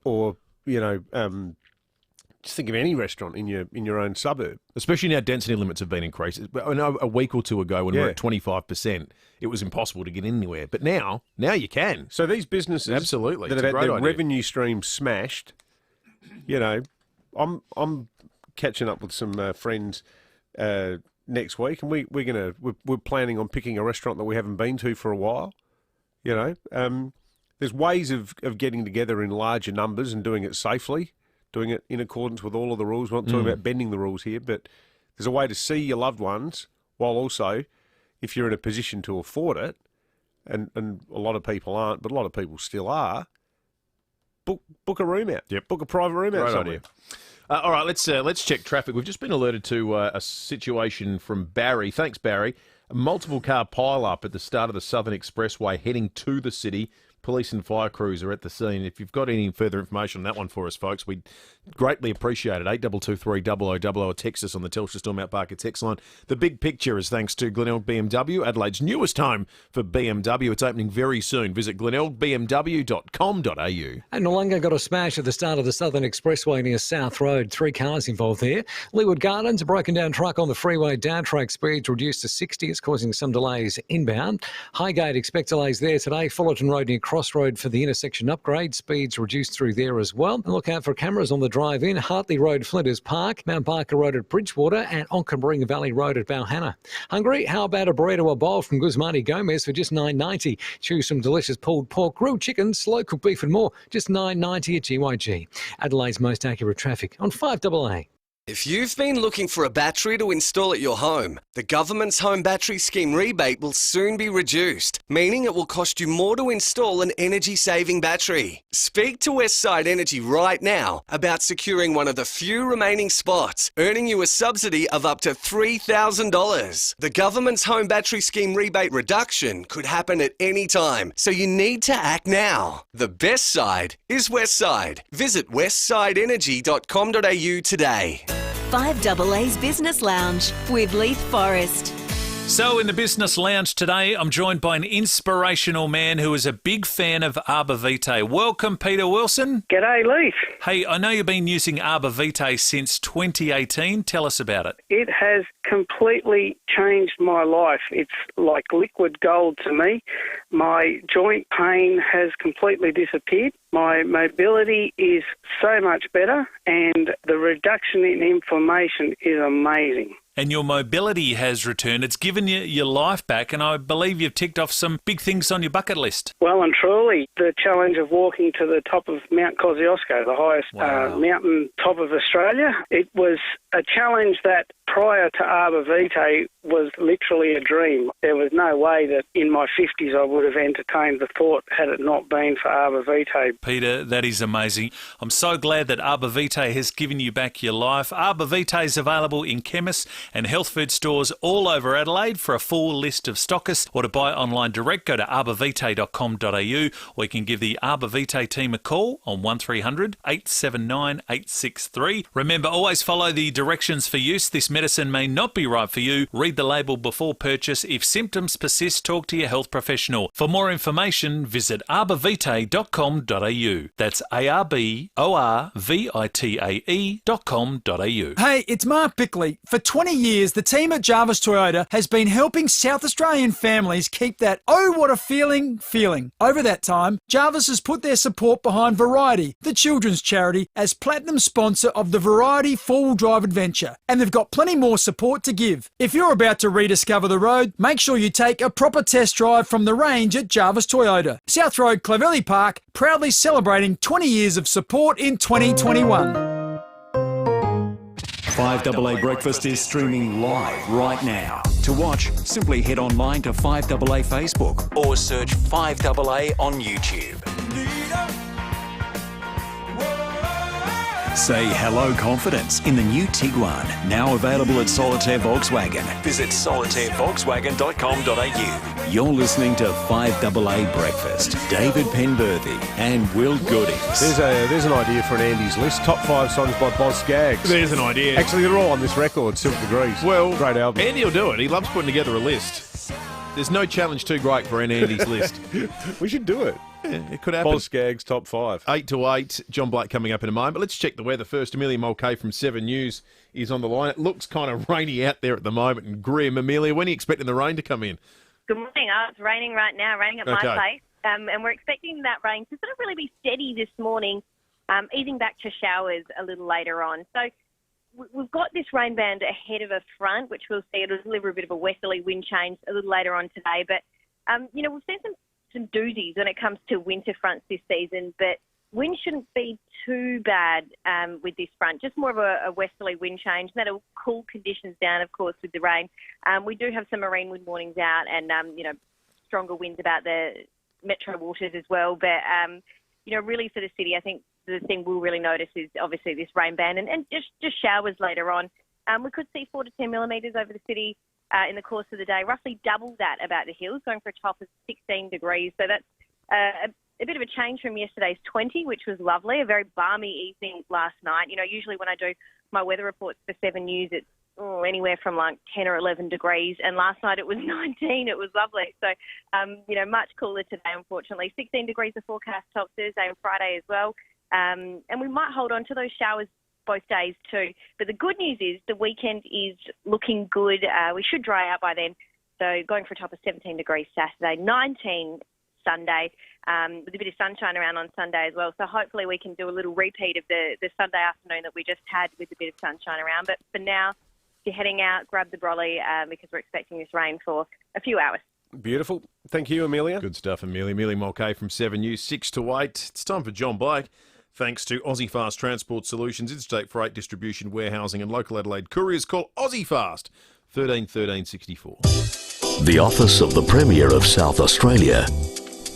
just think of any restaurant in your own suburb. Especially now density limits have been increased. I know a week or two ago when we were at 25%, it was impossible to get anywhere. But now you can. So these businesses absolutely that have had their revenue stream smashed, I'm catching up with some friends next week, and we're planning on picking a restaurant that we haven't been to for a while. There's ways of getting together in larger numbers and doing it safely, doing it in accordance with all of the rules. We're not talking about bending the rules here, but there's a way to see your loved ones while also, if you're in a position to afford it, and a lot of people aren't, but a lot of people still are, book a room out. Yep. Book a private room out somewhere. Idea. All right, let's check traffic. We've just been alerted to a situation from Barry. Thanks, Barry. A multiple car pile-up at the start of the Southern Expressway heading to the city. Police and fire crews are at the scene. If you've got any further information on that one for us, folks, we'd greatly appreciate it. 8223 0000 or text us on the Telstra Stormont Parker text line. The big picture is thanks to Glenelg BMW, Adelaide's newest home for BMW. It's opening very soon. Visit glenelgbmw.com.au. And Noongar got a smash at the start of the Southern Expressway near South Road. 3 cars involved there. Leeward Gardens, a broken down truck on the freeway. Down track speeds reduced to 60. It's causing some delays inbound. Highgate, expect delays there today. Fullerton Road near Cross Crossroad for the intersection upgrade. Speeds reduced through there as well. And look out for cameras on the drive-in. Hartley Road, Flinders Park, Mount Barker Road at Bridgewater, and Onkaparinga Valley Road at Balhanna. Hungry? How about a burrito or bowl from Guzmani Gomez for just $9.90? Choose some delicious pulled pork, grilled chicken, slow cooked beef and more. Just $9.90 at GYG. Adelaide's most accurate traffic on 5AA. If you've been looking for a battery to install at your home, the government's Home Battery Scheme rebate will soon be reduced, meaning it will cost you more to install an energy-saving battery. Speak to Westside Energy right now about securing one of the few remaining spots, earning you a subsidy of up to $3,000. The government's Home Battery Scheme rebate reduction could happen at any time, so you need to act now. The best side is Westside. Visit westsideenergy.com.au today. 5AA's Business Lounge with Leith Forrest. So in the Business Lounge today, I'm joined by an inspirational man who is a big fan of Arbor Vitae. Welcome, Peter Wilson. G'day, Leith. Hey, I know you've been using Arbor Vitae since 2018. Tell us about it. It has completely changed my life. It's like liquid gold to me. My joint pain has completely disappeared. My mobility is so much better, and the reduction in inflammation is amazing. And your mobility has returned. It's given you your life back, and I believe you've ticked off some big things on your bucket list. Well and truly, the challenge of walking to the top of Mount Kosciuszko, the highest mountain top of Australia. It was a challenge that prior to Arbor Vitae was literally a dream. There was no way that in my 50s I would have entertained the thought had it not been for Arbor Vitae. Peter, that is amazing. I'm so glad that Arbor Vitae has given you back your life. Arbor Vitae is available in chemists and health food stores all over Adelaide. For a full list of stockists or to buy online direct, go to arborvitae.com.au, or you can give the Arbor Vitae team a call on 1300 879 863. Remember, always follow the directions for use. This medicine may not be right for you. Read the label before purchase. If symptoms persist, talk to your health professional. For more information, visit arborvitae.com.au. That's arborvitae.com.au. Hey, it's Mark Bickley. For 20 years, the team at Jarvis Toyota has been helping South Australian families keep that "oh, what a feeling" feeling. Over that time, Jarvis has put their support behind Variety, the children's charity, as platinum sponsor of the Variety 4-wheel drive adventure, and they've got plenty more support to give. If you're about to rediscover the road, make sure you take a proper test drive from the range at Jarvis Toyota. South Road, Clovelly Park, proudly celebrating 20 years of support in 2021. 5AA Breakfast is streaming live right now. To watch, simply head online to 5AA Facebook or search 5AA on YouTube. Say hello confidence in the new Tiguan, now available at Solitaire Volkswagen. Visit solitairevolkswagen.com.au. You're listening to 5AA Breakfast. David Penberthy and Will Goodings. There's an idea for an Andy's list. Top 5 songs by Boz Skaggs. There's an idea. Actually, they're all on this record, Silk Degrees. Well, great album. Andy will do it. He loves putting together a list. There's no challenge too great for an Andy's list. We should do it. Yeah, it could happen. Boz Skaggs, top 5. 8 to 8. John Blake coming up in a moment. But let's check the weather first. Amelia Mulcahy from 7 News is on the line. It looks kind of rainy out there at the moment and grim. Amelia, when are you expecting the rain to come in? Good morning. It's raining right now, raining at my place. And we're expecting that rain to sort of really be steady this morning, easing back to showers a little later on. So we've got this rain band ahead of a front, which we'll see. It'll deliver a bit of a westerly wind change a little later on today. But, we've seen some doozies when it comes to winter fronts this season, but wind shouldn't be too bad with this front, just more of a westerly wind change. That'll cool conditions down, of course, with the rain. We do have some marine wind warnings out and, stronger winds about the metro waters as well. But, really for the city, I think the thing we'll really notice is obviously this rain band and just showers later on. We could see 4 to 10 millimetres over the city in the course of the day, roughly double that about the hills, going for a top of 16 degrees. So that's a bit of a change from yesterday's 20, which was lovely, a very balmy evening last night. Usually when I do my weather reports for 7 News, it's anywhere from like 10 or 11 degrees. And last night it was 19. It was lovely. So, much cooler today, unfortunately. 16 degrees the forecast top Thursday and Friday as well. And we might hold on to those showers both days too. But the good news is the weekend is looking good. We should dry out by then. So going for a top of 17 degrees Saturday, 19 Sunday, with a bit of sunshine around on Sunday as well. So hopefully we can do a little repeat of the Sunday afternoon that we just had with a bit of sunshine around. But for now, if you're heading out, grab the brolly because we're expecting this rain for a few hours. Beautiful. Thank you, Amelia. Good stuff, Amelia. Amelia Mulcahy from 7 News, 6 to 8. It's time for John Blake. Thanks to Aussie Fast Transport Solutions, interstate freight distribution, warehousing and local Adelaide couriers. Call Aussie Fast, 13 13 64. The Office of the Premier of South Australia,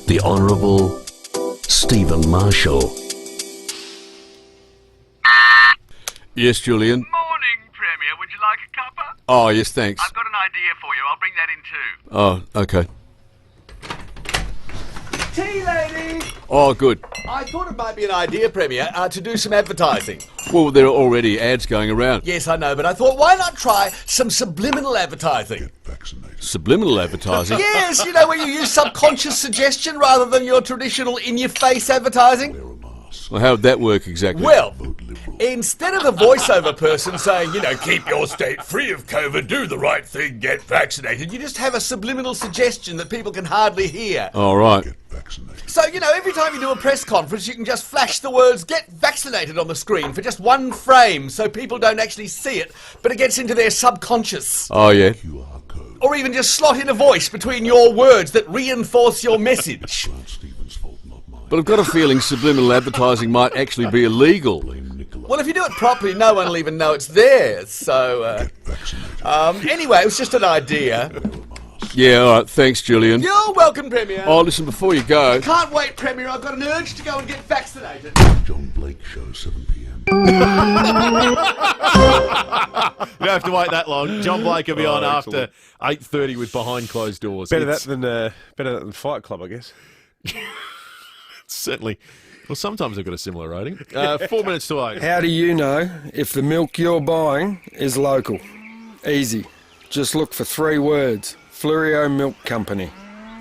the Honourable Stephen Marshall. Yes, Julian. Morning, Premier. Would you like a cuppa? Oh, yes, thanks. I've got an idea for you. I'll bring that in too. Oh, okay. Tea, lady! Oh, good. I thought it might be an idea, Premier, to do some advertising. Well, there are already ads going around. Yes, I know, but I thought, why not try some subliminal advertising? Subliminal advertising? Yes, you know, where you use subconscious suggestion rather than your traditional in-your-face advertising. Well, how would that work exactly? Well, instead of the voiceover person saying, you know, keep your state free of COVID, do the right thing, get vaccinated, you just have a subliminal suggestion that people can hardly hear. All right. So, you know, every time you do a press conference, you can just flash the words, get vaccinated on the screen for just one frame so people don't actually see it, but it gets into their subconscious. Oh, yeah. Or even just slot in a voice between your words that reinforce your message. But I've got a feeling subliminal advertising might actually be illegal. Well, if you do it properly, no one will even know it's there. So, anyway, it was just an idea. Yeah, all right. Thanks, Julian. You're welcome, Premier. Oh, listen, before you go... Can't wait, Premier. I've got an urge to go and get vaccinated. John Blake Show, 7 p.m. You don't have to wait that long. John Blake will be on after 8:30 with Behind Closed Doors. Better that than Fight Club, I guess. Certainly. Well, sometimes they've got a similar rating. 4 minutes to 8. How do you know if the milk you're buying is local? Easy. Just look for 3 words. FIVEaa Milk Company.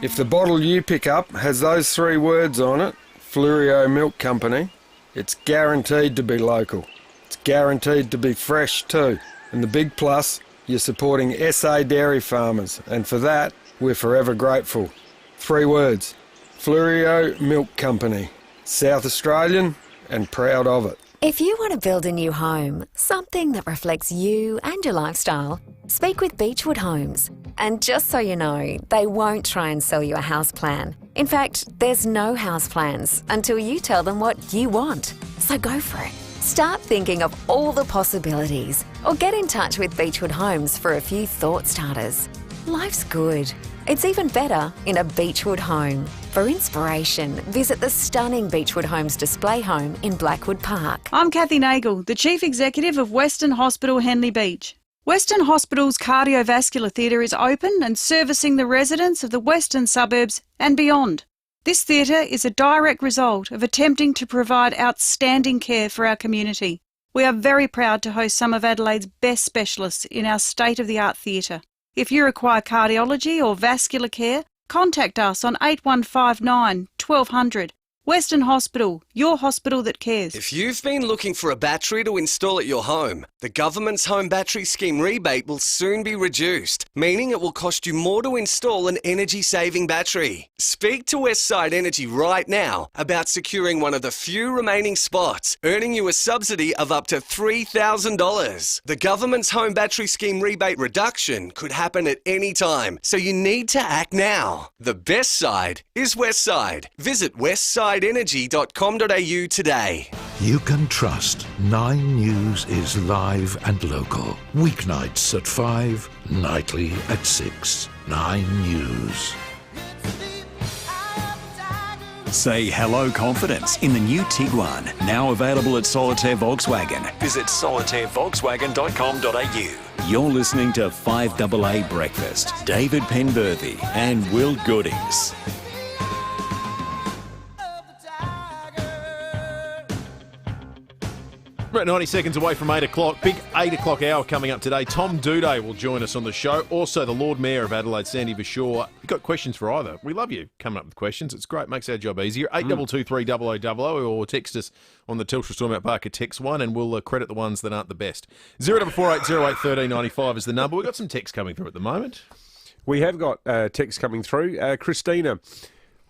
If the bottle you pick up has those 3 words on it, FIVEaa Milk Company, it's guaranteed to be local. It's guaranteed to be fresh too. And the big plus, you're supporting SA dairy farmers, and for that, we're forever grateful. 3 words. FIVEaa Milk Company. South Australian and proud of it. If you want to build a new home, something that reflects you and your lifestyle, speak with Beechwood Homes. And just so you know, they won't try and sell you a house plan. In fact, there's no house plans until you tell them what you want. So go for it. Start thinking of all the possibilities or get in touch with Beechwood Homes for a few thought starters. Life's good. It's even better in a Beechwood home. For inspiration, visit the stunning Beechwood Homes display home in Blackwood Park. I'm Kathy Nagel, the Chief Executive of Western Hospital Henley Beach. Western Hospital's cardiovascular theatre is open and servicing the residents of the western suburbs and beyond. This theatre is a direct result of attempting to provide outstanding care for our community. We are very proud to host some of Adelaide's best specialists in our state-of-the-art theatre. If you require cardiology or vascular care, contact us on 8159 1200. Western Hospital, your hospital that cares. If you've been looking for a battery to install at your home, the government's home battery scheme rebate will soon be reduced, meaning it will cost you more to install an energy-saving battery. Speak to Westside Energy right now about securing one of the few remaining spots, earning you a subsidy of up to $3,000. The government's home battery scheme rebate reduction could happen at any time, so you need to act now. The best side is Westside. Visit westsideenergy.com.au today. You can trust 9 News is live and local. Weeknights at 5, nightly at 6. 9 News. Say hello confidence in the new Tiguan, now available at Solitaire Volkswagen. Visit solitairevolkswagen.com.au. You're listening to 5AA Breakfast. David Penberthy and Will Goodings. We're at 90 seconds away from 8 o'clock. Big 8 o'clock hour coming up today. Tom Duday will join us on the show. Also, the Lord Mayor of Adelaide, Sandy Verschoor. You've got questions for either. We love you coming up with questions. It's great. Makes our job easier. 8223 0000 or text us on the Telstra Stormont Parker text one and we'll credit the ones that aren't the best. 0448 08 1395 is the number. We've got some text coming through at the moment. We have got text coming through. Christina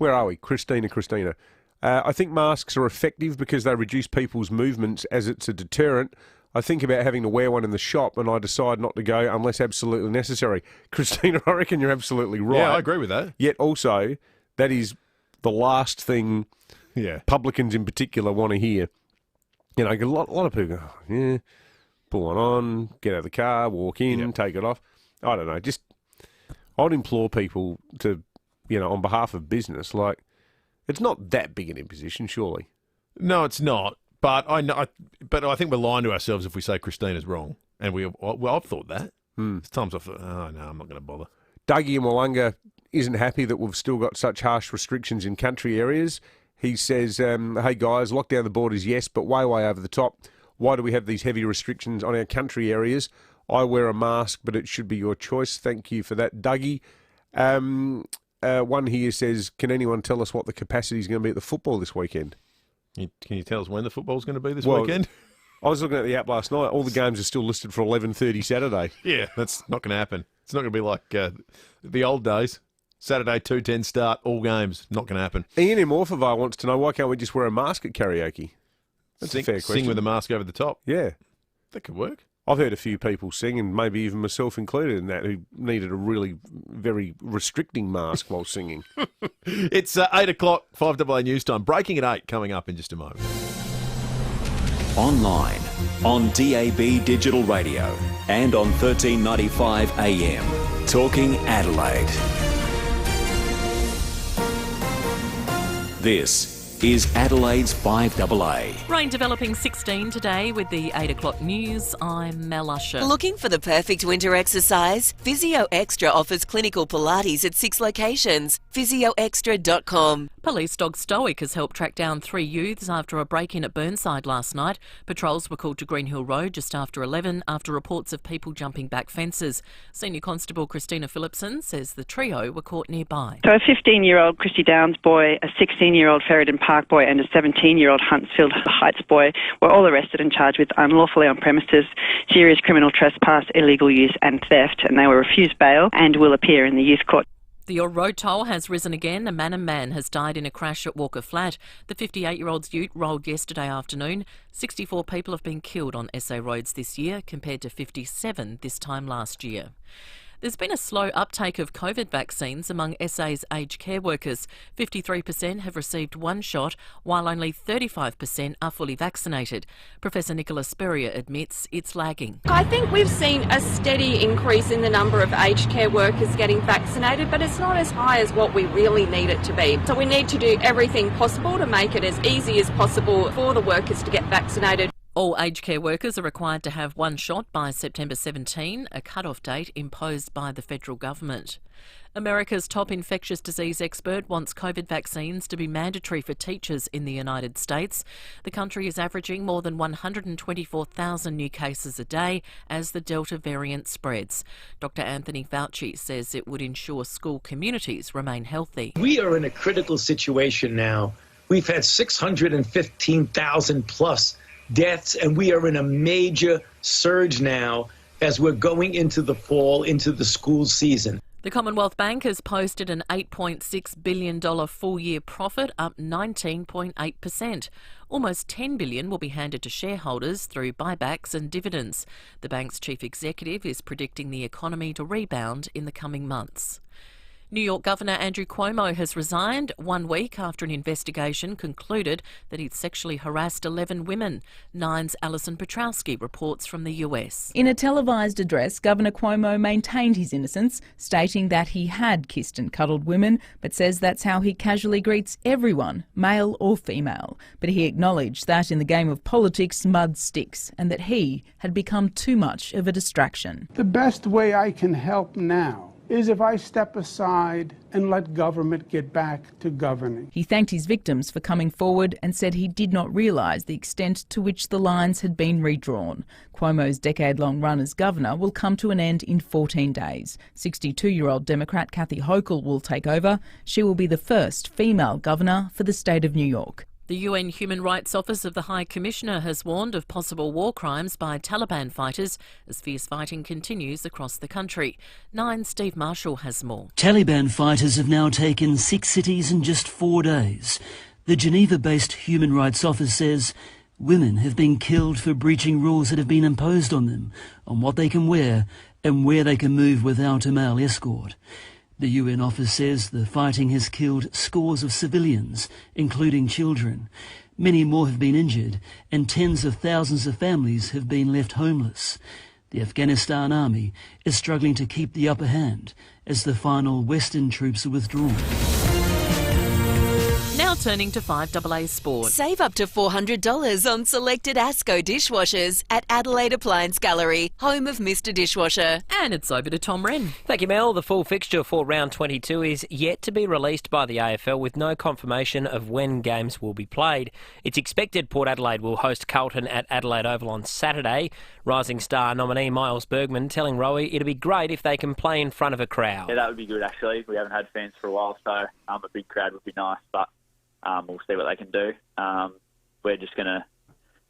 Where are we? Christina. I think masks are effective because they reduce people's movements as it's a deterrent. I think about having to wear one in the shop and I decide not to go unless absolutely necessary. Christina, I reckon you're absolutely right. Yeah, I agree with that. Yet also, that is the last thing publicans in particular want to hear. You know, a lot of people go, yeah, pull one on, get out of the car, walk in, take it off. I don't know. Just, I'd implore people to, you know, on behalf of business, like, it's not that big an imposition, surely. No, it's not. But I think we're lying to ourselves if we say Christina's wrong. And I've thought that. There's times I've thought, oh, no, I'm not going to bother. Dougie in Wollonga isn't happy that we've still got such harsh restrictions in country areas. He says, hey, guys, lock down the borders, yes, but way over the top. Why do we have these heavy restrictions on our country areas? I wear a mask, but it should be your choice. Thank you for that, Dougie. One here says, can anyone tell us what the capacity is going to be at the football this weekend? Can you tell us when the football's going to be this weekend? I was looking at the app last night. All the games are still listed for 11:30 Saturday. Yeah, that's not going to happen. It's not going to be like the old days. Saturday, 2:10 start, all games. Not going to happen. Ian in Morphettville wants to know, why can't we just wear a mask at karaoke? That's a fair question. Sing with a mask over the top? Yeah. That could work. I've heard a few people sing, and maybe even myself included in that, who needed a really very restricting mask while singing. It's 8 o'clock, 5AA News Time. Breaking at 8 coming up in just a moment. Online, on DAB Digital Radio, and on 1395 AM. Talking Adelaide. This is Adelaide's 5AA. Rain developing 16 today with the 8 o'clock news. I'm Mel Usher. Looking for the perfect winter exercise? Physio Extra offers clinical Pilates at 6 locations. PhysioExtra.com. Police dog Stoic has helped track down 3 youths after a break-in at Burnside last night. Patrols were called to Greenhill Road just after 11 after reports of people jumping back fences. Senior Constable Christina Phillipson says the trio were caught nearby. So a 15-year-old Christie Downs boy, a 16-year-old Ferryden Park boy and a 17-year-old Huntsfield Heights boy were all arrested and charged with unlawfully on premises, serious criminal trespass, illegal use and theft, and they were refused bail and will appear in the youth court. The road toll has risen again. A Manham man has died in a crash at Walker Flat. The 58-year-old's ute rolled yesterday afternoon. 64 people have been killed on SA roads this year, compared to 57 this time last year. There's been a slow uptake of COVID vaccines among SA's aged care workers. 53% have received one shot, while only 35% are fully vaccinated. Professor Nicola Spurrier admits it's lagging. I think we've seen a steady increase in the number of aged care workers getting vaccinated, but it's not as high as what we really need it to be. So we need to do everything possible to make it as easy as possible for the workers to get vaccinated. All aged care workers are required to have one shot by September 17, a cut-off date imposed by the federal government. America's top infectious disease expert wants COVID vaccines to be mandatory for teachers in the United States. The country is averaging more than 124,000 new cases a day as the Delta variant spreads. Dr. Anthony Fauci says it would ensure school communities remain healthy. We are in a critical situation now. We've had 615,000 plus deaths, and we are in a major surge now as we're going into the fall, into the school season. The Commonwealth Bank has posted an $8.6 billion full-year profit, up 19.8%. Almost $10 billion will be handed to shareholders through buybacks and dividends. The bank's chief executive is predicting the economy to rebound in the coming months. New York Governor Andrew Cuomo has resigned 1 week after an investigation concluded that he'd sexually harassed 11 women. Nine's Alison Petrowski reports from the US. In a televised address, Governor Cuomo maintained his innocence, stating that he had kissed and cuddled women, but says that's how he casually greets everyone, male or female. But he acknowledged that in the game of politics, mud sticks, and that he had become too much of a distraction. The best way I can help now is if I step aside and let government get back to governing. He thanked his victims for coming forward and said he did not realise the extent to which the lines had been redrawn. Cuomo's decade-long run as governor will come to an end in 14 days. 62-year-old Democrat Kathy Hochul will take over. She will be the first female governor for the state of New York. The UN Human Rights Office of the High Commissioner has warned of possible war crimes by Taliban fighters as fierce fighting continues across the country. 9's Steve Marshall has more. Taliban fighters have now taken 6 cities in just 4 days. The Geneva-based Human Rights Office says women have been killed for breaching rules that have been imposed on them, on what they can wear and where they can move without a male escort. The UN office says the fighting has killed scores of civilians, including children. Many more have been injured, and tens of thousands of families have been left homeless. The Afghanistan army is struggling to keep the upper hand as the final Western troops are withdrawn. Now turning to 5AA Sport. Save up to $400 on selected ASCO dishwashers at Adelaide Appliance Gallery, home of Mr Dishwasher. And it's over to Tom Wren. Thank you, Mel. The full fixture for round 22 is yet to be released by the AFL with no confirmation of when games will be played. It's expected Port Adelaide will host Carlton at Adelaide Oval on Saturday. Rising Star nominee Miles Bergman telling Rowie it'd be great if they can play in front of a crowd. Yeah, that would be good actually. We haven't had fans for a while, so a big crowd would be nice, but we'll see what they can do. We're just going to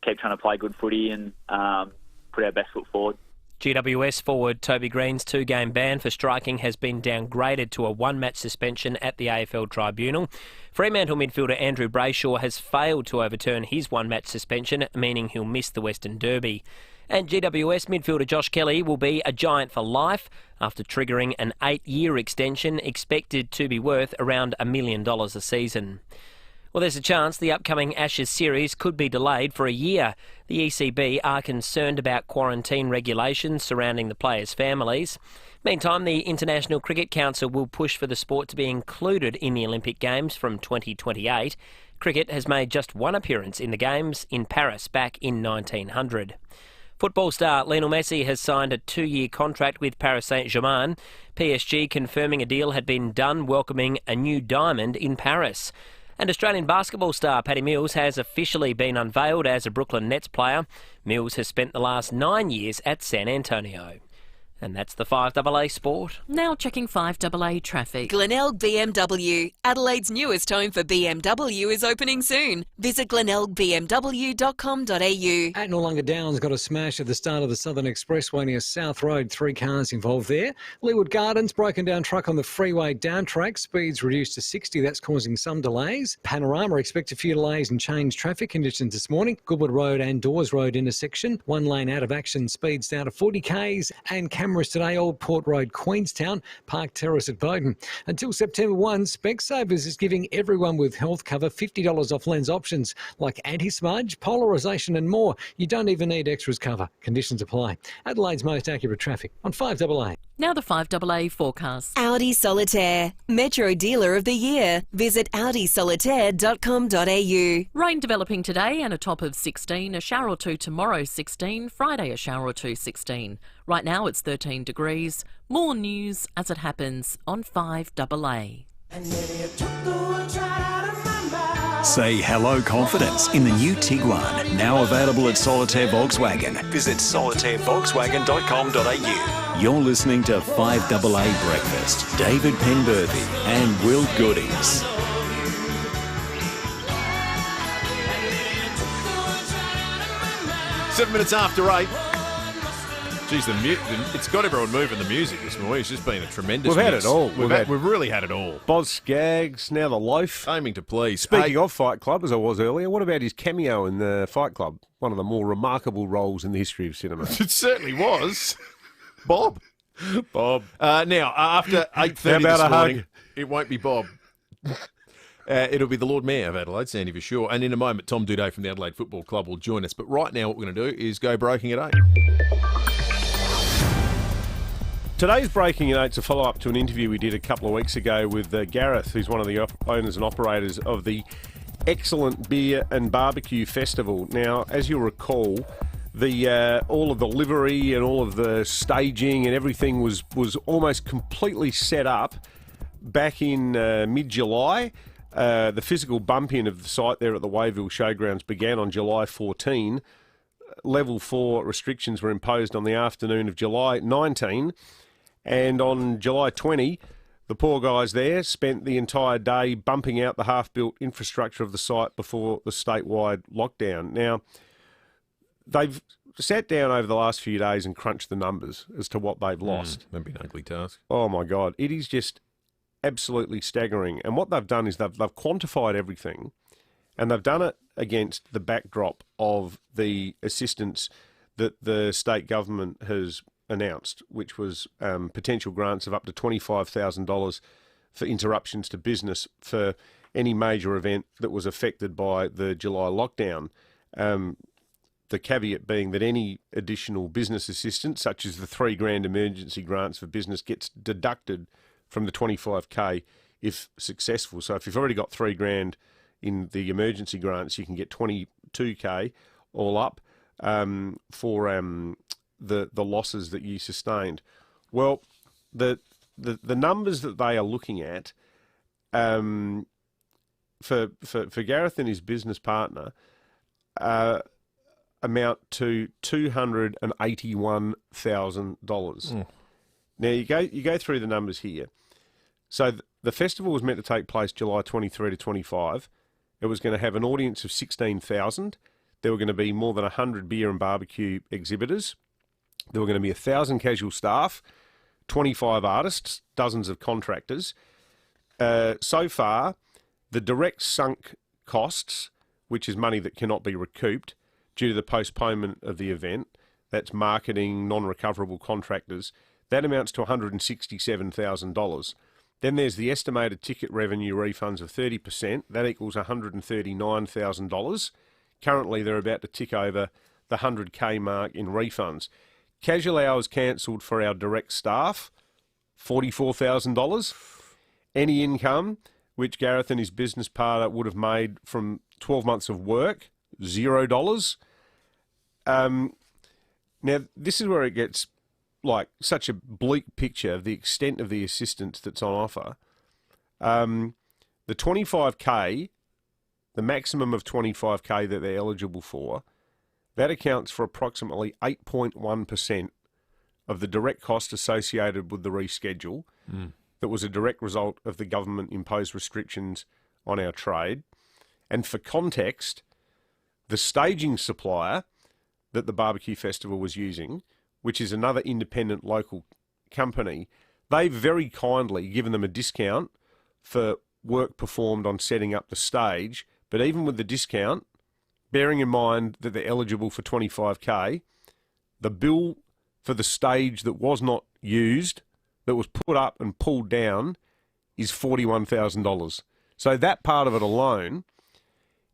keep trying to play good footy and put our best foot forward. GWS forward Toby Green's 2-game ban for striking has been downgraded to a 1-match suspension at the AFL Tribunal. Fremantle midfielder Andrew Brayshaw has failed to overturn his 1-match suspension, meaning he'll miss the Western Derby. And GWS midfielder Josh Kelly will be a Giant for life after triggering an 8-year extension expected to be worth around $1 million a season. Well, there's a chance the upcoming Ashes series could be delayed for a year. The ECB are concerned about quarantine regulations surrounding the players' families. Meantime, the International Cricket Council will push for the sport to be included in the Olympic Games from 2028. Cricket has made just one appearance in the Games in Paris back in 1900. Football star Lionel Messi has signed a 2-year contract with Paris Saint-Germain. PSG confirming a deal had been done welcoming a new diamond in Paris. And Australian basketball star Paddy Mills has officially been unveiled as a Brooklyn Nets player. Mills has spent the last 9 years at San Antonio. And that's the 5AA Sport. Now checking 5AA traffic. Glenelg BMW, Adelaide's newest home for BMW, is opening soon. Visit glenelgbmw.com.au. At Noarlunga Downs got a smash at the start of the Southern Expressway near South Road. 3 cars involved there. Leeward Gardens, broken down truck on the freeway down track. Speeds reduced to 60. That's causing some delays. Panorama expect a few delays and changed traffic conditions this morning. Goodwood Road and Dawes Road intersection. 1 lane out of action. Speeds down to 40 k's. And cameras today, Old Port Road, Queenstown, Park Terrace at Bowden. Until September 1, Specsavers is giving everyone with health cover $50 off lens options like anti-smudge, polarisation and more. You don't even need extras cover. Conditions apply. Adelaide's most accurate traffic on 5AA. Now the 5AA forecast. Audi Solitaire, Metro Dealer of the Year. Visit audisolitaire.com.au. Rain developing today and a top of 16. A shower or two tomorrow, 16. Friday, a shower or two, 16. Right now it's 13 degrees. More news as it happens on 5AA. Say hello confidence in the new Tiguan, now available at Solitaire Volkswagen. Visit solitairevolkswagen.com.au. You're listening to 5AA Breakfast. David Penberthy and Will Goodings. 7 minutes after 8. Geez, it's got everyone moving the music this morning. It's just been a tremendous We've had mix. it all. We've really had it all. Boz Skaggs, now the loaf. Aiming to please. Speaking of Fight Club, as I was earlier, what about his cameo in the Fight Club? One of the more remarkable roles in the history of cinema. It certainly was. Bob. Now, after 8:30 this morning, it won't be Bob. It'll be the Lord Mayor of Adelaide, Sandy for sure. And in a moment, Tom Duday from the Adelaide Football Club will join us. But right now, what we're going to do is go breaking at 8. Today's Breaking at 8's a follow-up to an interview we did a couple of weeks ago with Gareth, who's one of the owners and operators of the excellent Beer and Barbecue Festival. Now, as you'll recall, all of the livery and all of the staging and everything was almost completely set up back in mid-July. The physical bump-in of the site there at the Wayville Showgrounds began on July 14. Level 4 restrictions were imposed on the afternoon of July 19. And on July 20, The poor guys there spent the entire day bumping out the half-built infrastructure of the site before the statewide lockdown. Now, they've sat down over the last few days and crunched the numbers as to what they've lost. That'd be an ugly task. Oh, my God. It is just absolutely staggering. And what they've done is they've quantified everything, and they've done it against the backdrop of the assistance that the state government has announced, which was potential grants of up to $25,000 for interruptions to business for any major event that was affected by the July lockdown. The caveat being that any additional business assistance, such as the $3,000 emergency grants for business, gets deducted from the $25,000 if successful. So if you've already got $3,000 in the emergency grants, you can get $22,000 all up for the losses that you sustained. Well, the numbers that they are looking at for Gareth and his business partner amount to $281,000. Now you go through the numbers here. So the festival was meant to take place July 23 to 25. It was going to have an audience of 16,000. There were going to be more than 100 beer and barbecue exhibitors. There were going to be 1,000 casual staff, 25 artists, dozens of contractors. So far, the direct sunk costs, which is money that cannot be recouped due to the postponement of the event, that's marketing, non-recoverable contractors, that amounts to $167,000. Then there's the estimated ticket revenue refunds of 30%. That equals $139,000. Currently, they're about to tick over the $100,000 mark in refunds. Casual hours cancelled for our direct staff, $44,000. Any income which Gareth and his business partner would have made from 12 months of work, $0. Now, this is where it gets like such a bleak picture of the extent of the assistance that's on offer. The $25,000, the maximum of $25,000 that they're eligible for, that accounts for approximately 8.1% of the direct cost associated with the reschedule that was a direct result of the government-imposed restrictions on our trade. And for context, the staging supplier that the barbecue festival was using, which is another independent local company, they've very kindly given them a discount for work performed on setting up the stage. But even with the discount, bearing in mind that they're eligible for $25,000, the bill for the stage that was not used, that was put up and pulled down, is $41,000. So that part of it alone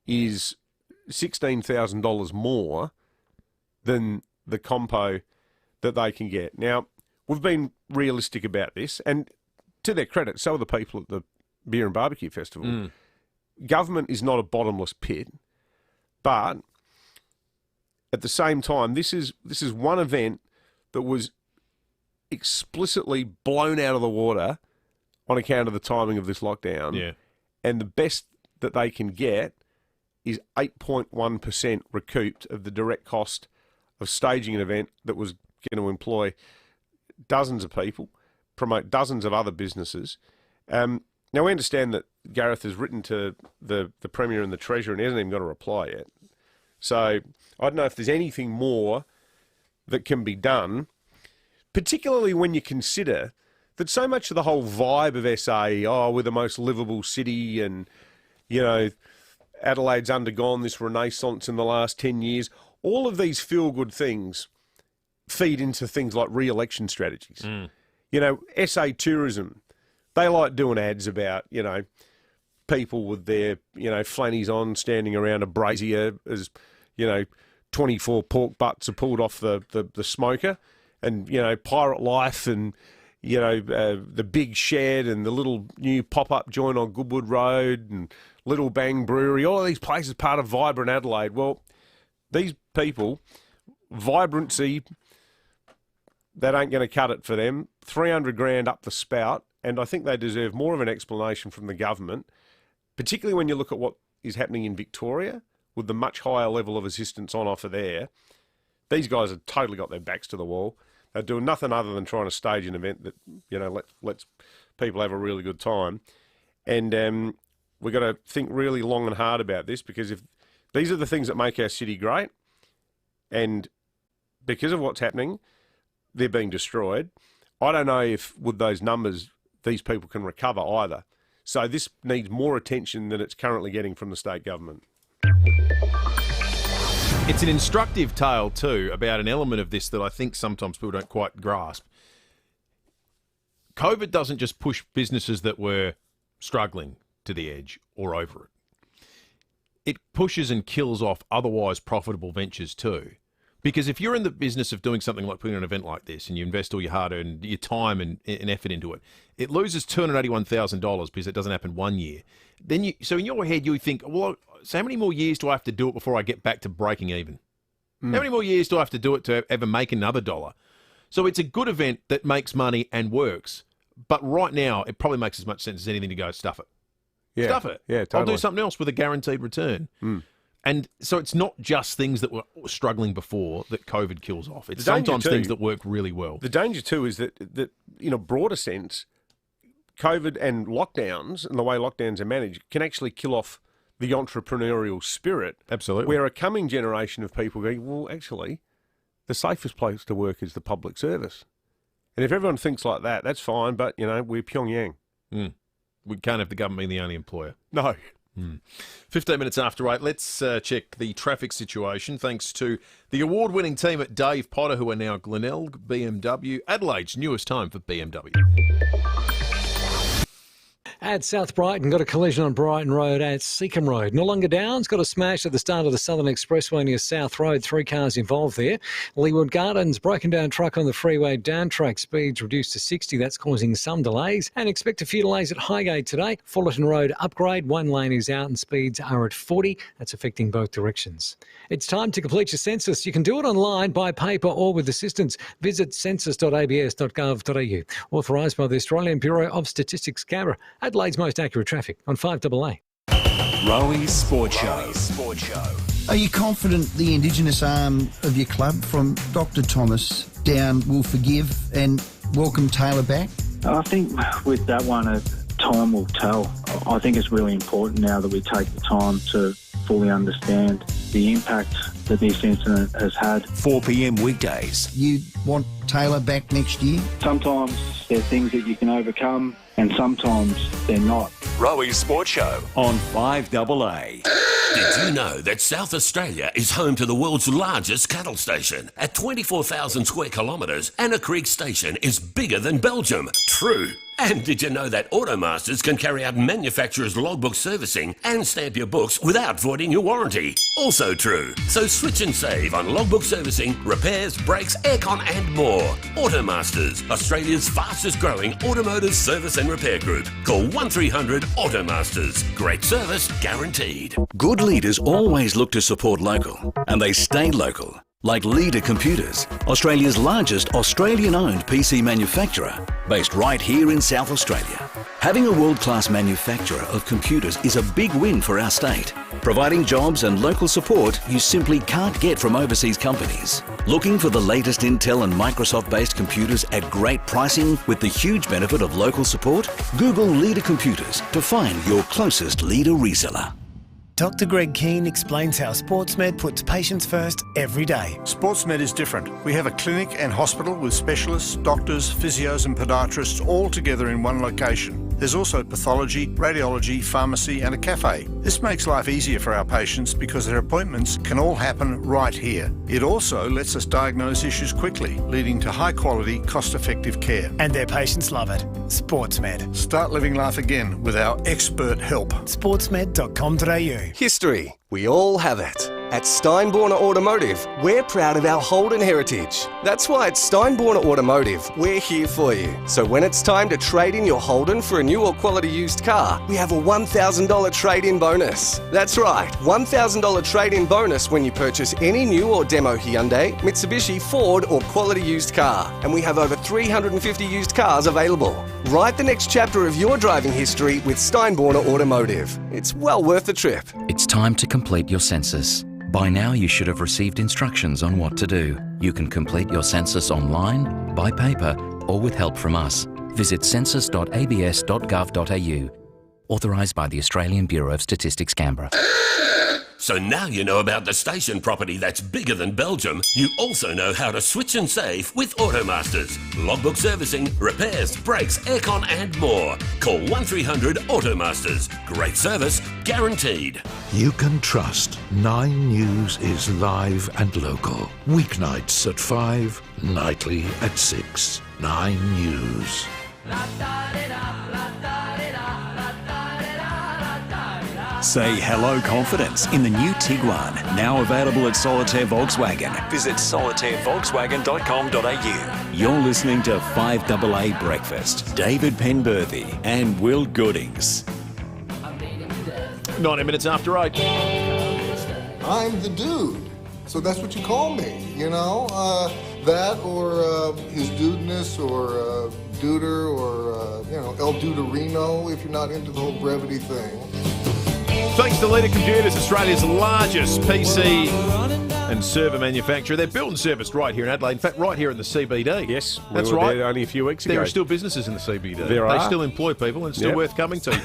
is $16,000 more than the compo that they can get. Now, we've been realistic about this, and to their credit, so are the people at the Beer and Barbecue Festival. Government is not a bottomless pit, but at the same time, this is one event that was explicitly blown out of the water on account of the timing of this lockdown. Yeah. And the best that they can get is 8.1% recouped of the direct cost of staging an event that was going to employ dozens of people, promote dozens of other businesses. Now, we understand that Gareth has written to the Premier and the Treasurer and he hasn't even got a reply yet. So I don't know if there's anything more that can be done, particularly when you consider that so much of the whole vibe of SA, we're the most livable city and, you know, Adelaide's undergone this renaissance in the last 10 years. All of these feel-good things feed into things like re-election strategies. You know, SA Tourism, they like doing ads about, you know, people with their, you know, flannies on standing around a brazier as, you know, 24 pork butts are pulled off the smoker and, you know, Pirate Life and, you know, the Big Shed and the little new pop-up joint on Goodwood Road and Little Bang Brewery, all of these places part of Vibrant Adelaide. Well, these people, vibrancy, that ain't going to cut it for them. 300 grand up the spout, and I think they deserve more of an explanation from the government, particularly when you look at what is happening in Victoria with the much higher level of assistance on offer there. These guys have totally got their backs to the wall. They're doing nothing other than trying to stage an event that, you know, let's people have a really good time. And we've got to think really long and hard about this, because if these are the things that make our city great, and because of what's happening, they're being destroyed. I don't know if with those numbers these people can recover either. So this needs more attention than it's currently getting from the state government. It's an instructive tale too about an element of this that I think sometimes people don't quite grasp. COVID doesn't just push businesses that were struggling to the edge or over it. It pushes and kills off otherwise profitable ventures too. Because if you're in the business of doing something like putting on an event like this and you invest all your hard-earned, your time and effort into it, it loses $281,000 because it doesn't happen 1 year. Then so in your head you think, well, so how many more years do I have to do it before I get back to breaking even? How many more years do I have to do it to ever make another dollar? So it's a good event that makes money and works. But right now, it probably makes as much sense as anything to go stuff it. Yeah. Stuff it. Yeah, totally. I'll do something else with a guaranteed return. And so it's not just things that were struggling before that COVID kills off. It's sometimes things that work really well. The danger too is that in a broader sense, COVID and lockdowns and the way lockdowns are managed can actually kill off the entrepreneurial spirit. Absolutely. Where a coming generation of people go, well, actually, the safest place to work is the public service. And if everyone thinks like that, that's fine, but, we're Pyongyang. We can't have the government being the only employer. No. 15 minutes after 8, let's check the traffic situation thanks to the award-winning team at Dave Potter, who are now Glenelg BMW, Adelaide's newest home for BMW. At South Brighton, got a collision on Brighton Road at Seacombe Road. Noongar Downs got a smash at the start of the Southern Expressway near South Road. 3 cars involved there. Leeward Gardens, broken down truck on the freeway down track. Speeds reduced to 60. That's causing some delays. And expect a few delays at Highgate today. Fullerton Road upgrade. 1 lane is out and speeds are at 40. That's affecting both directions. It's time to complete your census. You can do it online, by paper or with assistance. Visit census.abs.gov.au. Authorised by the Australian Bureau of Statistics, Canberra. Adelaide's most accurate traffic on 5AA. Rowie Sport Show. Are you confident the Indigenous arm of your club, from Dr. Thomas down, will forgive and welcome Taylor back? I think with that one, time will tell. I think it's really important now that we take the time to fully understand the impact that this incident has had. 4 p.m. weekdays. You want Taylor back next year? Sometimes there are things that you can overcome, and sometimes they're not. Rowie Sport Show on 5AA. Did you know that South Australia is home to the world's largest cattle station? At 24,000 square kilometres, Anna Creek Station is bigger than Belgium. True. And did you know that Automasters can carry out manufacturer's logbook servicing and stamp your books without voiding your warranty? Also true. So switch and save on logbook servicing, repairs, brakes, aircon and more. Automasters, Australia's fastest growing automotive service and repair group. Call 1300 Automasters. Great service guaranteed. Good leaders always look to support local, and they stay local. Like Leader Computers, Australia's largest Australian-owned PC manufacturer, based right here in South Australia. Having a world-class manufacturer of computers is a big win for our state, providing jobs and local support you simply can't get from overseas companies. Looking for the latest Intel and Microsoft-based computers at great pricing with the huge benefit of local support? Google Leader Computers to find your closest Leader reseller. Dr. Greg Keane explains how SportsMed puts patients first every day. SportsMed is different. We have a clinic and hospital with specialists, doctors, physios and podiatrists all together in one location. There's also pathology, radiology, pharmacy and a cafe. This makes life easier for our patients because their appointments can all happen right here. It also lets us diagnose issues quickly, leading to high quality, cost-effective care. And their patients love it. SportsMed. Start living life again with our expert help. Sportsmed.com.au. History. We all have it. At Steinborner Automotive, we're proud of our Holden heritage. That's why at Steinborner Automotive, we're here for you. So when it's time to trade in your Holden for a new or quality used car, we have a $1,000 trade-in bonus. That's right, $1,000 trade-in bonus when you purchase any new or demo Hyundai, Mitsubishi, Ford or quality used car. And we have over 350 used cars available. Write the next chapter of your driving history with Steinborner Automotive. It's well worth the trip. It's time to complete your census. By now you should have received instructions on what to do. You can complete your census online, by paper, or with help from us. visit census.abs.gov.au. Authorised by the Australian Bureau of Statistics, Canberra. So now you know about the station property that's bigger than Belgium. You also know how to switch and save with Automasters. Logbook servicing, repairs, brakes, aircon and more. Call 1300 Automasters. Great service, guaranteed. You can trust 9 News is live and local. Weeknights at 5, nightly at 6. 9 News. Say hello confidence in the new Tiguan, now available at Solitaire Volkswagen. Visit solitairevolkswagen.com.au. You're listening to 5AA Breakfast. David Penberthy and Will Goodings. 90 minutes after 8. I'm the dude, so that's what you call me, you know? That or his dudeness or duder or, El Duderino if you're not into the whole brevity thing. Thanks to Leader Computers, Australia's largest PC and server manufacturer. They're built and serviced right here in Adelaide. In fact, right here in the CBD. Yes, that's we were right. there only a few weeks ago. There are still businesses in the CBD. There are. They still employ people and it's still worth coming to.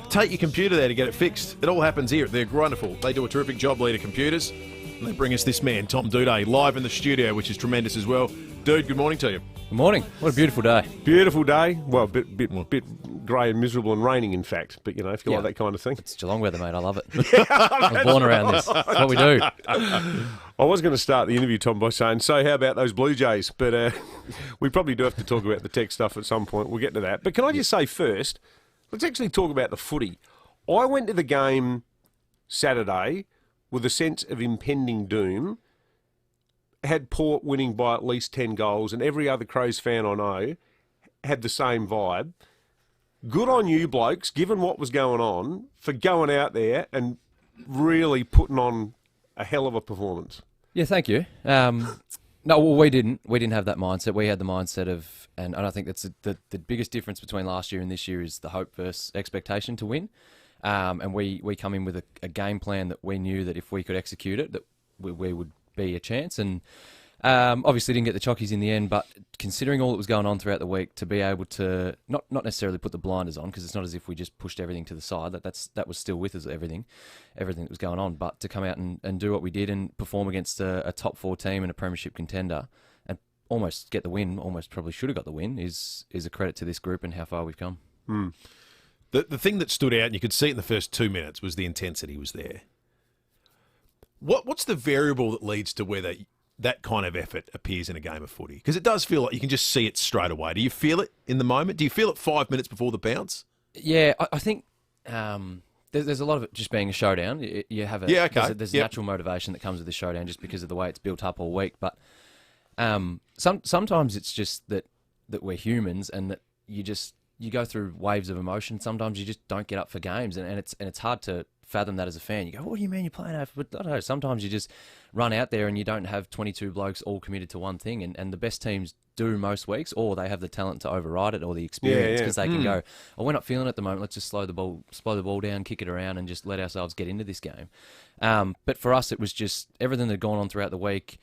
Take your computer there to get it fixed. It all happens here. They're wonderful. They do a terrific job, Leader Computers. And they bring us this man, Tom Duday, live in the studio, which is tremendous as well. Dude, good morning to you. Good morning. What a beautiful day. Beautiful day. Well, a bit grey and miserable and raining, in fact. But, if you like that kind of thing. It's Geelong weather, mate. I love it. I was born around this. That's what we do. I was going to start the interview, Tom, by saying, so how about those Blue Jays? But we probably do have to talk about the tech stuff at some point. We'll get to that. But can I just say first, let's actually talk about the footy. I went to the game Saturday with a sense of impending doom. Had Port winning by at least 10 goals, and every other Crows fan I know had the same vibe. Good on you blokes, given what was going on, for going out there and really putting on a hell of a performance. Yeah, thank you. No, well, we didn't have that mindset. We had the mindset of, and I think that's the biggest difference between last year and this year is the hope versus expectation to win. And we come in with a game plan that we knew that if we could execute it, that we would be a chance. And obviously didn't get the chockies in the end, but considering all that was going on throughout the week, to be able to not necessarily put the blinders on, because it's not as if we just pushed everything to the side. That was still with us, everything that was going on. But to come out and do what we did and perform against a top 4 team and a premiership contender and almost get the win, almost probably should have got the win, is a credit to this group and how far we've come. The thing that stood out, and you could see it in the first 2 minutes, was the intensity was there. What's the variable that leads to where that kind of effort appears in a game of footy? Because it does feel like you can just see it straight away. Do you feel it in the moment? Do you feel it 5 minutes before the bounce? Yeah, I think there's a lot of it just being a showdown. You have there's a natural motivation that comes with the showdown just because of the way it's built up all week. But sometimes it's just that we're humans and that you go through waves of emotion. Sometimes you just don't get up for games, and it's hard to fathom that as a fan. You go, what do you mean you're playing over? But I don't know, sometimes you just run out there and you don't have 22 blokes all committed to one thing, and the best teams do most weeks, or they have the talent to override it or the experience because they can go, we're not feeling it at the moment, let's just slow the ball down, kick it around and just let ourselves get into this game. But for us, it was just everything that had gone on throughout the week.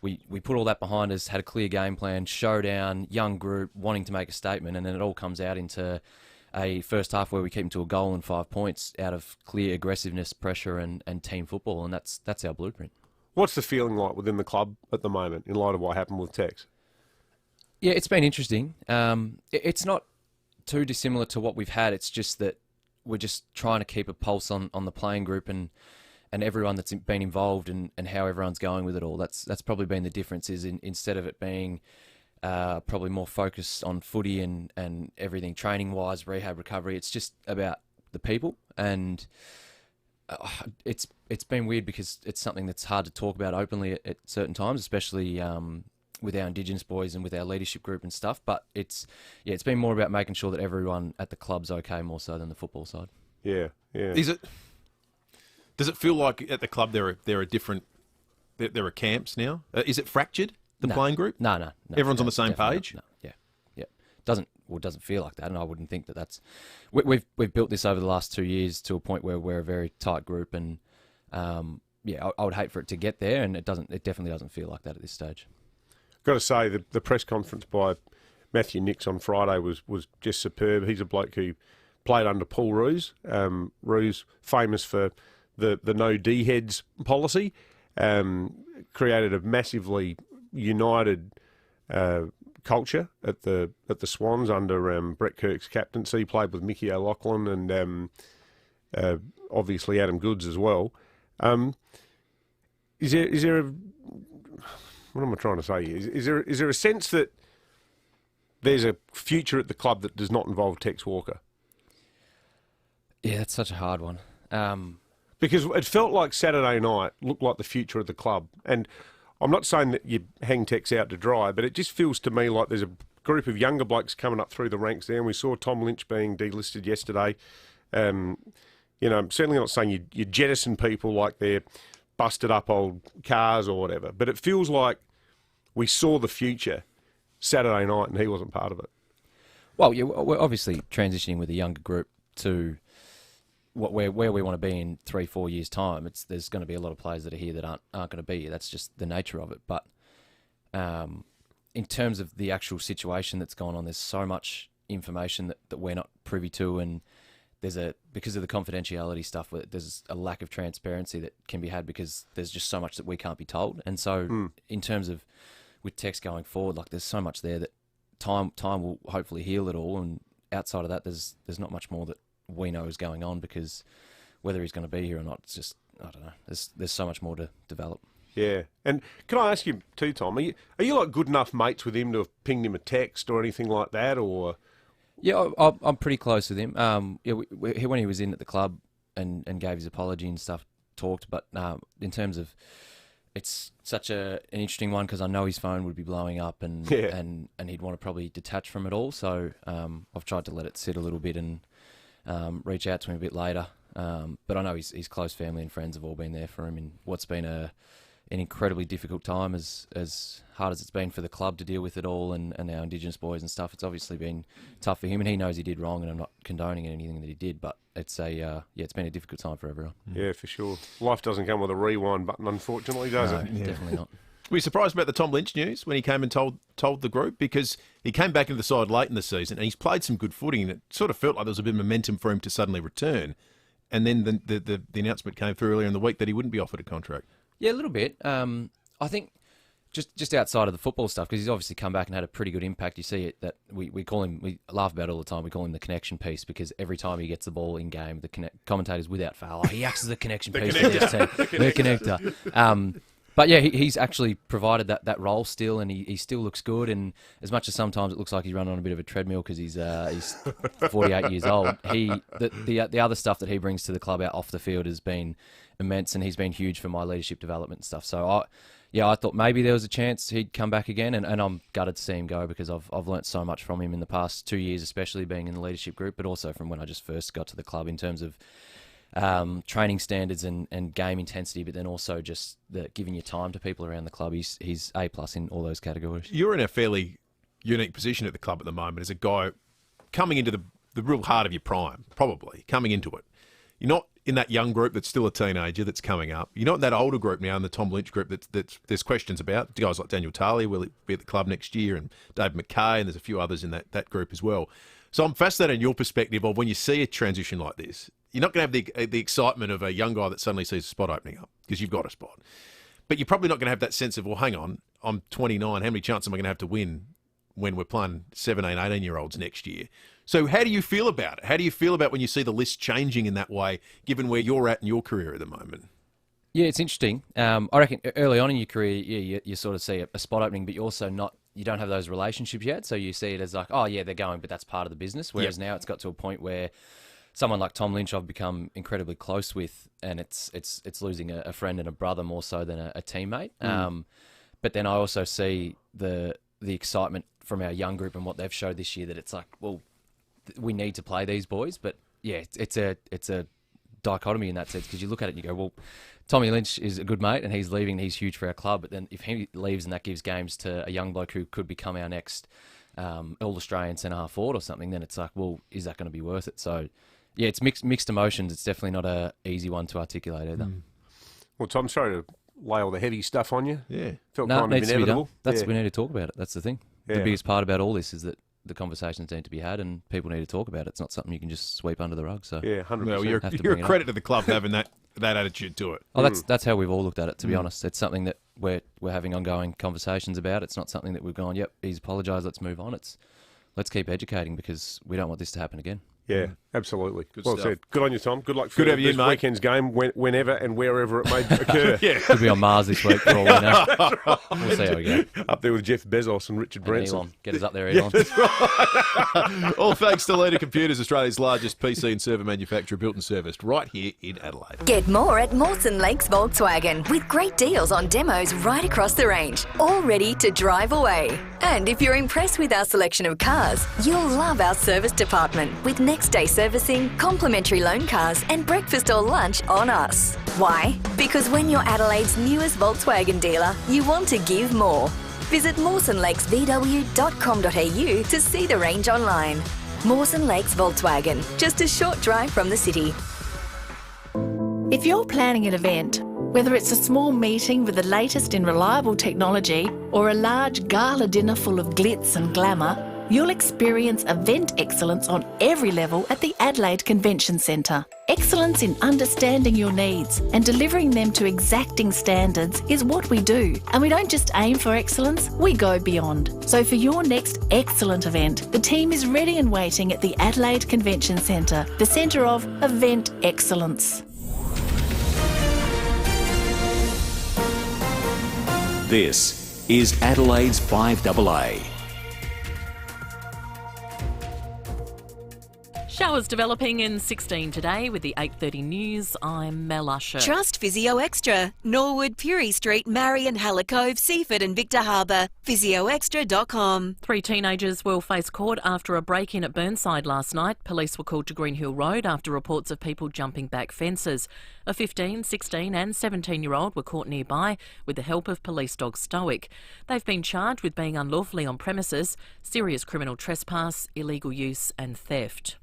We put all that behind us, had a clear game plan, showdown, young group, wanting to make a statement, and then it all comes out into a first half where we keep them to a goal and 5 points out of clear aggressiveness, pressure, and team football, and that's our blueprint. What's the feeling like within the club at the moment in light of what happened with Tex? Yeah, it's been interesting. It's not too dissimilar to what we've had. It's just that we're just trying to keep a pulse on the playing group and everyone that's been involved and how everyone's going with it all. That's probably been the difference, is instead of it being probably more focused on footy and everything training-wise, rehab, recovery, it's just about the people. And it's been weird because it's something that's hard to talk about openly at certain times, especially with our Indigenous boys and with our leadership group and stuff. But it's been more about making sure that everyone at the club's okay more so than the football side. Yeah. Does it feel like at the club there are different there are camps now? Is it fractured, the playing group? No. Everyone's on the same page? No. Yeah. It doesn't feel like that, and I wouldn't think that that's... We've built this over the last 2 years to a point where we're a very tight group, and I would hate for it to get there, and it definitely doesn't feel like that at this stage. Got to say, the press conference by Matthew Nix on Friday was just superb. He's a bloke who played under Paul Roos. Roos, famous for the no D-heads policy, created a massively united culture at the Swans under Brett Kirk's captaincy. He played with Mickey O'Loughlin and obviously Adam Goods as well. Is there a, what am I trying to say here? Is there a sense that there's a future at the club that does not involve Tex Walker? Yeah, that's such a hard one. Because it felt like Saturday night looked like the future of the club. And I'm not saying that you hang Tex out to dry, but it just feels to me like there's a group of younger blokes coming up through the ranks there. And we saw Tom Lynch being delisted yesterday. I'm certainly not saying you jettison people like they're busted up old cars or whatever, but it feels like we saw the future Saturday night and he wasn't part of it. Well, yeah, we're obviously transitioning with a younger group to where we want to be in 3-4 years' time. There's going to be a lot of players that are here that aren't going to be here. That's just the nature of it. But in terms of the actual situation that's gone on, there's so much information that we're not privy to, and because of the confidentiality stuff, there's a lack of transparency that can be had because there's just so much that we can't be told. And so in terms of with Tex going forward, like there's so much there that time will hopefully heal it all. And outside of that, there's not much more that we know is going on, because whether he's going to be here or not, it's just, I don't know. There's so much more to develop. Yeah. And can I ask you too, Tom, are you like good enough mates with him to have pinged him a text or anything like that, or? Yeah, I'm pretty close with him. When he was in at the club and gave his apology and stuff, talked. But in terms of, it's such an interesting one because I know his phone would be blowing up and he'd want to probably detach from it all. So I've tried to let it sit a little bit and reach out to him a bit later. But I know his close family and friends have all been there for him in what's been an incredibly difficult time, as hard as it's been for the club to deal with it all and our Indigenous boys and stuff. It's obviously been tough for him, and he knows he did wrong, and I'm not condoning anything that he did, but it's it's been a difficult time for everyone. Yeah, for sure. Life doesn't come with a rewind button, unfortunately, does it? Yeah. Definitely not. Were you surprised about the Tom Lynch news when he came and told the group? Because he came back into the side late in the season and he's played some good footing, and it sort of felt like there was a bit of momentum for him to suddenly return. And then the announcement came through earlier in the week that he wouldn't be offered a contract. Yeah, a little bit. I think just outside of the football stuff, because he's obviously come back and had a pretty good impact. You see it that we call him, we laugh about it all the time, we call him the connection piece, because every time he gets the ball in game, the commentators without fail, he acts as a connection piece for this team. The connector. But yeah, he's actually provided that role still, and he still looks good. And as much as sometimes it looks like he's running on a bit of a treadmill because he's 48 years old, the other stuff that he brings to the club out off the field has been immense, and he's been huge for my leadership development and stuff. So I thought maybe there was a chance he'd come back again, and I'm gutted to see him go, because I've learnt so much from him in the past 2 years, especially being in the leadership group, but also from when I just first got to the club in terms of training standards and game intensity, but then also just giving your time to people around the club. He's A+ in all those categories. You're in a fairly unique position at the club at the moment as a guy coming into the real heart of your prime, probably, coming into it. You're not in that young group that's still a teenager that's coming up. You're not in that older group now, in the Tom Lynch group that's there's questions about. Guys like Daniel Tarley will be at the club next year, and Dave McKay, and there's a few others in that group as well. So I'm fascinated in your perspective of when you see a transition like this. You're not going to have the excitement of a young guy that suddenly sees a spot opening up, because you've got a spot. But you're probably not going to have that sense of, well, hang on, I'm 29, how many chances am I going to have to win when we're playing 17, 18-year-olds next year? So how do you feel about it? How do you feel about when you see the list changing in that way, given where you're at in your career at the moment? Yeah, it's interesting. I reckon early on in your career, you sort of see a spot opening, but you also you don't have those relationships yet. So you see it as like, oh, yeah, they're going, but that's part of the business. Whereas now it's got to a point where someone like Tom Lynch I've become incredibly close with, and it's losing a friend and a brother more so than a teammate. But then I also see the excitement from our young group and what they've showed this year, that it's like, well, we need to play these boys. But yeah, it's a dichotomy in that sense, because you look at it and you go, well, Tommy Lynch is a good mate and he's leaving, he's huge for our club. But then if he leaves and that gives games to a young bloke who could become our next All-Australian centre-half forward or something, then it's like, well, is that going to be worth it? So yeah, it's mixed emotions. It's definitely not an easy one to articulate either. Well, Tom, sorry to lay all the heavy stuff on you. Yeah. Felt kind of inevitable. We need to talk about it. That's the thing. The biggest part about all this is that the conversations need to be had and people need to talk about it. It's not something you can just sweep under the rug. So yeah, 100%. Well, you're a credit to the club having that attitude to it. Oh, that's how we've all looked at it, to be honest. It's something that we're having ongoing conversations about. It's not something that we've gone, yep, he's apologised, let's move on. Let's keep educating because we don't want this to happen again. Yeah, absolutely. Good well stuff. said. Good on you, Tom. Good luck for Good this weekend's game, whenever and wherever it may occur. Yeah. Could be on Mars this week for all we know. We'll see how we go. Up there with Jeff Bezos and Richard Branson. Elon. Get us up there, Elon. Yeah, that's right. All thanks to Leader Computers, Australia's largest PC and server manufacturer, built and serviced right here in Adelaide. Get more at Mawson Lakes Volkswagen with great deals on demos right across the range, all ready to drive away. And if you're impressed with our selection of cars, you'll love our service department with next day servicing, complimentary loan cars and breakfast or lunch on us. Why? Because when you're Adelaide's newest Volkswagen dealer, you want to give more. Visit mawsonlakesvw.com.au to see the range online. Mawson Lakes Volkswagen, just a short drive from the city. If you're planning an event, whether it's a small meeting with the latest in reliable technology or a large gala dinner full of glitz and glamour, you'll experience event excellence on every level at the Adelaide Convention Centre. Excellence in understanding your needs and delivering them to exacting standards is what we do. And we don't just aim for excellence, we go beyond. So for your next excellent event, the team is ready and waiting at the Adelaide Convention Centre, the centre of event excellence. This is Adelaide's FIVEaa. Showers developing in 16 today with the 8:30 news. I'm Mel Usher. Trust Physio Extra. Norwood, Purie Street, Marion, Hallicove, Seaford and Victor Harbour. PhysioExtra.com. 3 teenagers will face court after a break-in at Burnside last night. Police were called to Green Hill Road after reports of people jumping back fences. A 15, 16 and 17-year-old were caught nearby with the help of police dog Stoic. They've been charged with being unlawfully on premises, serious criminal trespass, illegal use and theft.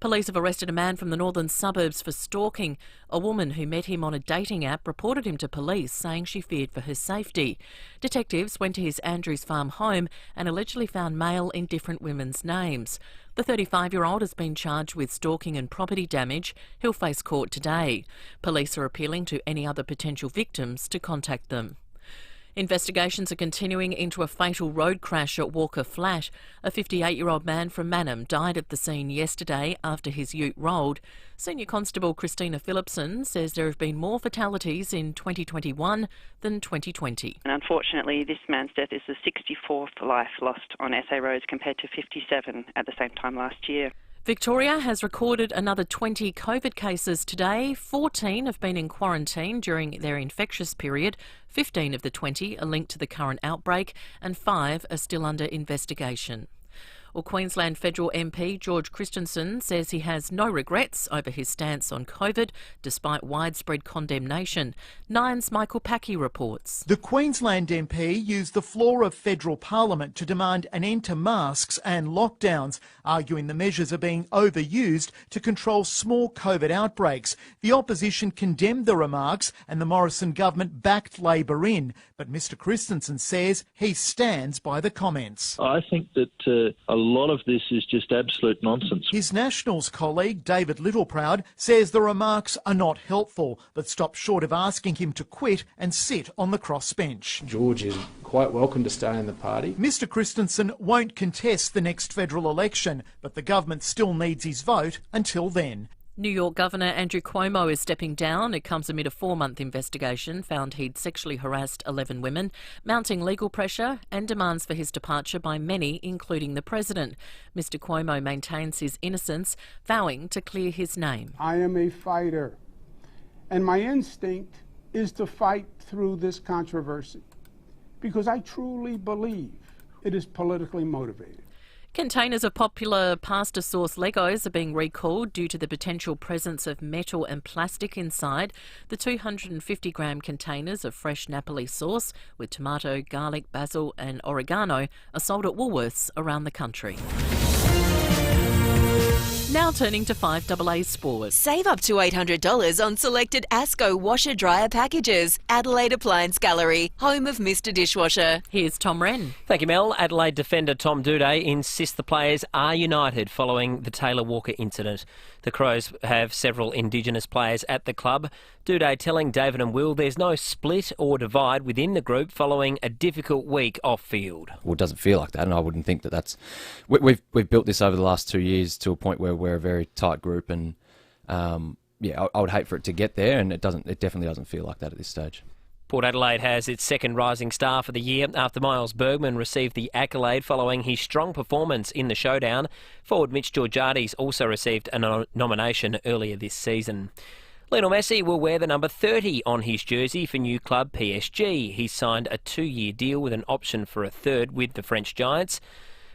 Police have arrested a man from the northern suburbs for stalking. A woman who met him on a dating app reported him to police, saying she feared for her safety. Detectives went to his Andrews Farm home and allegedly found mail in different women's names. The 35-year-old has been charged with stalking and property damage. He'll face court today. Police are appealing to any other potential victims to contact them. Investigations are continuing into a fatal road crash at Walker Flat. A 58-year-old man from Mannum died at the scene yesterday after his ute rolled. Senior Constable Christina Phillipson says there have been more fatalities in 2021 than 2020. And unfortunately, this man's death is the 64th life lost on SA roads compared to 57 at the same time last year. Victoria has recorded another 20 COVID cases today. 14 have been in quarantine during their infectious period. 15 of the 20 are linked to the current outbreak and 5 are still under investigation. Well, Queensland Federal MP George Christensen says he has no regrets over his stance on COVID, despite widespread condemnation. Nine's Michael Packey reports. The Queensland MP used the floor of federal parliament to demand an end to masks and lockdowns, arguing the measures are being overused to control small COVID outbreaks. The opposition condemned the remarks and the Morrison government backed Labor in, but Mr Christensen says he stands by the comments. I think that a lot of this is just absolute nonsense. His Nationals colleague, David Littleproud, says the remarks are not helpful, but stops short of asking him to quit and sit on the crossbench. George is quite welcome to stay in the party. Mr Christensen won't contest the next federal election, but the government still needs his vote until then. New York Governor Andrew Cuomo is stepping down. It comes amid a 4-month investigation found he'd sexually harassed 11 women, mounting legal pressure and demands for his departure by many, including the president. Mr Cuomo maintains his innocence, vowing to clear his name. I am a fighter, and my instinct is to fight through this controversy because I truly believe it is politically motivated. Containers of popular pasta sauce Legos are being recalled due to the potential presence of metal and plastic inside. The 250-gram containers of fresh Napoli sauce with tomato, garlic, basil and oregano are sold at Woolworths around the country. Now turning to 5AA Sport. Save up to $800 on selected ASCO washer dryer packages. Adelaide Appliance Gallery, home of Mr Dishwasher. Here's Tom Wren. Thank you, Mel. Adelaide defender Tom Doedee insists the players are united following the Taylor Walker incident. The Crows have several Indigenous players at the club. Doedee telling David and Will there's no split or divide within the group following a difficult week off-field. Well, it doesn't feel like that, and I wouldn't think that that's... We've built this over the last 2 years to a point where we're a very tight group, and I would hate for it to get there, and it definitely doesn't feel like that at this stage. Port Adelaide has its second Rising Star for the year after Miles Bergman received the accolade following his strong performance in the showdown. Forward Mitch Georgiades also received a nomination earlier this season. Lionel Messi will wear the number 30 on his jersey for new club PSG. He's signed a 2-year deal with an option for a third with the French Giants.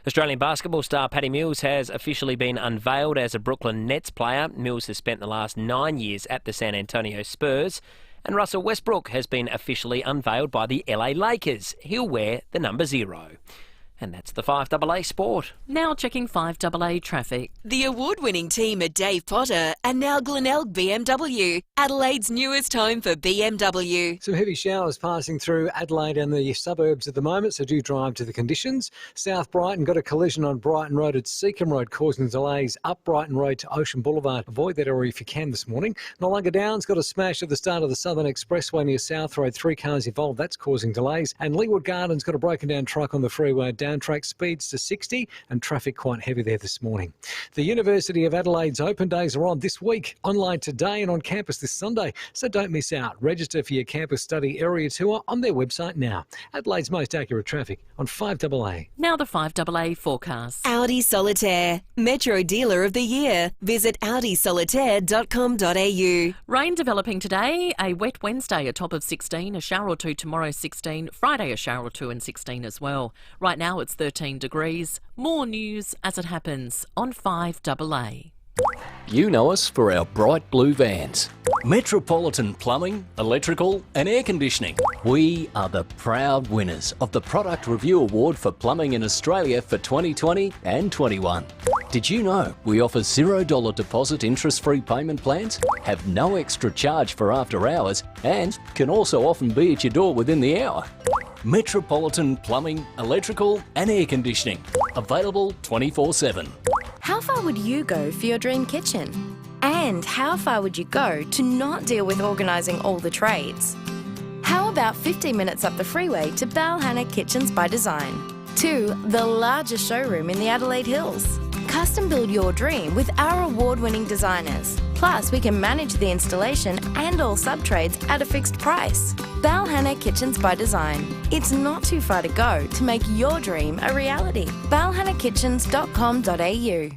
Australian basketball star Paddy Mills has officially been unveiled as a Brooklyn Nets player. Mills has spent the last 9 years at the San Antonio Spurs. And Russell Westbrook has been officially unveiled by the LA Lakers. He'll wear the number 0. And that's the 5AA Sport. Now checking 5AA traffic. The award-winning team at Dave Potter and now Glenelg BMW, Adelaide's newest home for BMW. Some heavy showers passing through Adelaide and the suburbs at the moment, so do drive to the conditions. South Brighton got a collision on Brighton Road at Seacombe Road, causing delays up Brighton Road to Ocean Boulevard. Avoid that area if you can this morning. Nollunga Downs got a smash at the start of the Southern Expressway near South Road. 3 cars involved. That's causing delays. And Leewood Gardens got a broken down truck on the freeway. Down track speeds to 60 and traffic quite heavy there this morning. The University of Adelaide's open days are on this week, online today and on campus this Sunday, so don't miss out. Register for your campus study area tour on their website now. Adelaide's most accurate traffic on 5AA. Now the 5AA forecast. Audi Solitaire, Metro Dealer of the Year. Visit audisolitaire.com.au. Rain developing today, a wet Wednesday, a top of 16, a shower or two tomorrow 16, Friday a shower or two and 16 as well. Right now it's 13 degrees. More news as it happens on 5AA. You know us for our bright blue vans. Metropolitan Plumbing, Electrical and Air Conditioning. We are the proud winners of the Product Review Award for Plumbing in Australia for 2020 and 21. Did you know we offer $0 deposit interest-free payment plans, have no extra charge for after hours and can also often be at your door within the hour? Metropolitan Plumbing, Electrical and Air Conditioning. Available 24/7. How far would you go for your dream kitchen? And how far would you go to not deal with organising all the trades? How about 15 minutes up the freeway to Balhanna Kitchens by Design? 2, the largest showroom in the Adelaide Hills. Custom build your dream with our award-winning designers. Plus, we can manage the installation and all sub-trades at a fixed price. Balhanna Kitchens by Design. It's not too far to go to make your dream a reality. balhannakitchens.com.au.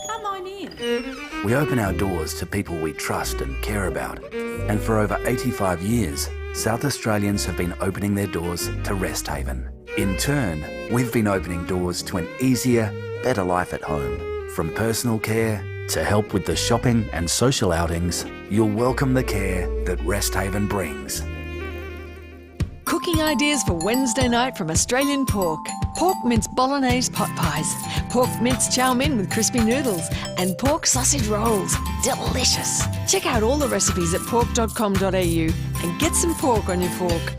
Come on in. We open our doors to people we trust and care about. And for over 85 years, South Australians have been opening their doors to Rest Haven. In turn, we've been opening doors to an easier, better life at home. From personal care to help with the shopping and social outings, you'll welcome the care that Rest Haven brings. Cooking ideas for Wednesday night from Australian Pork. Pork mince bolognese pot pies, pork mince chow mein with crispy noodles, and pork sausage rolls. Delicious. Check out all the recipes at pork.com.au and get some pork on your fork.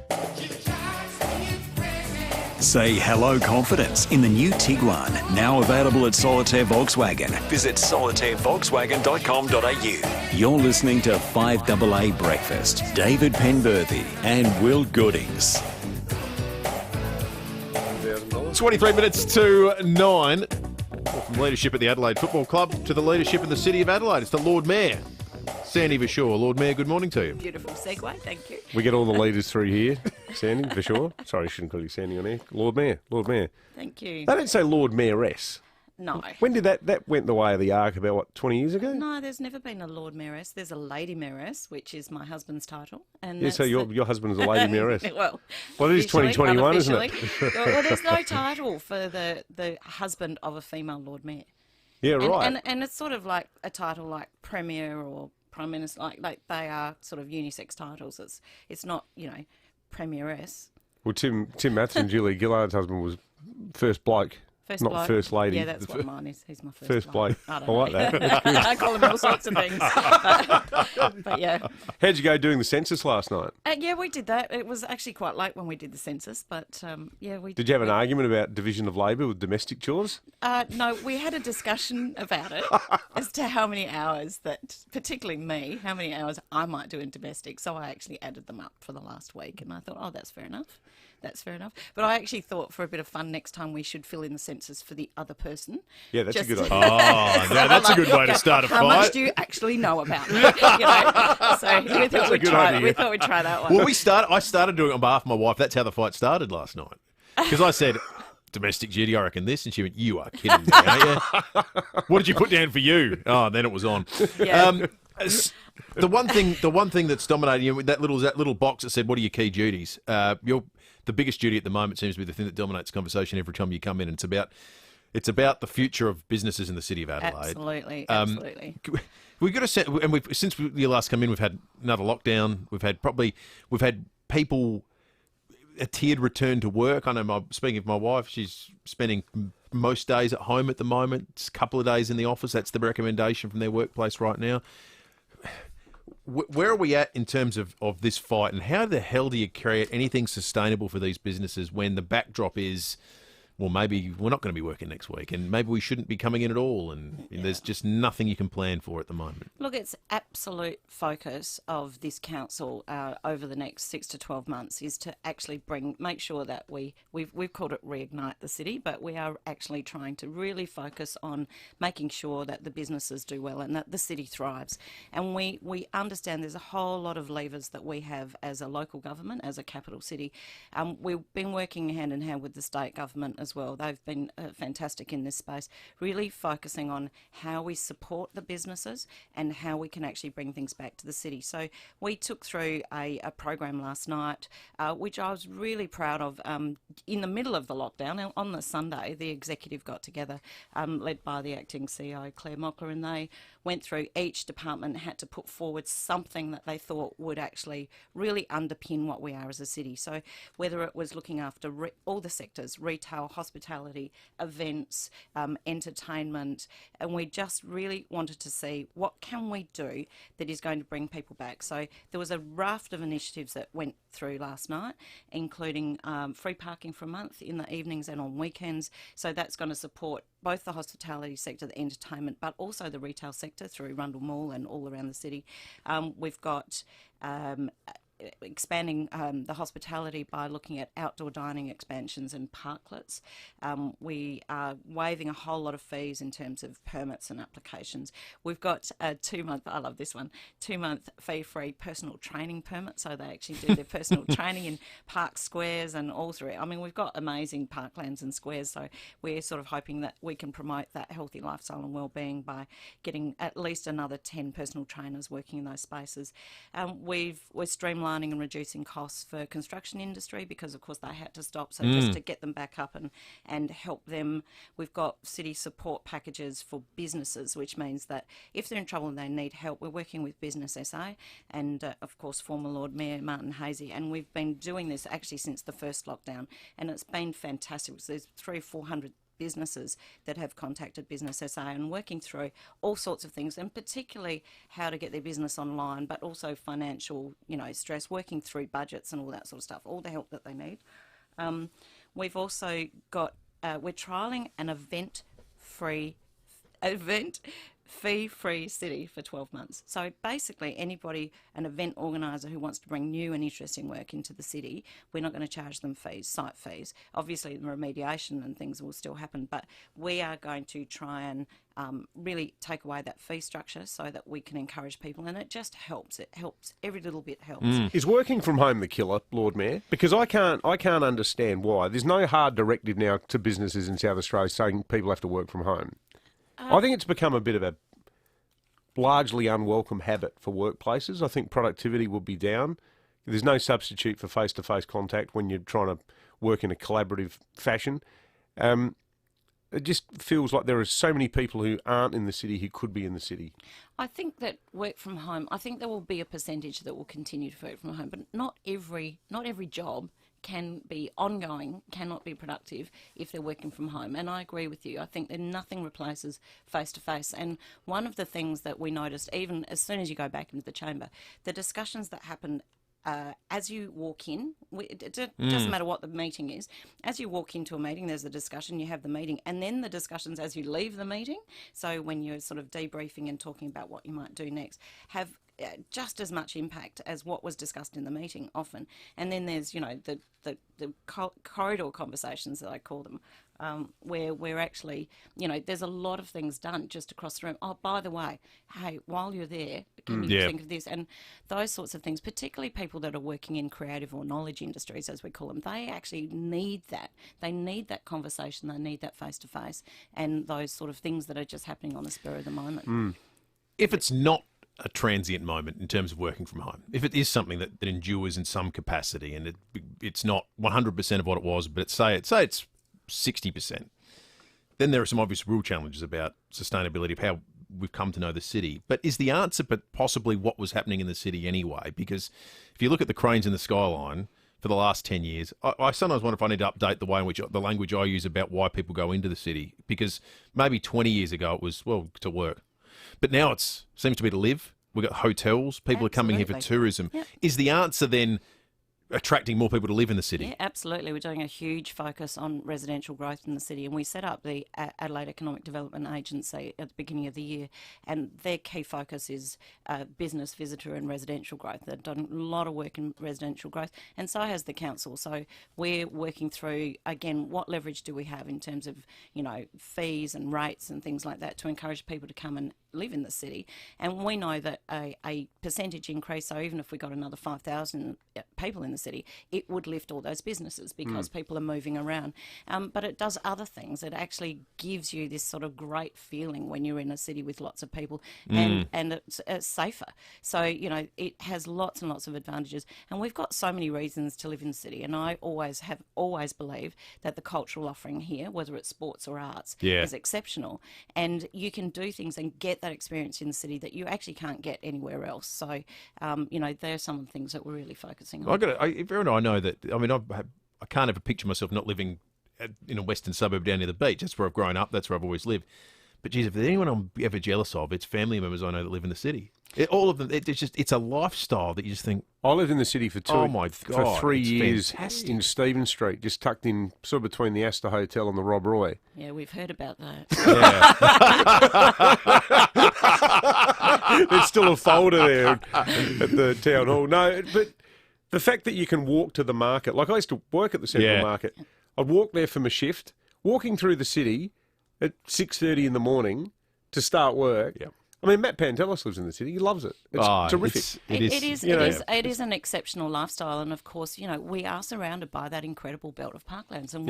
Say hello confidence in the new Tiguan, now available at Solitaire Volkswagen. Visit solitairevolkswagen.com.au. You're listening to 5AA Breakfast. David Penberthy and Will Goodings. 23 minutes to 9. From leadership at the Adelaide Football Club to the leadership in the City of Adelaide. It's the Lord Mayor, Sandy Verschoor. Lord Mayor, good morning to you. Beautiful segue, thank you. We get all the leaders through here. Sandy Verschoor. Sorry, shouldn't call you Sandy on air. Lord Mayor. Lord Mayor. Thank you. They don't say Lord Mayoress. No. When did that went the way of the Ark about, what, 20 years ago? No, there's never been a Lord Mayoress. There's a Lady Mayoress, which is my husband's title. And Yeah, so your husband is a Lady Mayoress. Well, it is 2021, isn't it? well, there's no title for the husband of a female Lord Mayor. Yeah, right. And it's sort of like a title like Premier or Prime Minister, like they are sort of unisex titles. It's not, Premieress. Well, Tim Matheson, Julia Gillard's husband, was first bloke. First not bloke. first lady. Yeah, that's what mine is. He's my First bloke. I don't like know. that. That's good. I call him all sorts of things. But yeah. How'd you go doing the census last night? Yeah, we did that. It was actually quite late when we did the census, but yeah, we Did you have an argument about division of labour with domestic chores? No, we had a discussion about it as to how many hours that, particularly me, how many hours I might do in domestic. So I actually added them up for the last week, and I thought, oh, that's fair enough. That's fair enough. But I actually thought for a bit of fun next time we should fill in the census for the other person. Yeah, that's a good idea. Oh, no, that's a good way to start a fight. How much do you actually know about me? You know? So we thought we'd try that one. Well, I started doing it on behalf of my wife. That's how the fight started last night. Because I said, domestic duty, I reckon this. And she went, you are kidding me, aren't you? What did you put down for you? Oh, then it was on. Yeah. The one thing that's dominating you, that little box that said, what are your key duties? The biggest duty at the moment seems to be the thing that dominates conversation every time you come in. And it's about the future of businesses in the city of Adelaide. Absolutely. We've got to set, and since you last come in, we've had another lockdown. We've had people a tiered return to work. I know. Speaking of my wife, she's spending most days at home at the moment. It's a couple of days in the office. That's the recommendation from their workplace right now. Where are we at in terms of this fight, and how the hell do you create anything sustainable for these businesses when the backdrop is, well, maybe we're not going to be working next week, and maybe we shouldn't be coming in at all, and there's just nothing you can plan for at the moment? Look, it's absolute focus of this council over the next 6 to 12 months is to actually make sure that we've called it reignite the city, but we are actually trying to really focus on making sure that the businesses do well and that the city thrives. And we understand there's a whole lot of levers that we have as a local government, as a capital city. We've been working hand in hand with the state government as well. They've been fantastic in this space, really focusing on how we support the businesses and how we can actually bring things back to the city. So we took through a program last night, which I was really proud of. In the middle of the lockdown, on the Sunday, the executive got together, led by the acting CEO, Claire Mockler, and they went through each department, had to put forward something that they thought would actually really underpin what we are as a city. So whether it was looking after all the sectors, retail, hospitality, events, entertainment, and we just really wanted to see what can we do that is going to bring people back. So there was a raft of initiatives that went through last night, including free parking for a month in the evenings and on weekends. So that's going to support both the hospitality sector, the entertainment, but also the retail sector through Rundle Mall and all around the city. We've got expanding the hospitality by looking at outdoor dining expansions and parklets. We are waiving a whole lot of fees in terms of permits and applications. We've got a 2-month, I love this one, 2-month fee-free personal training permit, so they actually do their personal training in park squares and all through it. I mean, we've got amazing parklands and squares, so we're sort of hoping that we can promote that healthy lifestyle and wellbeing by getting at least another 10 personal trainers working in those spaces. We're streamlining and reducing costs for construction industry because, of course, they had to stop. So just to get them back up and help them, we've got city support packages for businesses, which means that if they're in trouble and they need help, we're working with Business SA and, of course, former Lord Mayor Martin Hazy. And we've been doing this actually since the first lockdown, and it's been fantastic. So there's 300 or 400 businesses that have contacted Business SA and working through all sorts of things, and particularly how to get their business online, but also financial, stress, working through budgets and all that sort of stuff, all the help that they need. We've also got, we're trialling an fee-free city for 12 months. So basically anybody, an event organiser who wants to bring new and interesting work into the city, we're not going to charge them fees, site fees. Obviously the remediation and things will still happen, but we are going to try and really take away that fee structure so that we can encourage people, and it just helps. It helps. Every little bit helps. Is working from home the killer, Lord Mayor? Because I can't understand why. There's no hard directive now to businesses in South Australia saying people have to work from home. I think it's become a bit of a largely unwelcome habit for workplaces. I think productivity will be down. There's no substitute for face-to-face contact when you're trying to work in a collaborative fashion. It just feels like there are so many people who aren't in the city who could be in the city. I think that work from home, I think there will be a percentage that will continue to work from home, but not every job can be ongoing, cannot be productive if they're working from home. And I agree with you. I think that nothing replaces face-to-face. And one of the things that we noticed, even as soon as you go back into the chamber, the discussions that happen as you walk in, it doesn't matter what the meeting is, as you walk into a meeting, there's a discussion, you have the meeting, and then the discussions as you leave the meeting, so when you're sort of debriefing and talking about what you might do next, have just as much impact as what was discussed in the meeting often. And then there's, you know, the corridor conversations that I call them, where we're actually, you know, there's a lot of things done just across the room. Oh, by the way, hey, while you're there, can you think of this? And those sorts of things, particularly people that are working in creative or knowledge industries, as we call them, they actually need that. They need that conversation. They need that face-to-face and those sort of things that are just happening on the spur of the moment. If it's not a transient moment in terms of working from home, if it is something that endures in some capacity and it's not 100% of what it was, but say it's 60%, then there are some obvious real challenges about sustainability of how we've come to know the city. But is the answer but possibly what was happening in the city anyway? Because if you look at the cranes in the skyline for the last 10 years, I sometimes wonder if I need to update the way in which the language I use about why people go into the city, because maybe 20 years ago it was, well, to work. But now it seems to be to live. We've got hotels. People are coming here for tourism. Yep. Is the answer then attracting more people to live in the city? Yeah, absolutely. We're doing a huge focus on residential growth in the city, and we set up the Adelaide Economic Development Agency at the beginning of the year, and their key focus is business, visitor and residential growth. They've done a lot of work in residential growth, and so has the council. So we're working through, again, what leverage do we have in terms of, you know, fees and rates and things like that to encourage people to come and live in the city. And we know that a percentage increase, so even if we got another 5,000 people in the city, it would lift all those businesses because people are moving around. But it does other things. It actually gives you this sort of great feeling when you're in a city with lots of people, and it's safer. So, you know, it has lots and lots of advantages. And we've got so many reasons to live in the city. And I have always believed that the cultural offering here, whether it's sports or arts, is exceptional. And you can do things and get that experience in the city that you actually can't get anywhere else. So, you know, there are some of the things that we're really focusing on. Everyone I know that, I mean, I can't ever picture myself not living in a western suburb down near the beach. That's where I've grown up. That's where I've always lived. But geez, if there's anyone I'm ever jealous of, it's family members I know that live in the city. All of them, it's a lifestyle that you just think. I lived in the city for 3 years fantastic. in Stephen Street, just tucked in sort of between the Astor Hotel and the Rob Roy. Yeah, we've heard about that. Yeah. There's still a folder there at the town hall. No, but the fact that you can walk to the market, like I used to work at the Central Market. I'd walk there for my shift, walking through the city at 6:30 in the morning to start work. Yep. I mean, Matt Pantelis lives in the city. He loves it. It's terrific. It is an exceptional lifestyle, and of course, you know, we are surrounded by that incredible belt of parklands, and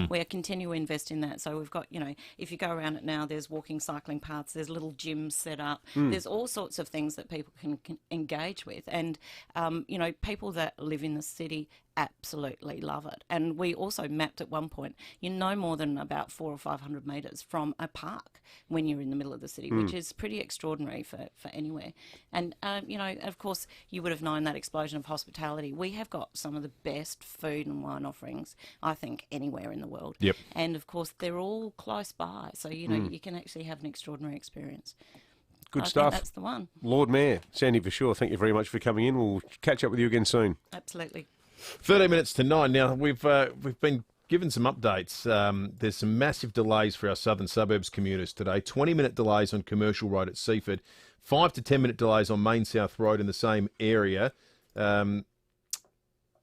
we are continuing to invest in that. So we've got, you know, if you go around it now, there's walking, cycling paths, there's little gyms set up, there's all sorts of things that people can engage with, and you know, people that live in the city absolutely love it. And we also mapped at one point, you're no more than about 400 or 500 metres from a park when you're in the middle of the city, which is pretty extraordinary for anywhere. And, you know, of course, you would have known that explosion of hospitality. We have got some of the best food and wine offerings, I think, anywhere in the world. Yep. And, of course, they're all close by. So, you know, you can actually have an extraordinary experience. Good I stuff. think that's the one. Lord Mayor, Sandy Verschoor, thank you very much for coming in. We'll catch up with you again soon. Absolutely. 13 minutes to 9. Now, we've been given some updates. There's some massive delays for our southern suburbs commuters today. 20-minute delays on Commercial Road at Seaford. 5 to 10-minute delays on Main South Road in the same area.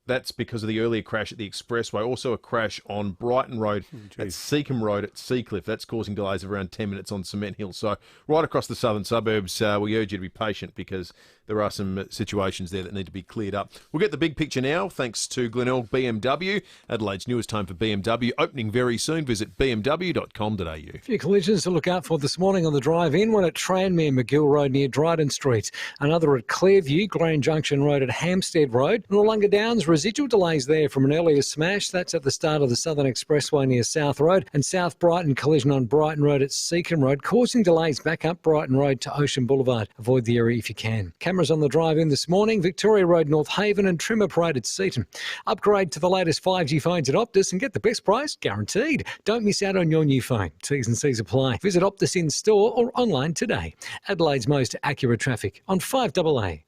That's because of the earlier crash at the expressway. Also a crash on Brighton Road at Seacombe Road at Seacliff. That's causing delays of around 10 minutes on Cement Hill. So right across the southern suburbs, we urge you to be patient because there are some situations there that need to be cleared up. We'll get the big picture now, thanks to Glenelg BMW, Adelaide's newest home for BMW, opening very soon. Visit bmw.com.au. A few collisions to look out for this morning on the drive-in. One at Tranmere McGill Road near Dryden Street. Another at Clearview, Grand Junction Road at Hampstead Road. And Wollonga Downs residual delays there from an earlier smash. That's at the start of the Southern Expressway near South Road, and South Brighton collision on Brighton Road at Seacombe Road, causing delays back up Brighton Road to Ocean Boulevard. Avoid the area if you can. Cameras on the drive-in this morning, Victoria Road, North Haven, and Trimmer Parade at Seaton. Upgrade to the latest 5G phones at Optus and get the best price guaranteed. Don't miss out on your new phone. T's and C's apply. Visit Optus in store or online today. Adelaide's most accurate traffic on 5AA.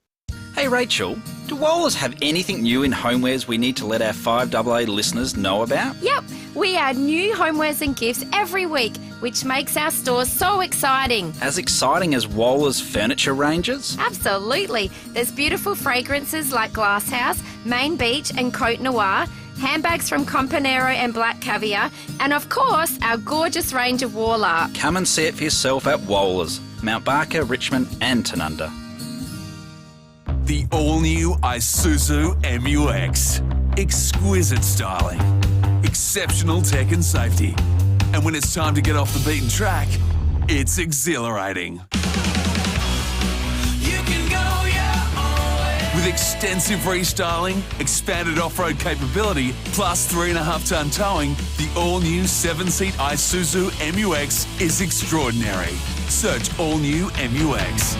Hey Rachel, do Woolers have anything new in homewares we need to let our 5AA listeners know about? Yep, we add new homewares and gifts every week, which makes our stores so exciting. As exciting as Woolers furniture ranges? Absolutely. There's beautiful fragrances like Glasshouse, Main Beach and Cote Noir, handbags from Companero and Black Caviar, and of course, our gorgeous range of wall art. Come and see it for yourself at Woolers, Mount Barker, Richmond and Tanunda. The all-new Isuzu MU-X. Exquisite styling, exceptional tech and safety. And when it's time to get off the beaten track, it's exhilarating. You can go your own way. With extensive restyling, expanded off-road capability, plus 3.5-ton towing, the all-new 7-seat Isuzu MU-X is extraordinary. Search all-new MU-X.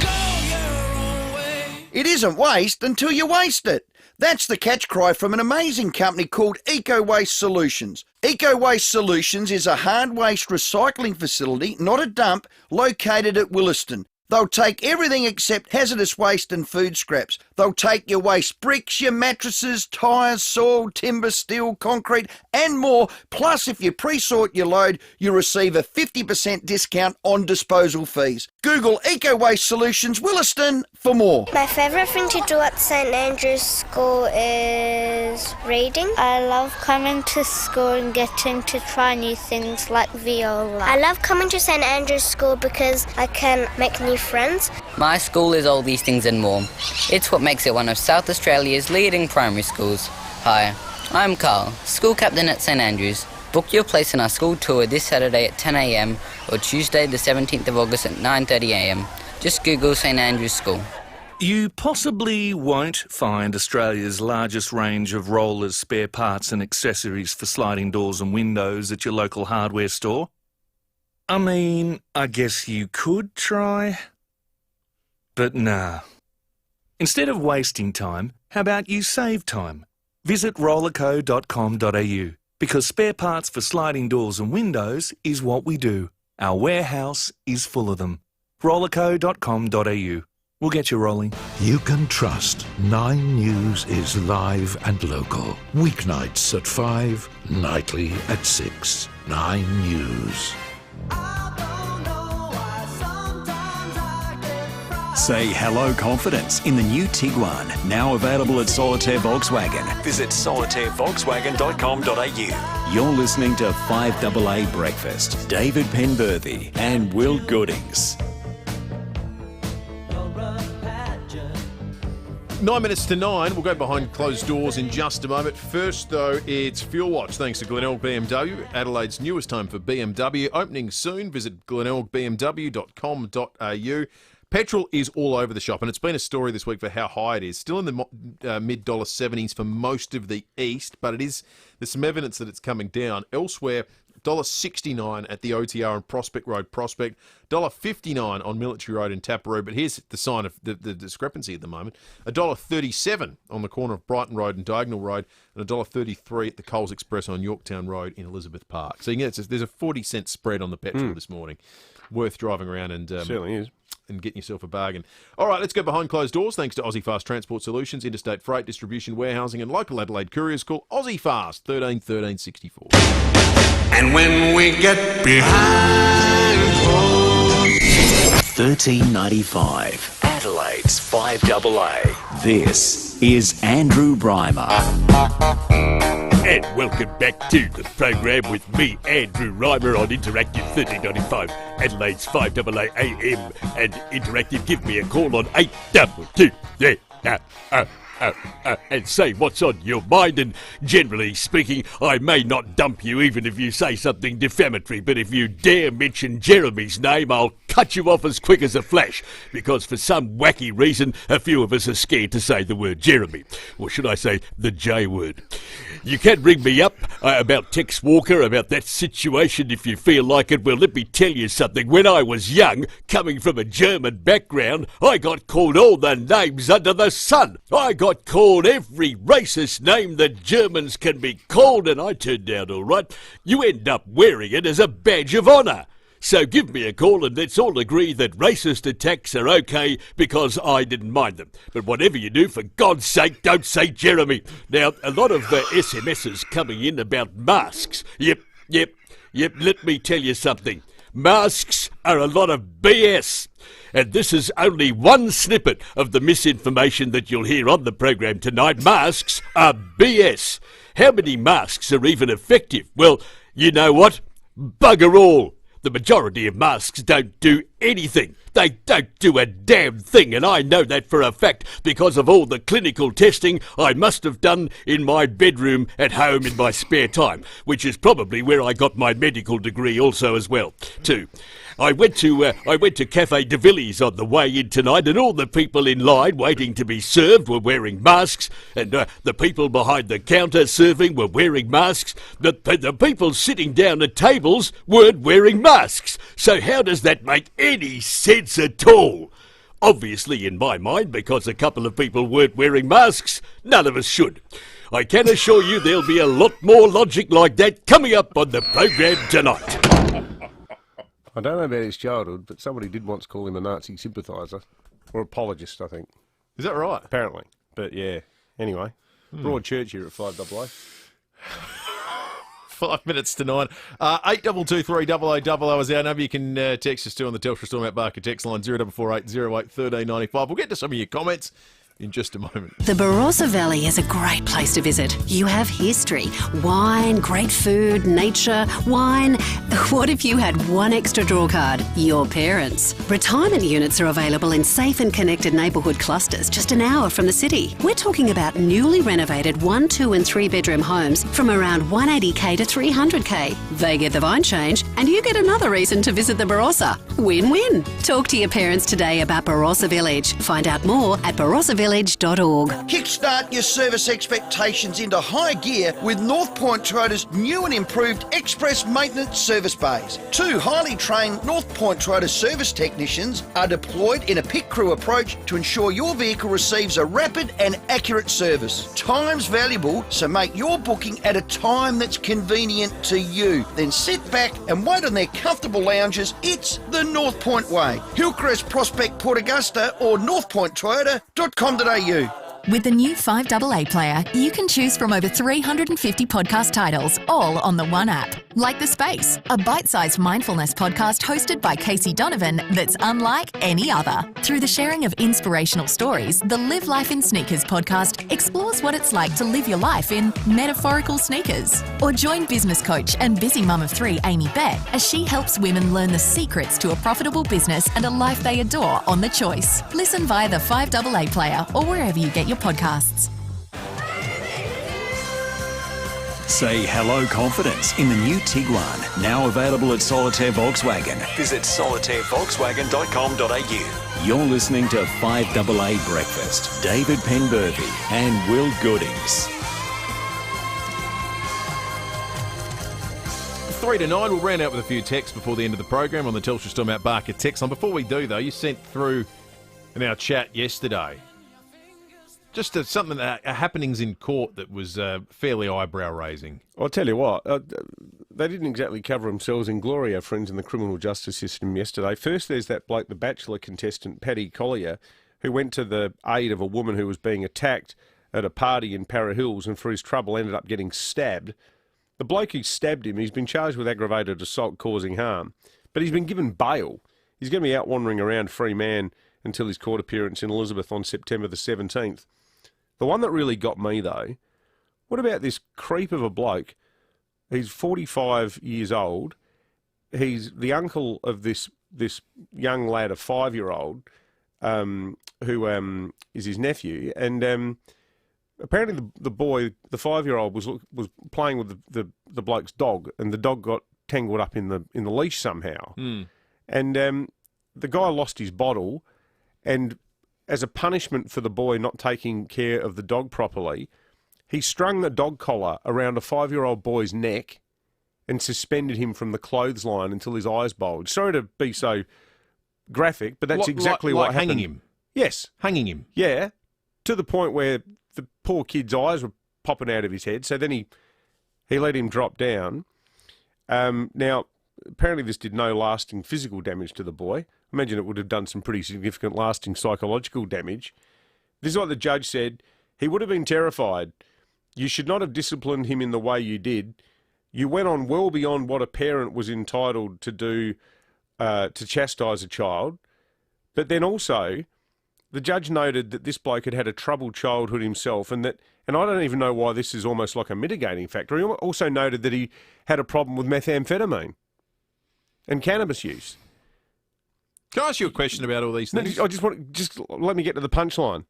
It isn't waste until you waste it. That's the catch cry from an amazing company called Eco Waste Solutions. Eco Waste Solutions is a hard waste recycling facility, not a dump, located at Williston. They'll take everything except hazardous waste and food scraps. They'll take your waste bricks, your mattresses, tyres, soil, timber, steel, concrete and more. Plus, if you pre-sort your load, you'll receive a 50% discount on disposal fees. Google Eco Waste Solutions Williston for more. My favourite thing to do at St Andrew's School is reading. I love coming to school and getting to try new things like viola. I love coming to St Andrew's School because I can make new friends. My school is all these things and more. It's what makes it one of South Australia's leading primary schools. Hi, I'm Carl, school captain at St Andrews. Book your place in our school tour this Saturday at 10 a.m. or Tuesday the 17th of August at 9:30 a.m. Just Google St Andrews School. You possibly won't find Australia's largest range of rollers, spare parts and accessories for sliding doors and windows at your local hardware store. I mean, I guess you could try, but nah. Instead of wasting time, how about you save time? Visit rollerco.com.au, because spare parts for sliding doors and windows is what we do. Our warehouse is full of them. rollerco.com.au. We'll get you rolling. You can trust 9 News is live and local. Weeknights at 5, nightly at 6. 9 News. Say hello confidence in the new Tiguan, now available at Solitaire Volkswagen. Visit solitairevolkswagen.com.au. You're listening to 5AA Breakfast. David Penberthy and Will Goodings. 9 minutes to 9. We'll go behind closed doors in just a moment. First, though, it's Fuel Watch, thanks to Glenelg BMW, Adelaide's newest home for BMW. Opening soon. Visit glenelgbmw.com.au. Petrol is all over the shop, and it's been a story this week for how high it is. Still in the mid $70s for most of the east, but there's some evidence that it's coming down. Elsewhere, $1.69 at the OTR on Prospect Road, Prospect. $1.59 on Military Road in Taparoo. But here's the sign of the discrepancy at the moment. $1.37 on the corner of Brighton Road and Diagonal Road, and $1.33 at the Coles Express on Yorktown Road in Elizabeth Park. So you can get there's a 40-cent spread on the petrol this morning. Worth driving around and certainly is. And getting yourself a bargain. All right, let's go behind closed doors. Thanks to Aussie Fast Transport Solutions, Interstate Freight, Distribution, Warehousing and local Adelaide couriers. Call Aussie Fast 13 13 64. And when we get behind closed 1395, Adelaide's 5AA. This is Andrew Brymer. And welcome back to the program with me, Andrew Reimer, on Interactive 1395, Adelaide's 5AA AM. And Interactive, give me a call on 822. And say what's on your mind, and generally speaking, I may not dump you even if you say something defamatory, but if you dare mention Jeremy's name, I'll cut cut you off as quick as a flash, because for some wacky reason, a few of us are scared to say the word Jeremy. Or should I say the J word. You can ring me up about Tex Walker, about that situation if you feel like it. Well, let me tell you something. When I was young, coming from a German background, I got called all the names under the sun. I got called every racist name that Germans can be called, and I turned out all right. You end up wearing it as a badge of honour. So give me a call and let's all agree that racist attacks are okay, because I didn't mind them. But whatever you do, for God's sake, don't say Jeremy. Now, a lot of SMSs coming in about masks. Yep, let me tell you something. Masks are a lot of BS. And this is only one snippet of the misinformation that you'll hear on the program tonight. Masks are BS. How many masks are even effective? Well, you know what? Bugger all. The majority of masks don't do anything. They don't do a damn thing, and I know that for a fact because of all the clinical testing I must have done in my bedroom at home in my spare time, which is probably where I got my medical degree also as well, too. I went to Cafe de Villiers on the way in tonight, and all the people in line waiting to be served were wearing masks, and the people behind the counter serving were wearing masks. The people sitting down at tables weren't wearing masks. So how does that make any sense at all? Obviously, in my mind, because a couple of people weren't wearing masks, none of us should. I can assure you there'll be a lot more logic like that coming up on the program tonight. I don't know about his childhood, but somebody did once call him a Nazi sympathiser. Or apologist, I think. Is that right? Apparently. But yeah. Anyway, Broad Church here at 5AA. 5 minutes to 9. 8223 is our number. You can text us too on the Telstra Storm Out Barker text line 0448 08 1395. We'll get to some of your comments in just a moment. The Barossa Valley is a great place to visit. You have history, wine, great food, nature, wine. What if you had one extra draw card? Your parents. Retirement units are available in safe and connected neighbourhood clusters just an hour from the city. We're talking about newly renovated 1, 2 and 3 bedroom homes from around 180k to 300k. They get the vine change and you get another reason to visit the Barossa. Win-win. Talk to your parents today about Barossa Village. Find out more at barossavillage.org. Kickstart your service expectations into high gear with North Point Toyota's new and improved express maintenance service bays. 2 highly trained North Point Toyota service technicians are deployed in a pit crew approach to ensure your vehicle receives a rapid and accurate service. Time's valuable, so make your booking at a time that's convenient to you. Then sit back and wait on their comfortable lounges. It's the North Point way. Hillcrest, Prospect, Port Augusta or northpointtoyota.com.au. With the new 5AA player, you can choose from over 350 podcast titles, all on the one app. Like The Space, a bite-sized mindfulness podcast hosted by Casey Donovan that's unlike any other. Through the sharing of inspirational stories, the Live Life in Sneakers podcast explores what it's like to live your life in metaphorical sneakers. Or join business coach and busy mum of 3, Amy Beck, as she helps women learn the secrets to a profitable business and a life they adore on The Choice. Listen via the 5AA player or wherever you get your podcasts. Say hello confidence in the new Tiguan, now available at Solitaire Volkswagen. Visit solitairevolkswagen.com.au. You're listening to 5AA Breakfast. David Penberthy and Will Goodings. 3 to 9, we'll round out with a few texts before the end of the program on the Telstra Storm Out Barker text line. Before we do, though, you sent through in our chat yesterday just something, happenings in court that was fairly eyebrow-raising. I'll tell you what, they didn't exactly cover themselves in glory, our friends in the criminal justice system yesterday. First, there's that bloke, the Bachelor contestant, Paddy Collier, who went to the aid of a woman who was being attacked at a party in Para Hills and for his trouble ended up getting stabbed. The bloke who stabbed him, he's been charged with aggravated assault causing harm, but he's been given bail. He's going to be out wandering around free man until his court appearance in Elizabeth on September the 17th. The one that really got me, though, what about this creep of a bloke? He's 45 years old. He's the uncle of this young lad, a 5-year-old, who is his nephew. And apparently the boy, the 5-year-old, was playing with the bloke's dog, and the dog got tangled up in the leash somehow. And the guy lost his bottle, and as a punishment for the boy not taking care of the dog properly, he strung the dog collar around a 5-year-old boy's neck and suspended him from the clothesline until his eyes bulged. Sorry to be so graphic, but that's exactly what happened. Hanging him? Yes. Hanging him? Yeah, to the point where the poor kid's eyes were popping out of his head. So then he let him drop down. Now, apparently this did no lasting physical damage to the boy. Imagine it would have done some pretty significant lasting psychological damage. This is what the judge said. He would have been terrified. You should not have disciplined him in the way you did. You went on well beyond what a parent was entitled to do to chastise a child. But then also, the judge noted that this bloke had had a troubled childhood himself, and I don't even know why this is almost like a mitigating factor. He also noted that he had a problem with methamphetamine and cannabis use. Can I ask you a question about all these things? No, just let me get to the punchline.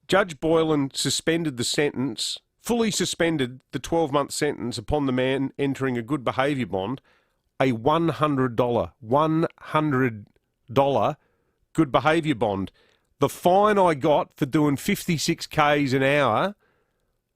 Judge Boylan suspended the sentence, fully suspended the 12-month sentence upon the man entering a good behaviour bond, a $100 good behaviour bond. The fine I got for doing 56 Ks an hour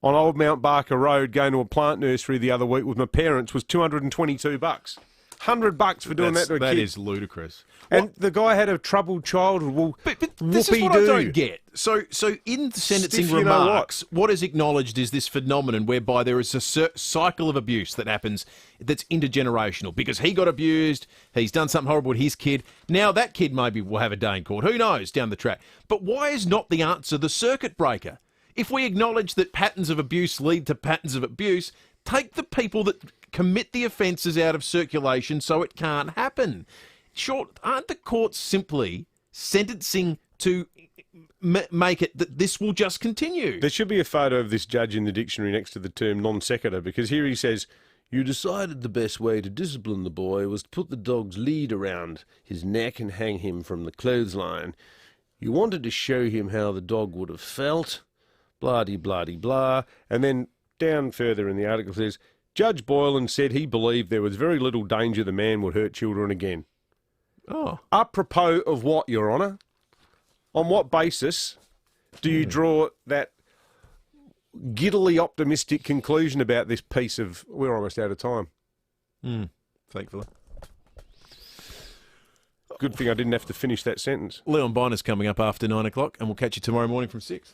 on Old Mount Barker Road going to a plant nursery the other week with my parents was $222. $100 for doing that to a kid. That is ludicrous. And the guy had a troubled childhood. Well, but this is what I don't get. So in the sentencing remarks, what is acknowledged is this phenomenon whereby there is a cycle of abuse that happens that's intergenerational because he got abused, he's done something horrible with his kid. Now that kid maybe will have a day in court. Who knows down the track? But why is not the answer the circuit breaker? If we acknowledge that patterns of abuse lead to patterns of abuse, take the people that commit the offences out of circulation so it can't happen. Sure, aren't the courts simply sentencing to make it that this will just continue? There should be a photo of this judge in the dictionary next to the term non sequitur, because here he says, you decided the best way to discipline the boy was to put the dog's lead around his neck and hang him from the clothesline. You wanted to show him how the dog would have felt, blah-de-blah-de-blah. And then down further in the article says, Judge Boylan said he believed there was very little danger the man would hurt children again. Oh. Apropos of what, Your Honour? On what basis do you draw that giddily optimistic conclusion about this piece of... We're almost out of time. Thankfully. Good thing I didn't have to finish that sentence. Leon Biner's coming up after 9 o'clock, and we'll catch you tomorrow morning from 6.